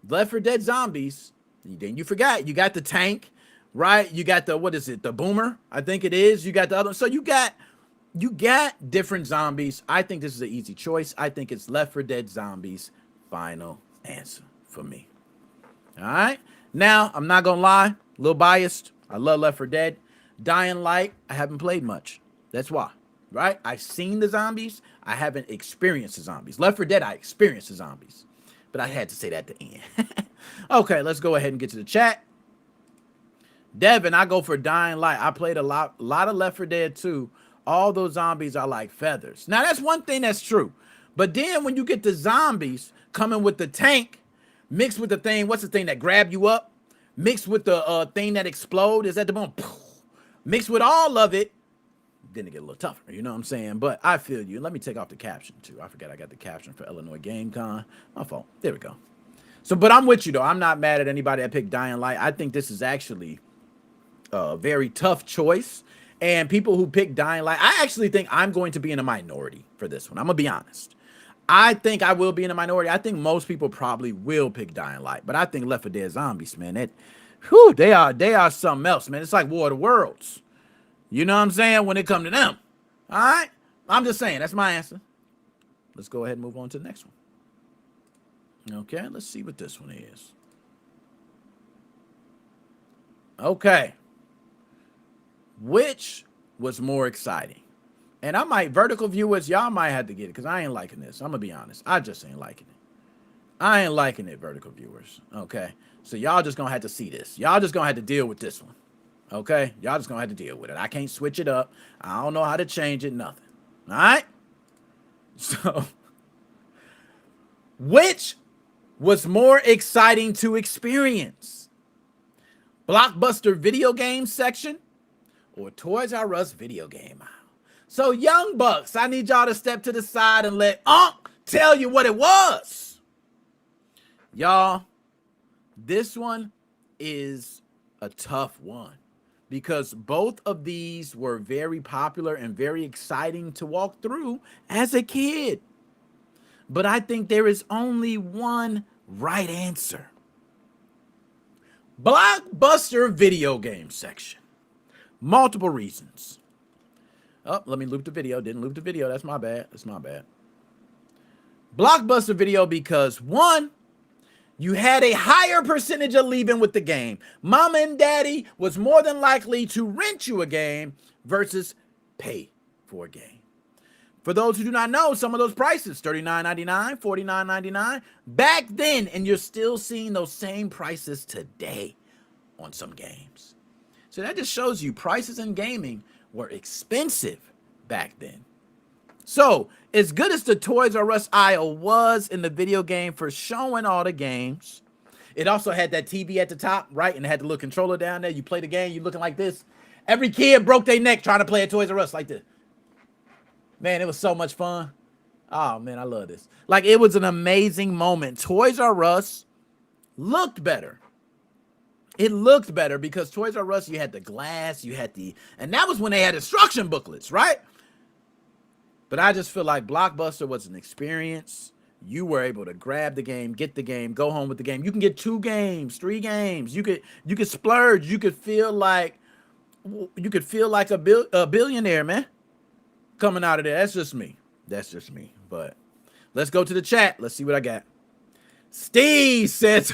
Left 4 Dead zombies, then you forgot, you got the tank, right? You got the, what is it? The boomer, I think it is. You got the other. So you got different zombies. I think this is an easy choice. I think it's Left 4 Dead zombies. Final answer for me. All right. Now, I'm not going to lie, a little biased. I love Left 4 Dead. Dying Light, I haven't played much. That's why, right? I've seen the zombies. I haven't experienced the zombies. Left 4 Dead, I experienced the zombies. But I had to say that at the end. Okay, let's go ahead and get to the chat. Devin, I go for Dying Light. I played a lot of Left 4 Dead 2. All those zombies are like feathers. Now, that's one thing that's true. But then when you get the zombies coming with the tank, mixed with the thing, what's the thing that grab you up? Mixed with the thing that explode. Is that the boom? Mixed with all of it. Then it get a little tougher, you know what I'm saying? But I feel you. Let me take off the caption too. I forgot I got the caption for Illinois Game Con. My fault. There we go. So, but I'm with you though. I'm not mad at anybody that picked Dying Light. I think this is actually a very tough choice. And people who pick Dying Light, I actually think I'm going to be in a minority for this one. I'm gonna be honest. I think I will be in a minority. I think most people probably will pick Dying Light, but I think Left 4 Dead zombies, man, they are something else, man. It's like War of the Worlds. You know what I'm saying? When it comes to them. All right? I'm just saying. That's my answer. Let's go ahead and move on to the next one. Okay, let's see what this one is. Okay. Which was more exciting? And I might, vertical viewers, y'all might have to get it because I ain't liking this. I'm going to be honest. I just ain't liking it. I ain't liking it, vertical viewers. Okay? So y'all just going to have to see this. Y'all just going to have to deal with this one. Okay? Y'all just going to have to deal with it. I can't switch it up. I don't know how to change it, nothing. All right? So, which was more exciting to experience? Blockbuster video game section or Toys R Us video game aisle? So, young bucks, I need y'all to step to the side and let Unc tell you what it was. Y'all, this one is a tough one because both of these were very popular and very exciting to walk through as a kid. But I think there is only one right answer. Blockbuster video game section. Multiple reasons. Oh, let me loop the video. Didn't loop the video. That's my bad. That's my bad. Blockbuster video because, one, you had a higher percentage of leaving with the game. Mama and daddy was more than likely to rent you a game versus pay for a game. For those who do not know, some of those prices, $39.99, $49.99, back then, and you're still seeing those same prices today on some games. So that just shows you prices in gaming were expensive back then. So, as good as the Toys R Us aisle was in the video game for showing all the games, it also had that TV at the top, right? And it had the little controller down there. You play the game, you looking like this. Every kid broke their neck trying to play at Toys R Us like this. Man, it was so much fun. Oh, man, I love this. Like, it was an amazing moment. Toys R Us looked better. It looked better because Toys R Us, you had the glass, and that was when they had instruction booklets, right? But I just feel like Blockbuster was an experience. You were able to grab the game, get the game, go home with the game. You can get 2 games, 3 games. You could splurge. You could feel like a billionaire, man, coming out of there. That's just me. But let's go to the chat. Let's see what I got. Steve says,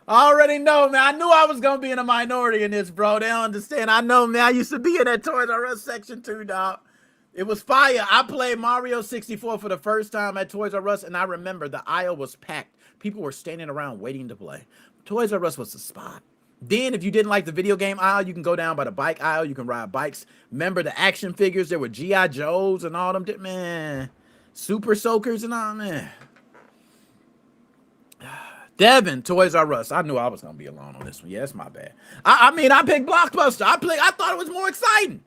I already know, man. I knew I was going to be in a minority in this, bro. They don't understand. I know, man. I used to be in that Toys R Us section too, dog. It was fire. I played Mario 64 for the first time at Toys R Us, and I remember the aisle was packed. People were standing around waiting to play. Toys R Us was the spot. Then, if you didn't like the video game aisle, you can go down by the bike aisle. You can ride bikes. Remember the action figures? There were G.I. Joes and all them. Man, Super Soakers and all, man. Devin, Toys R Us. I knew I was going to be alone on this one. Yeah, that's my bad. I mean, I picked Blockbuster. I thought it was more exciting.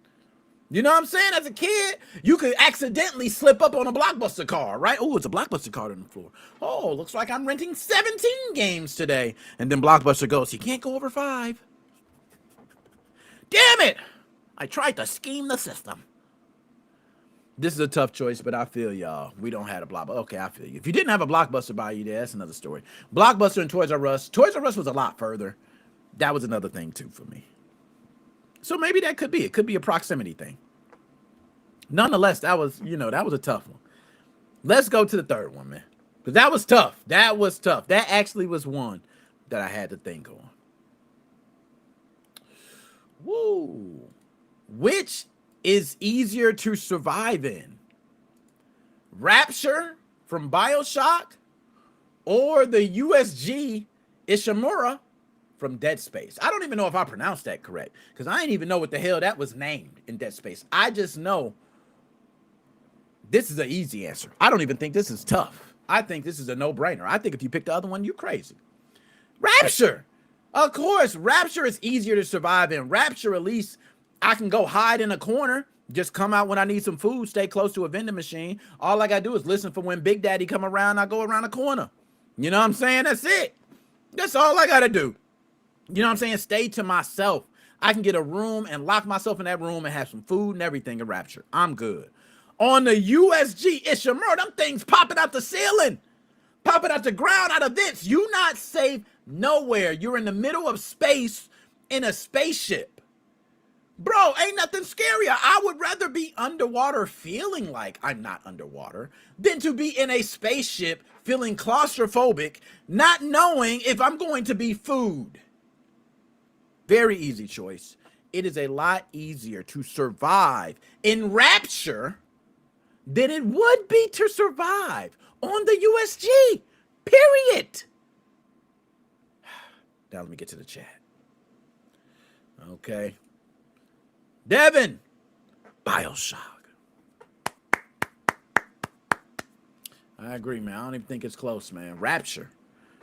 You know what I'm saying? As a kid, you could accidentally slip up on a Blockbuster card, right? Oh, it's a Blockbuster card on the floor. Oh, looks like I'm renting 17 games today. And then Blockbuster goes, you can't go over 5. Damn it! I tried to scheme the system. This is a tough choice, but I feel y'all. We don't have a Blockbuster. Okay, I feel you. If you didn't have a Blockbuster by you there, that's another story. Blockbuster and Toys R Us. Toys R Us was a lot further. That was another thing, too, for me. So maybe that could be. It could be a proximity thing. Nonetheless, that was a tough one. Let's go to the third one, man. Because that was tough. That actually was one that I had to think on. Woo. Which is easier to survive in? Rapture from BioShock or the USG Ishimura from Dead Space? I don't even know if I pronounced that correct because I didn't even know what the hell that was named in Dead Space. I just know this is an easy answer. I don't even think this is tough. I think this is a no-brainer. I think if you pick the other one, you're crazy. Rapture. Of course, Rapture is easier to survive in. Rapture, at least I can go hide in a corner, just come out when I need some food, stay close to a vending machine. All I got to do is listen for when Big Daddy come around, I go around the corner. You know what I'm saying? That's it. That's all I got to do. You know what I'm saying? Stay to myself. I can get a room and lock myself in that room and have some food and everything in Rapture. I'm good. On the USG Ishimura, them things popping out the ceiling, popping out the ground, out of vents. You not safe nowhere. You're in the middle of space in a spaceship. Bro, ain't nothing scarier. I would rather be underwater feeling like I'm not underwater than to be in a spaceship feeling claustrophobic, not knowing if I'm going to be food. Very easy choice. It is a lot easier to survive in Rapture than it would be to survive on the USG. Period. Now let me get to the chat. Okay. Devin, BioShock. I agree, man. I don't even think it's close, man. Rapture.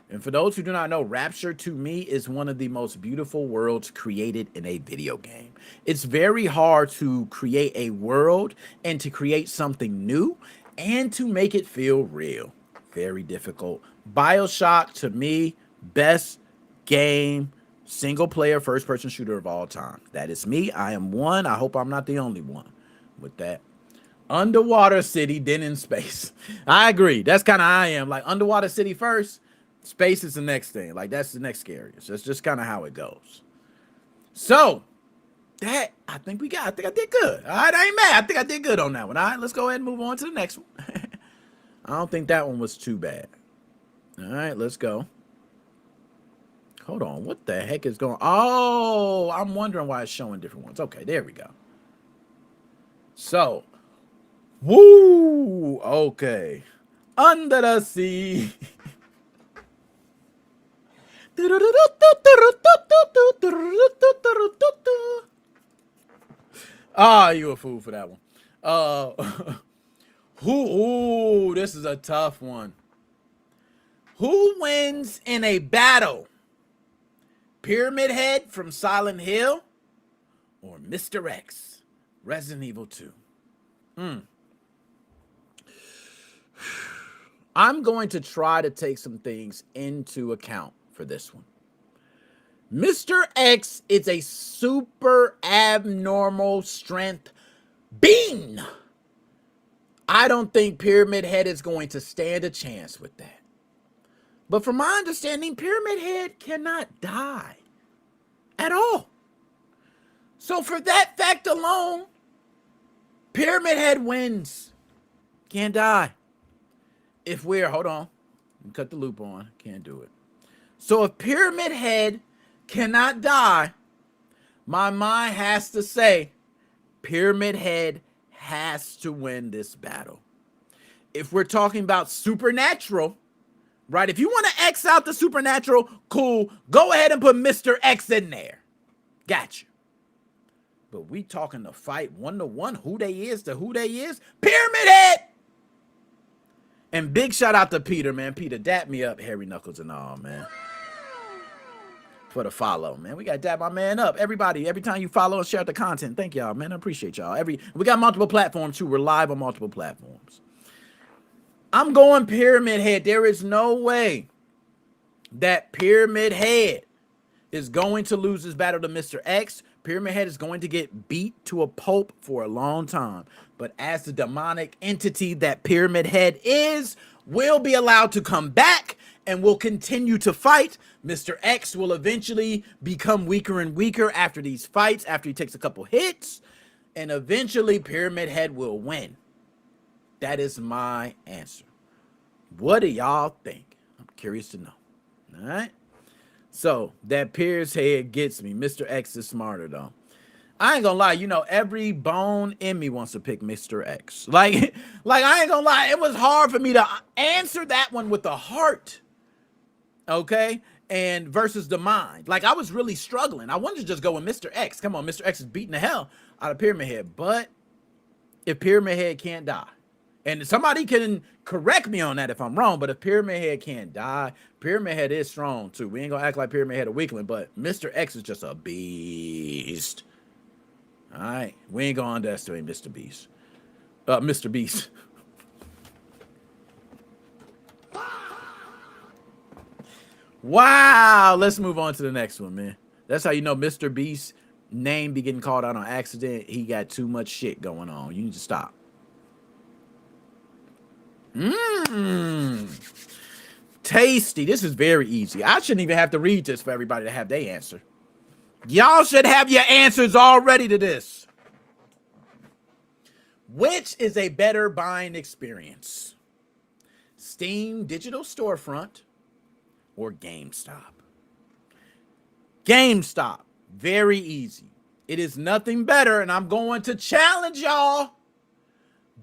And for those who do not know, Rapture to me is one of the most beautiful worlds created in a video game. It's very hard to create a world and to create something new and to make it feel real. Very difficult. BioShock to me, best game, single player, first person shooter of all time. That is me. I am one. I hope I'm not the only one with that. Underwater city, then in space. I agree. That's kind of how I am. Like underwater city first. Space is the next thing. Like, that's the next scariest. That's just kind of how it goes. So, that, I think I did good. All right, I ain't mad. I think I did good on that one. All right, let's go ahead and move on to the next one. I don't think that one was too bad. All right, let's go. Hold on. What the heck is going on? Oh, I'm wondering why it's showing different ones. Okay, there we go. So, woo, okay. Under the sea. Ah, you a fool for that one. Ooh, this is a tough one. Who wins in a battle? Pyramid Head from Silent Hill or Mr. X, Resident Evil 2? I'm going to try to take some things into account for this one. Mr. X is a super abnormal strength being. I don't think Pyramid Head is going to stand a chance with that. But from my understanding, Pyramid Head cannot die at all. So for that fact alone, Pyramid Head wins. Can't die. If we're, hold on, cut the loop on, can't do it. So if Pyramid Head cannot die, my mind has to say Pyramid Head has to win this battle. If we're talking about supernatural, right? If you want to X out the supernatural, cool. Go ahead and put Mr. X in there. Gotcha. But we talking to fight 1-to-1, who they is to who they is. Pyramid Head! And big shout out to Peter, man. Peter, dap me up, Hairy Knuckles and all, man. For the follow, man. We got to dap my man up. Everybody, every time you follow and share the content, thank y'all, man. I appreciate y'all. We got multiple platforms, too. We're live on multiple platforms. I'm going Pyramid Head. There is no way that Pyramid Head is going to lose this battle to Mr. X. Pyramid Head is going to get beat to a pulp for a long time. But as the demonic entity that Pyramid Head is, will be allowed to come back and will continue to fight. Mr. X will eventually become weaker and weaker after these fights, after he takes a couple hits. And eventually Pyramid Head will win. That is my answer. What do y'all think? I'm curious to know. All right. So that Pyramid Head gets me. Mr. X is smarter though. I ain't gonna lie, you know, every bone in me wants to pick Mr. X. Like I ain't gonna lie, it was hard for me to answer that one with the heart. Okay? And versus the mind. Like I was really struggling. I wanted to just go with Mr. X. Come on, Mr. X is beating the hell out of Pyramid Head. But if Pyramid Head can't die, and somebody can correct me on that if I'm wrong, but if Pyramid Head can't die, Pyramid Head is strong too. We ain't gonna act like Pyramid Head a weakling, but Mr. X is just a beast. All right, we ain't gonna underestimate Mr. Beast. Mr. Beast. Wow, let's move on to the next one, man. That's how you know Mr. Beast's name be getting called out on accident. He got too much shit going on. You need to stop. Tasty. This is very easy. I shouldn't even have to read this for everybody to have their answer. Y'all should have your answers already to this. Which is a better buying experience? Steam Digital Storefront or GameStop? GameStop. Very easy. It is nothing better, and I'm going to challenge y'all.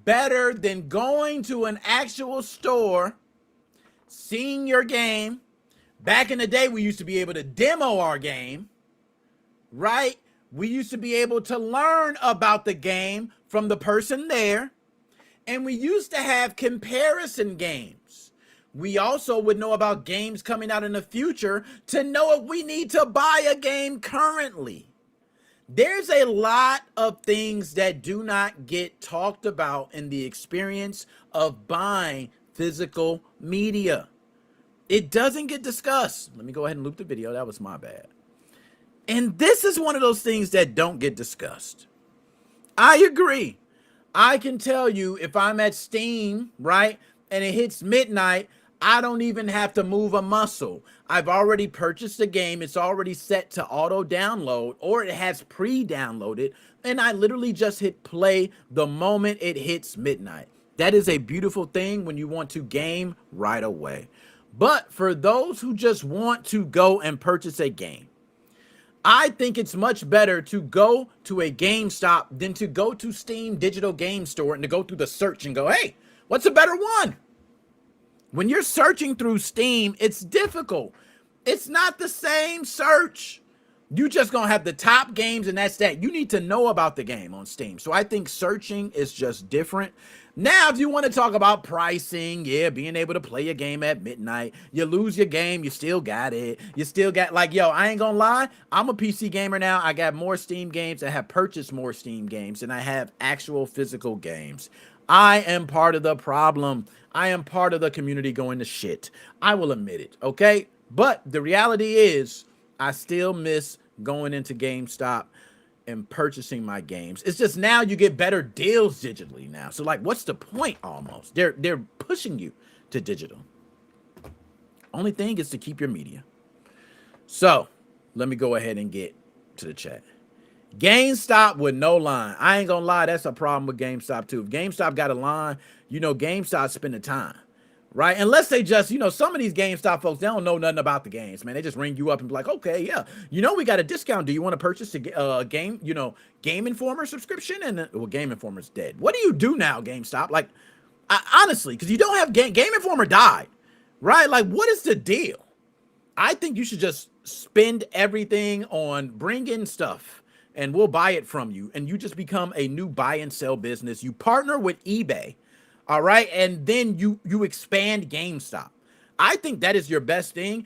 Better than going to an actual store, seeing your game. Back in the day, we used to be able to demo our game. Right? We used to be able to learn about the game from the person there. And we used to have comparison games. We also would know about games coming out in the future to know if we need to buy a game currently. There's a lot of things that do not get talked about in the experience of buying physical media. It doesn't get discussed. Let me go ahead and loop the video. That was my bad. And this is one of those things that don't get discussed. I agree. I can tell you if I'm at Steam, right, and it hits midnight, I don't even have to move a muscle. I've already purchased the game. It's already set to auto download, or it has pre-downloaded, and I literally just hit play the moment it hits midnight. That is a beautiful thing when you want to game right away. But for those who just want to go and purchase a game, I think it's much better to go to a GameStop than to go to Steam Digital Game Store and to go through the search and go, hey, what's a better one? When you're searching through Steam, it's difficult. It's not the same search. You just gonna have the top games and that's that. You need to know about the game on Steam. So I think searching is just different. Now, if you want to talk about pricing, yeah, being able to play a game at midnight, you lose your game, you still got it. You still got, like, yo, I ain't gonna lie, I'm a PC gamer now. I got more Steam games. I have purchased more Steam games than I have actual physical games. I am part of the problem. I am part of the community going to shit. I will admit it, okay? But the reality is, I still miss going into GameStop and purchasing my games. It's just now you get better deals digitally now. So like, what's the point almost? They're pushing you to digital. Only thing is to keep your media. So let me go ahead and get to the chat. GameStop with no line. I ain't gonna lie, that's a problem with GameStop too. If GameStop got a line, you know, GameStop spend the time. Right? Unless they just, you know, some of these GameStop folks, they don't know nothing about the games, man. They just ring you up and be like, okay, yeah, you know, we got a discount. Do you want to purchase a game, you know, Game Informer subscription? And well, Game Informer's dead. What do you do now, GameStop? Like, honestly, because you don't have Game Informer died, right? Like, what is the deal? I think you should just spend everything on bring in stuff and we'll buy it from you. And you just become a new buy and sell business. You partner with eBay. All right. And then you expand GameStop. I think that is your best thing,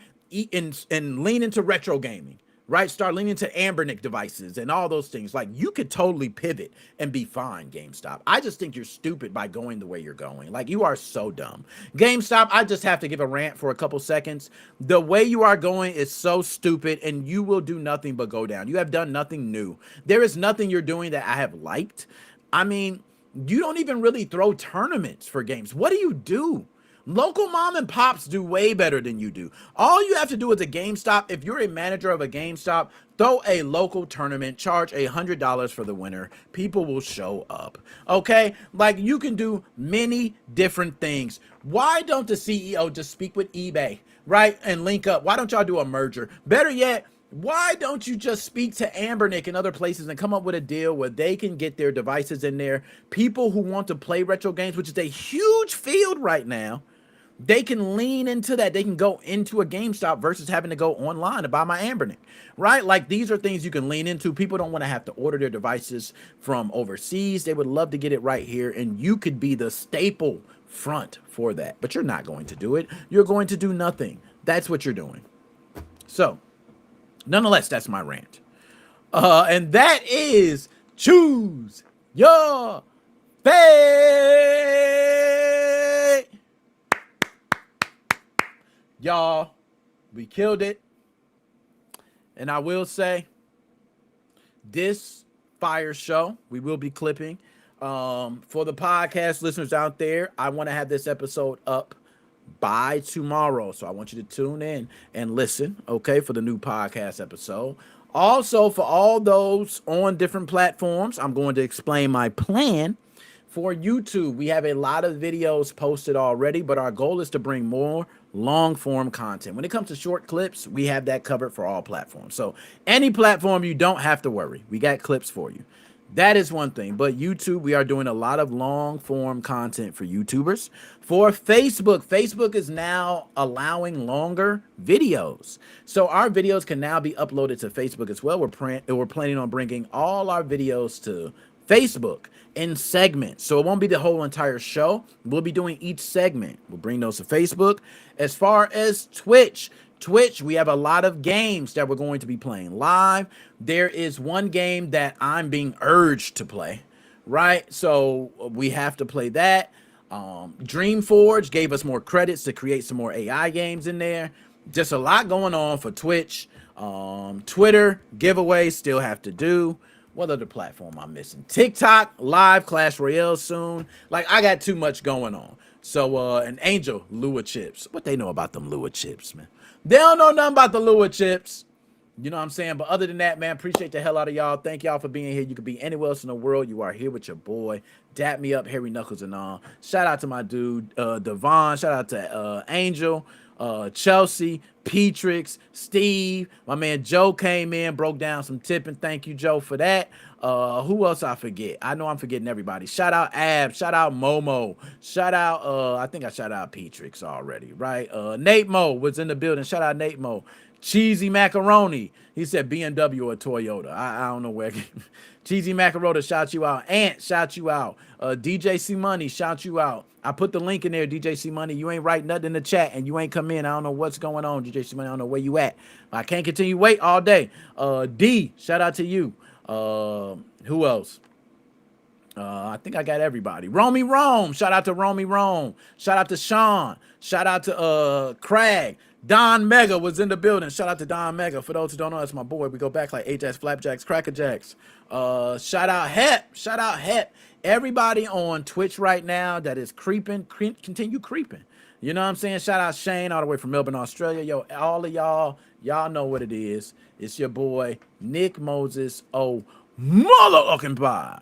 and lean into retro gaming, right? Start leaning into Ambernick devices and all those things. Like, you could totally pivot and be fine, GameStop. I just think you're stupid by going the way you're going. Like, you are so dumb. GameStop, I just have to give a rant for a couple seconds. The way you are going is so stupid, and you will do nothing but go down. You have done nothing new. There is nothing you're doing that I have liked. I mean, you don't even really throw tournaments for games. What do you do? Local mom and pops do way better than you do. All you have to do is a GameStop. If you're a manager of a GameStop, throw a local tournament, charge $100 for the winner. People will show up. Okay? Like, you can do many different things. Why don't the CEO just speak with eBay, right? And link up? Why don't y'all do a merger? Better yet, why don't you just speak to Ambernick and other places and come up with a deal where they can get their devices in there? People who want to play retro games, which is a huge field right now, they can lean into that. They can go into a GameStop versus having to go online to buy my Ambernick, right? Like, these are things you can lean into. People don't want to have to order their devices from overseas. They would love to get it right here, and you could be the staple front for that. But you're not going to do it. You're going to do nothing. That's what you're doing. So, nonetheless, that's my rant. And that is choose your fate. Y'all, we killed it. And I will say, this fire show, we will be clipping. For the podcast listeners out there, I want to have this episode up by tomorrow. So I want you to tune in and listen, okay, for the new podcast episode. Also, for all those on different platforms, I'm going to explain my plan for YouTube. We have a lot of videos posted already, but our goal is to bring more long form content. When it comes to short clips, we have that covered for all platforms. So any platform, you don't have to worry. We got clips for you. That is one thing. But YouTube, we are doing a lot of long form content for YouTubers. For Facebook, Facebook is now allowing longer videos. So our videos can now be uploaded to Facebook as well. We're planning on bringing all our videos to Facebook in segments. So it won't be the whole entire show. We'll be doing each segment. We'll bring those to Facebook. As far as Twitch, we have a lot of games that we're going to be playing live. There is one game that I'm being urged to play, right? So we have to play that. Dreamforge gave us more credits to create some more AI games in there. Just a lot going on for Twitch. Twitter giveaways still have to do. What other platform I'm missing? TikTok, live, Clash Royale soon. Like, I got too much going on. So, and Angel, Lua chips. What they know about them Lua chips, man? They don't know nothing about the Lua chips. You know what I'm saying? But other than that, man, appreciate the hell out of y'all. Thank y'all for being here. You could be anywhere else in the world. You are here with your boy. Dap me up, Harry Knuckles and all. Shout out to my dude, Devon. Shout out to Angel, Chelsea, Petrix, Steve. My man Joe came in, broke down some tipping. Thank you, Joe, for that. Who else I forget? I know I'm forgetting everybody. Shout out Ab. Shout out Momo. Shout out, I think I shout out Petrix already, right? Nate Mo was in the building. Shout out Nate Mo. Cheesy Macaroni. He said BMW or Toyota. I don't know where. Cheesy Macaroni, shout you out. Ant, shout you out. DJ C Money, shout you out. I put the link in there, DJ C Money. You ain't write nothing in the chat and you ain't come in. I don't know what's going on, DJ C Money. I don't know where you at. I can't continue wait all day. D, shout out to you. Who else? I think I got everybody. Romy Rome. Shout out to Romy Rome. Shout out to Sean. Shout out to Craig. Don Mega was in the building. Shout out to Don Mega. For those who don't know, that's my boy. We go back like Ajax, Flapjacks, Crackerjacks. Shout out Hep. Shout out Hep. Everybody on Twitch right now that is creeping, continue creeping. You know what I'm saying? Shout out Shane all the way from Melbourne, Australia. Yo, all of y'all know what it is. It's your boy, Nick Moses. Oh, motherfucking bye.